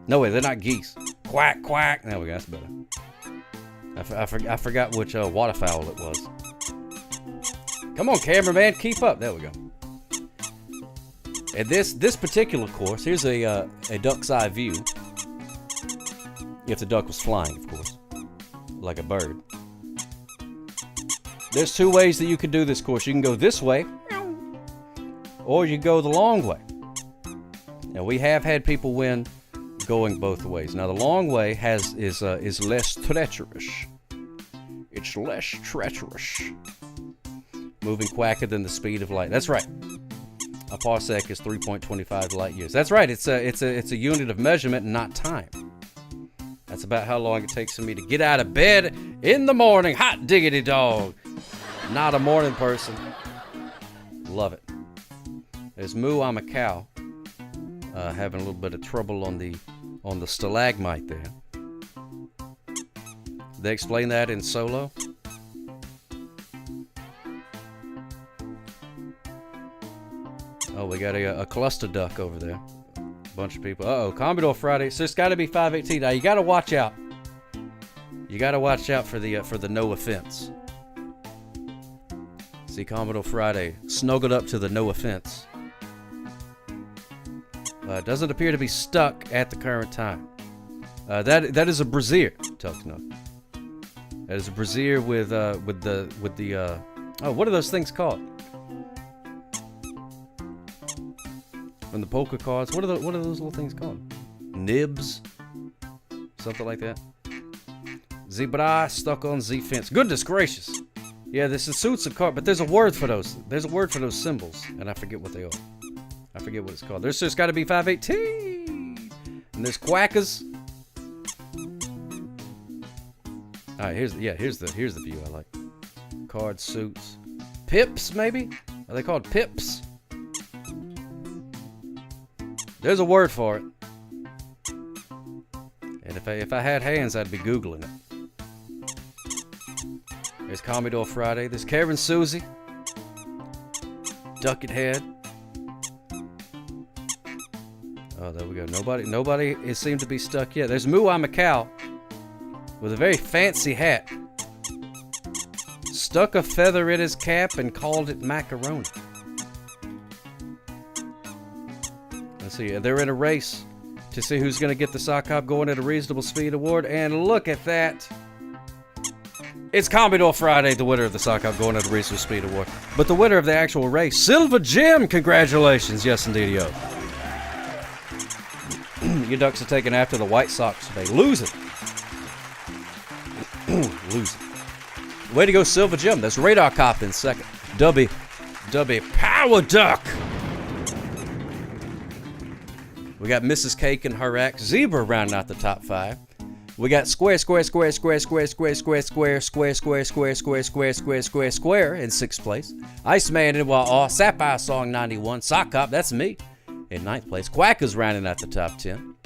No way, they're not geese. Quack, quack. There we go. That's better. I forgot which waterfowl it was. Come on, cameraman, keep up. There we go. And this particular course, here's a duck's eye view. If the duck was flying, of course, like a bird. There's 2 ways that you can do this course. You can go this way, or you go the long way. Now we have had people win going both ways. Now the long way is less treacherous. It's less treacherous. Moving quicker than the speed of light. That's right. A parsec is 3.25 light years. That's right. It's a unit of measurement, not time. That's about how long it takes for me to get out of bed in the morning. Hot diggity dog. Not a morning person. Love it. There's Moo, I'm a cow. Having a little bit of trouble on the stalagmite there. They explain that in Solo. Oh, we got a cluster duck over there. Bunch of people. Uh-oh, Commodore Friday. So it's got to be 518. Now you got to watch out. You got to watch out for the no offense. See, Commodore Friday snuggled up to the no offense. Doesn't appear to be stuck at the current time. That is a brassiere, Tucknut. That is a brassiere with the oh, what are those things called? From the poker cards, what are those little things called? Nibs, something like that. Zebra stuck on Z fence. Goodness gracious! Yeah, this is suits of card, but there's a word for those. There's a word for those symbols, and I forget what they are. I forget what it's called. There's just got to be 518, and there's quackers. All right, here's the view I like. Card suits. Pips, maybe? Are they called pips? There's a word for it. And if I had hands, I'd be Googling it. There's Commodore Friday. There's Karen Susie. Ducket Head. Oh, there we go. Nobody it seemed to be stuck yet. There's Muai Macau with a very fancy hat. Stuck a feather in his cap and called it macaroni. Let's see. They're in a race to see who's going to get the sock hop going at a reasonable speed award. And look at that. It's Commodore Friday, the winner of the sock hop going at a reasonable speed award. But the winner of the actual race, Silver Jim, congratulations. Yes, indeed, yo. Your Ducks are taking after the White Sox today. Losing. Losing. Way to go, Silver Jim. That's Radar Cop in second. W Power Duck. We got Mrs. Cake and her act. Zebra rounding out the top 5. We got Square in 6th place. Iceman in Sapphire Song 91. Sock Hop, that's me, in 9th place. Quackers rounding out the top 10.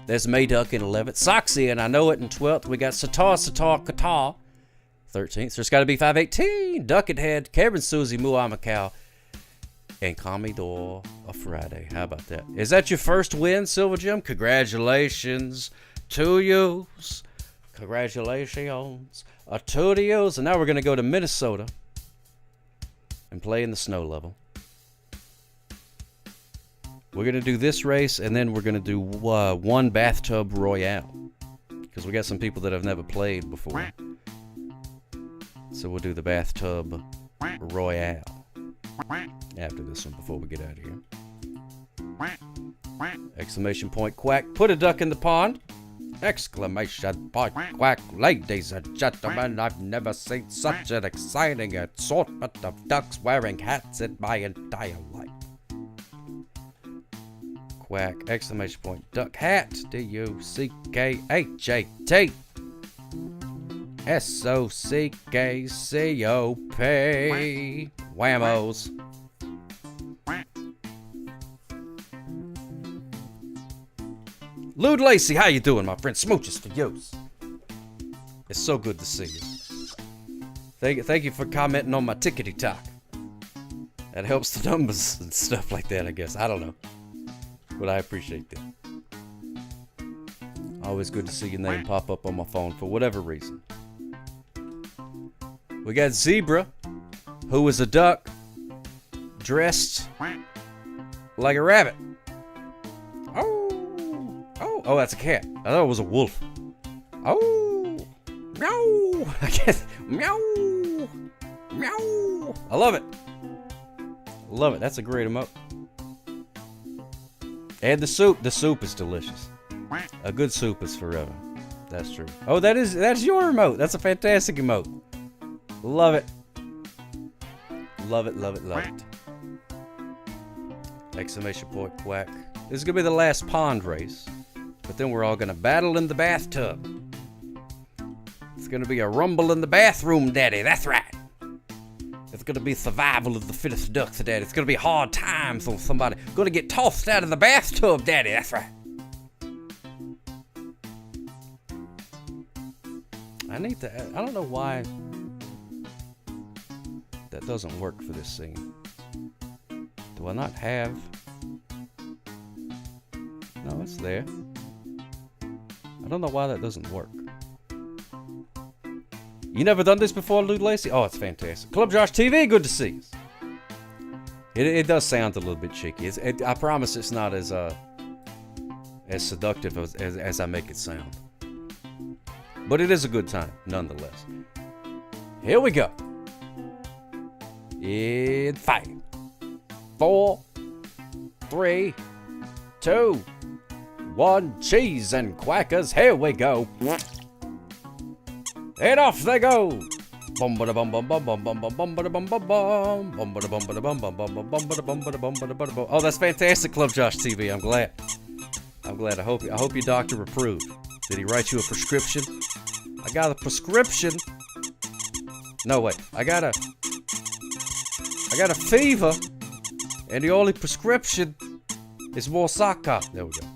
There's Mayduck in 11th. Soxy and I Know It in 12th. We got Satar Qatar, 13th. There's got to be 518. Ducket Head, Karen Susie, Muai Macau, and Commodore Friday. How about that? Is that your first win, Silver Jim? Congratulations to you. Congratulations to you. And now we're going to go to Minnesota and play in the snow level. We're going to do this race, and then we're going to do one bathtub royale, because we got some people that have never played before. So we'll do the bathtub royale after this one before we get out of here. Exclamation point quack. Put a duck in the pond. Exclamation point quack. Ladies and gentlemen, I've never seen such an exciting assortment of ducks wearing hats in my entire life. Quack. Exclamation point duck hat. DUCKHAT. SOCKCOP. Whammos. Lude Lacey, how you doing, my friend? Smooches for you. It's so good to see you. Thank you for commenting on my tickety talk. That helps the numbers and stuff like that, I guess. I don't know. But I appreciate that. Always good to see your name pop up on my phone for whatever reason. We got Zebra, who is a duck dressed like a rabbit. Oh, that's a cat. I thought it was a wolf. Oh, meow. I can't. Meow. Meow. I love it. Love it. That's a great emote. And the soup. The soup is delicious. A good soup is forever. That's true. Oh, that's your emote. That's a fantastic emote. Love it. Love it, love it, love it. Exclamation point quack. This is going to be the last pond race. But then we're all going to battle in the bathtub. It's going to be a rumble in the bathroom, Daddy. That's right. It's going to be survival of the fittest duck, Daddy. It's going to be hard times on somebody. Going to get tossed out of the bathtub, Daddy. That's right. I don't know why that doesn't work for this scene. Do I not have? No, it's there. I don't know why that doesn't work. You never done this before, Lude Lacey? Oh, it's fantastic. Club Josh TV, good to see you. It does sound a little bit cheeky. I promise it's not as seductive as I make it sound. But it is a good time, nonetheless. Here we go. In 5, 4, 3, 2, 1, cheese and quackers. Here we go. And off they go. Oh, that's fantastic, Club Josh TV. I'm glad. I hope your doctor approved. Did he write you a prescription? I got a prescription. No, wait. I got a fever, and the only prescription is more soccer. There we go.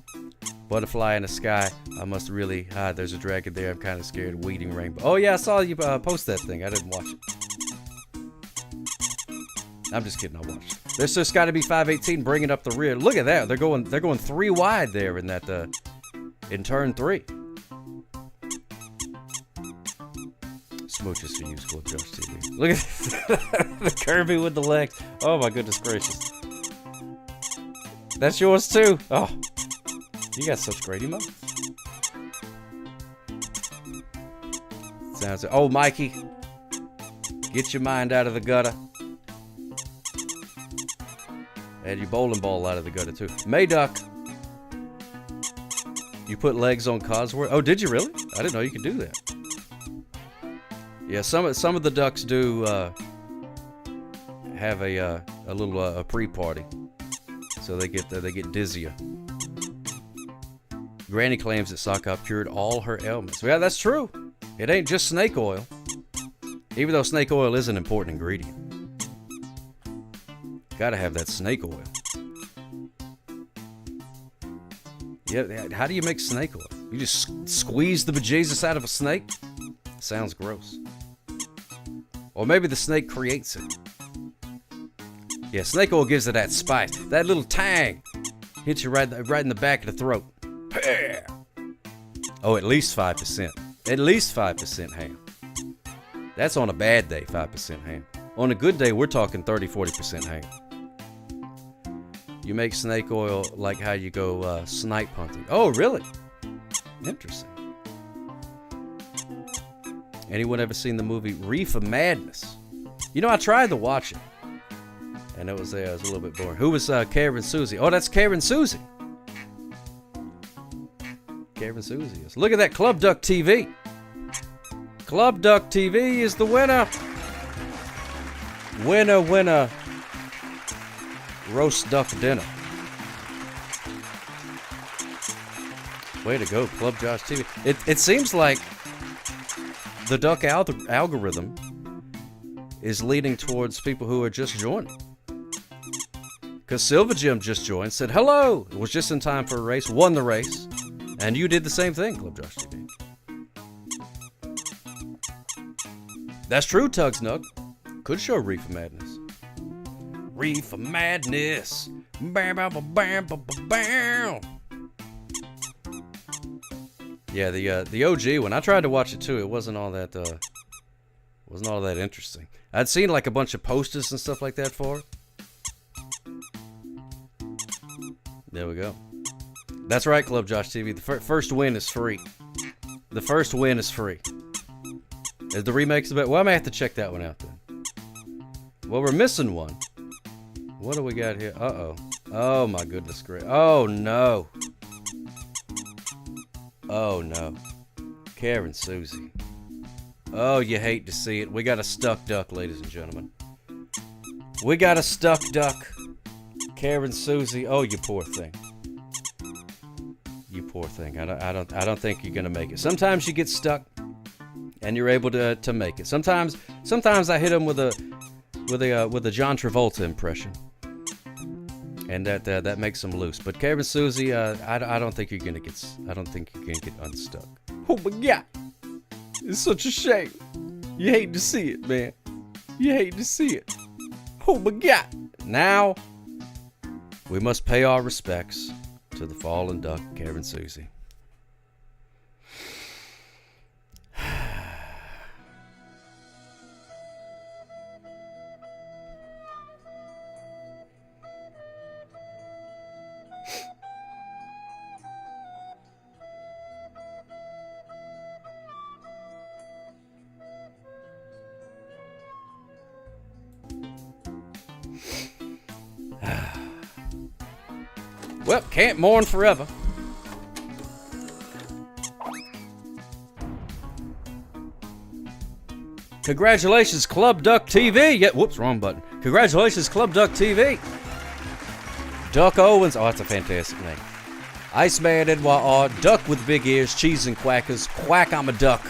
Butterfly in the sky. I must really hide. There's a dragon there. I'm kind of scared. Weeding rainbow. Oh, yeah, I saw you post that thing. I didn't watch it. I'm just kidding. I watched it. There's just got to be 518 bringing up the rear. Look at that. They're going 3 wide there in that in turn 3. Smooches for you, Club Josh TV. Look at the Kirby with the legs. Oh my goodness gracious. That's yours too. Oh, you got such great emotions. Sounds. Oh, Mikey, get your mind out of the gutter. And your bowling ball out of the gutter too. Mayduck, you put legs on Cosworth. Oh, did you really? I didn't know you could do that. Yeah, some of the ducks do have a little pre-party, so they get dizzier. Granny claims that sock up cured all her ailments. Yeah, that's true. It ain't just snake oil, even though snake oil is an important ingredient. Gotta have that snake oil. Yeah, how do you make snake oil? You just squeeze the bejesus out of a snake? Sounds gross. Or maybe the snake creates it. Yeah, snake oil gives it that spice, that little tang. Hits you right in the back of the throat. Oh, at least 5%. At least 5% ham. That's on a bad day, 5% ham. On a good day, we're talking 30-40% ham. You make snake oil like how you go snipe hunting. Oh, really? Interesting. Anyone ever seen the movie Reefer Madness? You know, I tried to watch it, and it was a little bit boring. Who was Karen Susie? Oh, that's Karen Susie. Karen Susie. Look at that, Club Duck TV. Club Duck TV is the winner. Winner. Roast duck dinner. Way to go, Club Josh TV. It seems like the duck algorithm is leading towards people who are just joining. Because Silver Jim just joined, said hello. It was just in time for a race, won the race. And you did the same thing, Club Josh TV. That's true, Tugs Nug. Could show Reefer Madness. Reefer Madness. Bam, bam, bam, bam, bam, bam. Yeah, the OG one. I tried to watch it too. It wasn't all that interesting. I'd seen like a bunch of posters and stuff like that for it. There we go. That's right, Club Josh TV. The first win is free. The first win is free. Is the remakes about? Well, I may have to check that one out then. Well, we're missing one. What do we got here? Uh-oh. Oh, my goodness. Great. Oh, no. Oh, no. Karen Susie. Oh, you hate to see it. We got a stuck duck, ladies and gentlemen. We got a stuck duck. Karen Susie. Oh, you poor thing. You poor thing. I don't think you're gonna make it. Sometimes you get stuck, and you're able to make it. Sometimes I hit him with a John Travolta impression, and that makes him loose. But Karen Susie, I don't think you're gonna get unstuck. Oh my God, it's such a shame. You hate to see it, man. You hate to see it. Oh my God. Now we must pay our respects to the fallen duck, Karen Susie. Well, can't mourn forever. Congratulations, Club Duck TV. Yeah, whoops, wrong button. Congratulations, Club Duck TV. Duck Owens. Oh, that's a fantastic name. Iceman NYR. Duck with big ears, cheese and quackers. Quack, I'm a duck.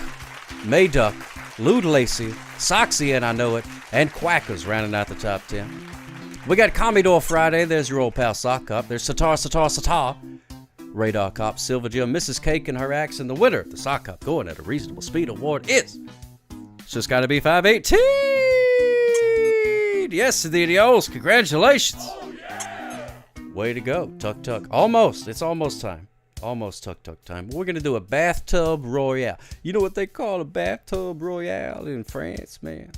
May Duck. Lude Lacey. Soxy and I Know It, and Quackers rounding out the top 10. We got Commodore Friday. There's your old pal Sock Cop. There's Sitar. Radar Cop, Silver Jim, Mrs. Cake and her axe, and the winner of the Sock Cop Going at a Reasonable Speed Award is... It's just got to be 518. Yes, the Idiots. Congratulations. Oh, yeah. Way to go. Tuck. Almost. It's almost time. Almost tuck time. We're going to do a bathtub royale. You know what they call a bathtub royale in France, man?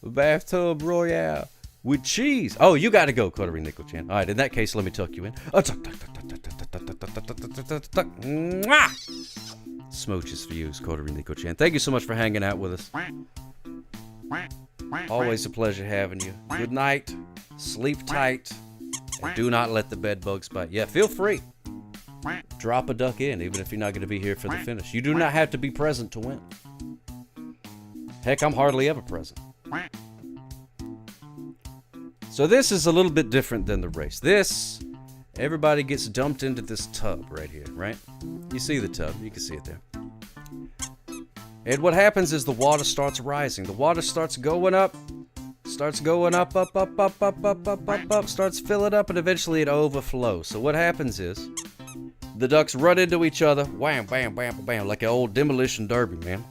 A bathtub royale with cheese. Oh, you got to go, Coterie Nickel-chan. All right, in that case, let me tuck you in. Tuck. Smooches for you, Coterie Nickel-chan. Thank you so much for hanging out with us. Always a pleasure having you. Good night. Sleep tight. And do not let the bed bugs bite. Yeah, feel free. Drop a duck in, even if you're not going to be here for the finish. You do not have to be present to win. Heck, I'm hardly ever present. So this is a little bit different than the race. Everybody gets dumped into this tub right here, right? You see the tub. You can see it there. And what happens is the water starts rising. The water starts going up. Starts going up, starts filling up, and eventually it overflows. So what happens is the ducks run into each other. Wham, bam, bam, bam, like an old demolition derby, man.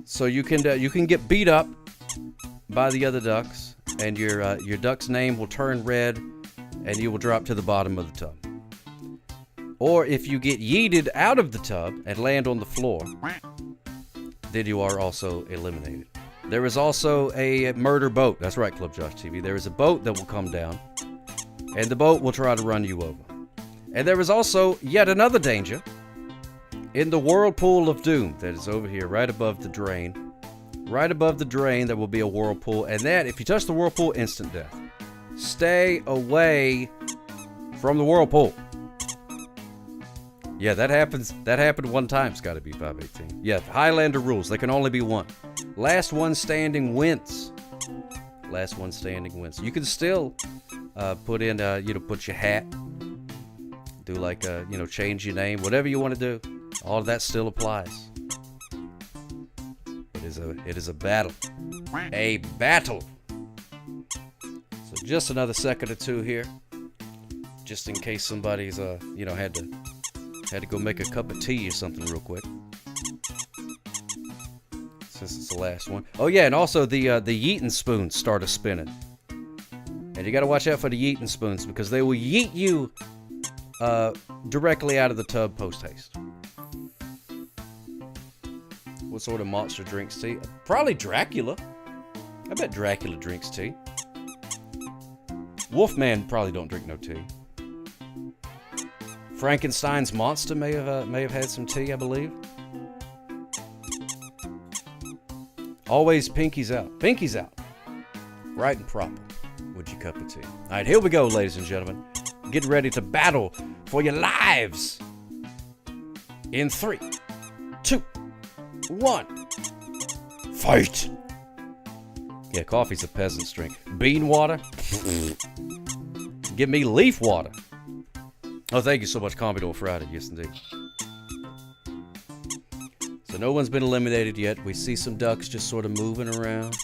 So you can get beat up by the other ducks, and your duck's name will turn red, and you will drop to the bottom of the tub. Or if you get yeeted out of the tub and land on the floor, then you are also eliminated. There is also a murder boat. That's right, Club Josh TV. There is a boat that will come down, and the boat will try to run you over. And there is also yet another danger in the whirlpool of doom that is over here, right above the drain. Right above the drain, there will be a whirlpool, and that, if you touch the whirlpool, instant death. Stay away from the whirlpool. Yeah, that happens. That happened one time. It's got to be 518. Yeah, Highlander rules. There can only be one. Last one standing wins. Last one standing wins. You can still put in, put your hat. Do like, change your name. Whatever you want to do. All of that still applies. It is a battle. A battle. So just another second or two here. Just in case somebody's, had to go make a cup of tea or something real quick. Since it's the last one. Oh yeah, and also the yeetin' spoons start spinning. And you gotta watch out for the yeetin' spoons because they will yeet you directly out of the tub post-haste. What sort of monster drinks tea? Probably Dracula. I bet Dracula drinks tea. Wolfman probably don't drink no tea. Frankenstein's monster may have had some tea, I believe. Always pinkies out. Pinkies out. Right and proper with your cup of tea. All right, here we go, ladies and gentlemen. Get ready to battle for your lives. In 3, 2, 1. Fight. Yeah, coffee's a peasant's drink. Bean water? Give me leaf water. Oh, thank you so much, Commodore Friday. Yes, indeed. So no one's been eliminated yet. We see some ducks just sort of moving around.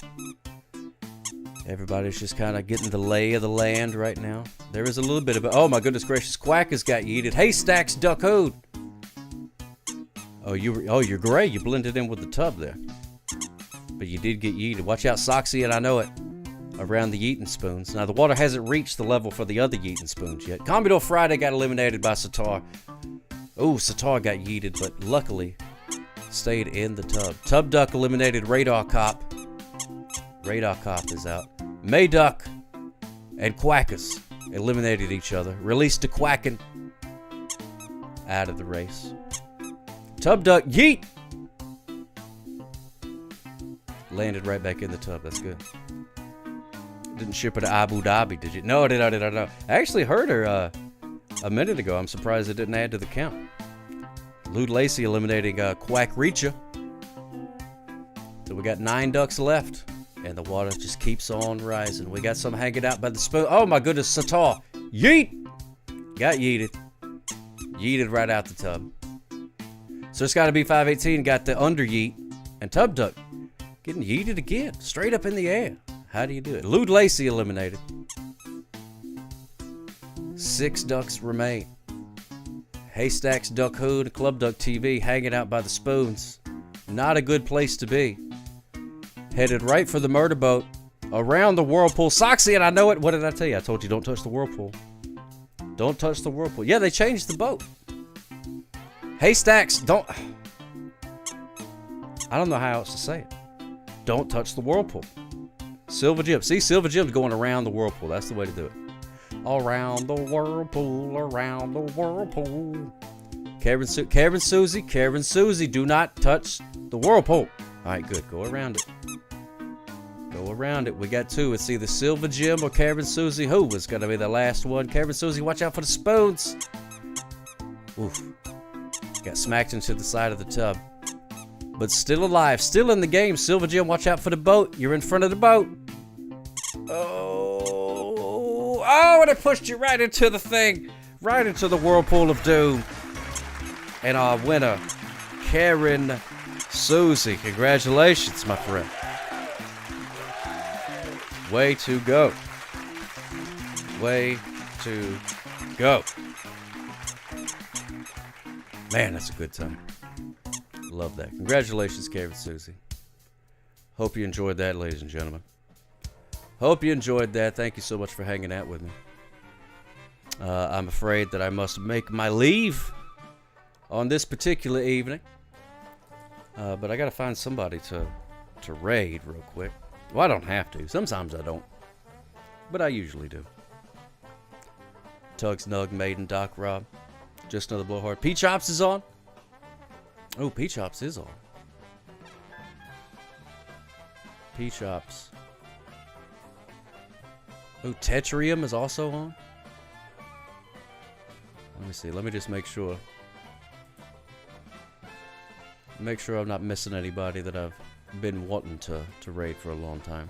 Everybody's just kind of getting the lay of the land right now. There is a little bit of it. Oh, my goodness gracious. Quack has got yeeted. Hey, Stacks Duck Hood. Oh, you're gray. You blended in with the tub there. But you did get yeeted. Watch out, Soxy, and I Know It. Around the yeetin' spoons. Now, the water hasn't reached the level for the other yeetin' spoons yet. Commodore Friday got eliminated by Sitar. Oh, Sitar got yeeted, but luckily stayed in the tub. Tub Duck eliminated Radar Cop. Radar Cop is out. Mayduck and Quackers eliminated each other. Released the Quackin' out of the race. Tub Duck, yeet! Landed right back in the tub. That's good. Didn't ship her to Abu Dhabi, did you? No, I I actually heard her a minute ago. I'm surprised it didn't add to the count. Lude Lacey eliminating Quack Reacher. So we got 9 ducks left. And the water just keeps on rising. We got some hanging out by the spoon. Oh my goodness, Sitar. Yeet! Got yeeted. Yeeted right out the tub. So it's got to be 518. Got the under yeet. And Tub Duck getting yeeted again. Straight up in the air. How do you do it? Lude Lacey eliminated. 6 ducks remain. Haystacks Duck Hood and Club Duck TV hanging out by the spoons. Not a good place to be. Headed right for the murder boat. Around the whirlpool. Soxy, and I know it. What did I tell you? I told you don't touch the whirlpool. Don't touch the whirlpool. Yeah, they changed the boat. Haystacks, don't... I don't know how else to say it. Don't touch the whirlpool. Silver Jim. See, Silver Jim's going around the whirlpool. That's the way to do it. Around the whirlpool, around the whirlpool. Karen Susie, do not touch the whirlpool. All right, good. Go around it. Go around it. We got 2. It's either Silver Jim or Karen Susie. Who was going to be the last one? Karen Susie, watch out for the spoons. Oof. Got smacked into the side of the tub. But still alive. Still in the game. Silver Jim, watch out for the boat. You're in front of the boat. Oh, and it pushed you right into the thing. Right into the whirlpool of doom. And our winner, Karen Susie. Congratulations, my friend. Way to go. Way to go. Man, that's a good time. Love that. Congratulations, Karen Susie. Hope you enjoyed that, ladies and gentlemen. Hope you enjoyed that. Thank you so much for hanging out with me. I'm afraid that I must make my leave on this particular evening. But I gotta find somebody to raid real quick. Well, I don't have to. Sometimes I don't. But I usually do. Tugs, Nug, Maiden, Doc, Rob. Just another blowhard. P-Chops is on. Oh, P-Chops is on. P-Chops. Oh, Tetrium is also on. Let me see. Let me just make sure. Make sure I'm not missing anybody that I've been wanting to raid for a long time.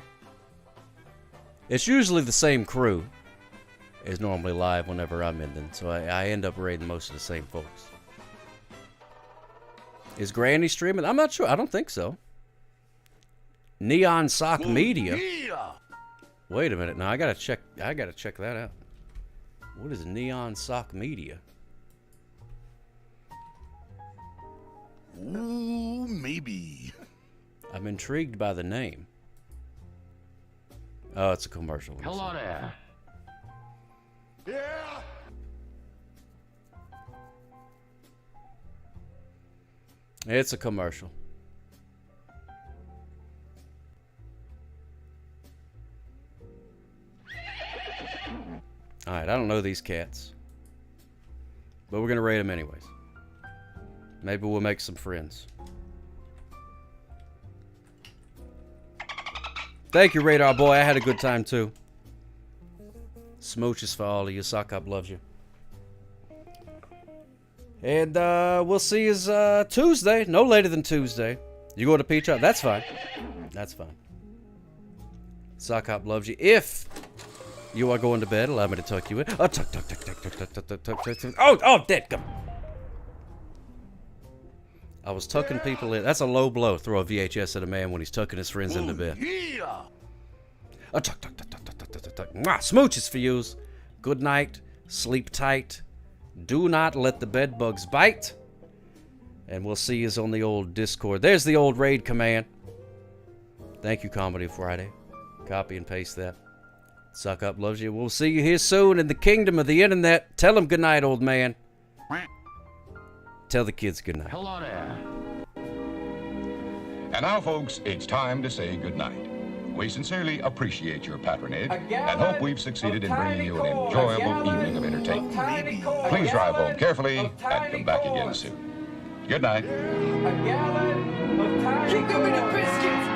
It's usually the same crew is normally live whenever I'm in them, so I end up raiding most of the same folks. Is Granny streaming? I'm not sure. I don't think so. Neon Sock Media. Wait a minute. Now I gotta check that out. What is Neon Sock Media? Ooh, maybe. I'm intrigued by the name. Oh, it's a commercial. Hello there. Yeah. It's a commercial. Alright, I don't know these cats. But we're going to raid them anyways. Maybe we'll make some friends. Thank you, Radar Boy. I had a good time too. Smooches for all of you. Sock Up loves you. And we'll see you Tuesday. No later than Tuesday. You go to P-Chop? That's fine. That's fine. Sock Up loves you. If you are going to bed, allow me to tuck you in. Oh, tuck. Oh, dead. Come. I was tucking people in. That's a low blow. Throw a VHS at a man when he's tucking his friends into bed. Yeah. Oh, tuck. Smooches for yous. Good night. Sleep tight. Do not let the bed bugs bite. And we'll see you on the old Discord. There's the old raid command. Thank you, Comedy Friday. Copy and paste that. Suck Up loves you. We'll see you here soon in the kingdom of the internet. Tell him good night, old man. Tell the kids good night. Hello there. And now, folks, it's time to say goodnight. We sincerely appreciate your patronage and hope we've succeeded in bringing you an enjoyable evening of entertainment. Please drive home carefully and come back again soon. Good night. A gallon of tiny biscuits.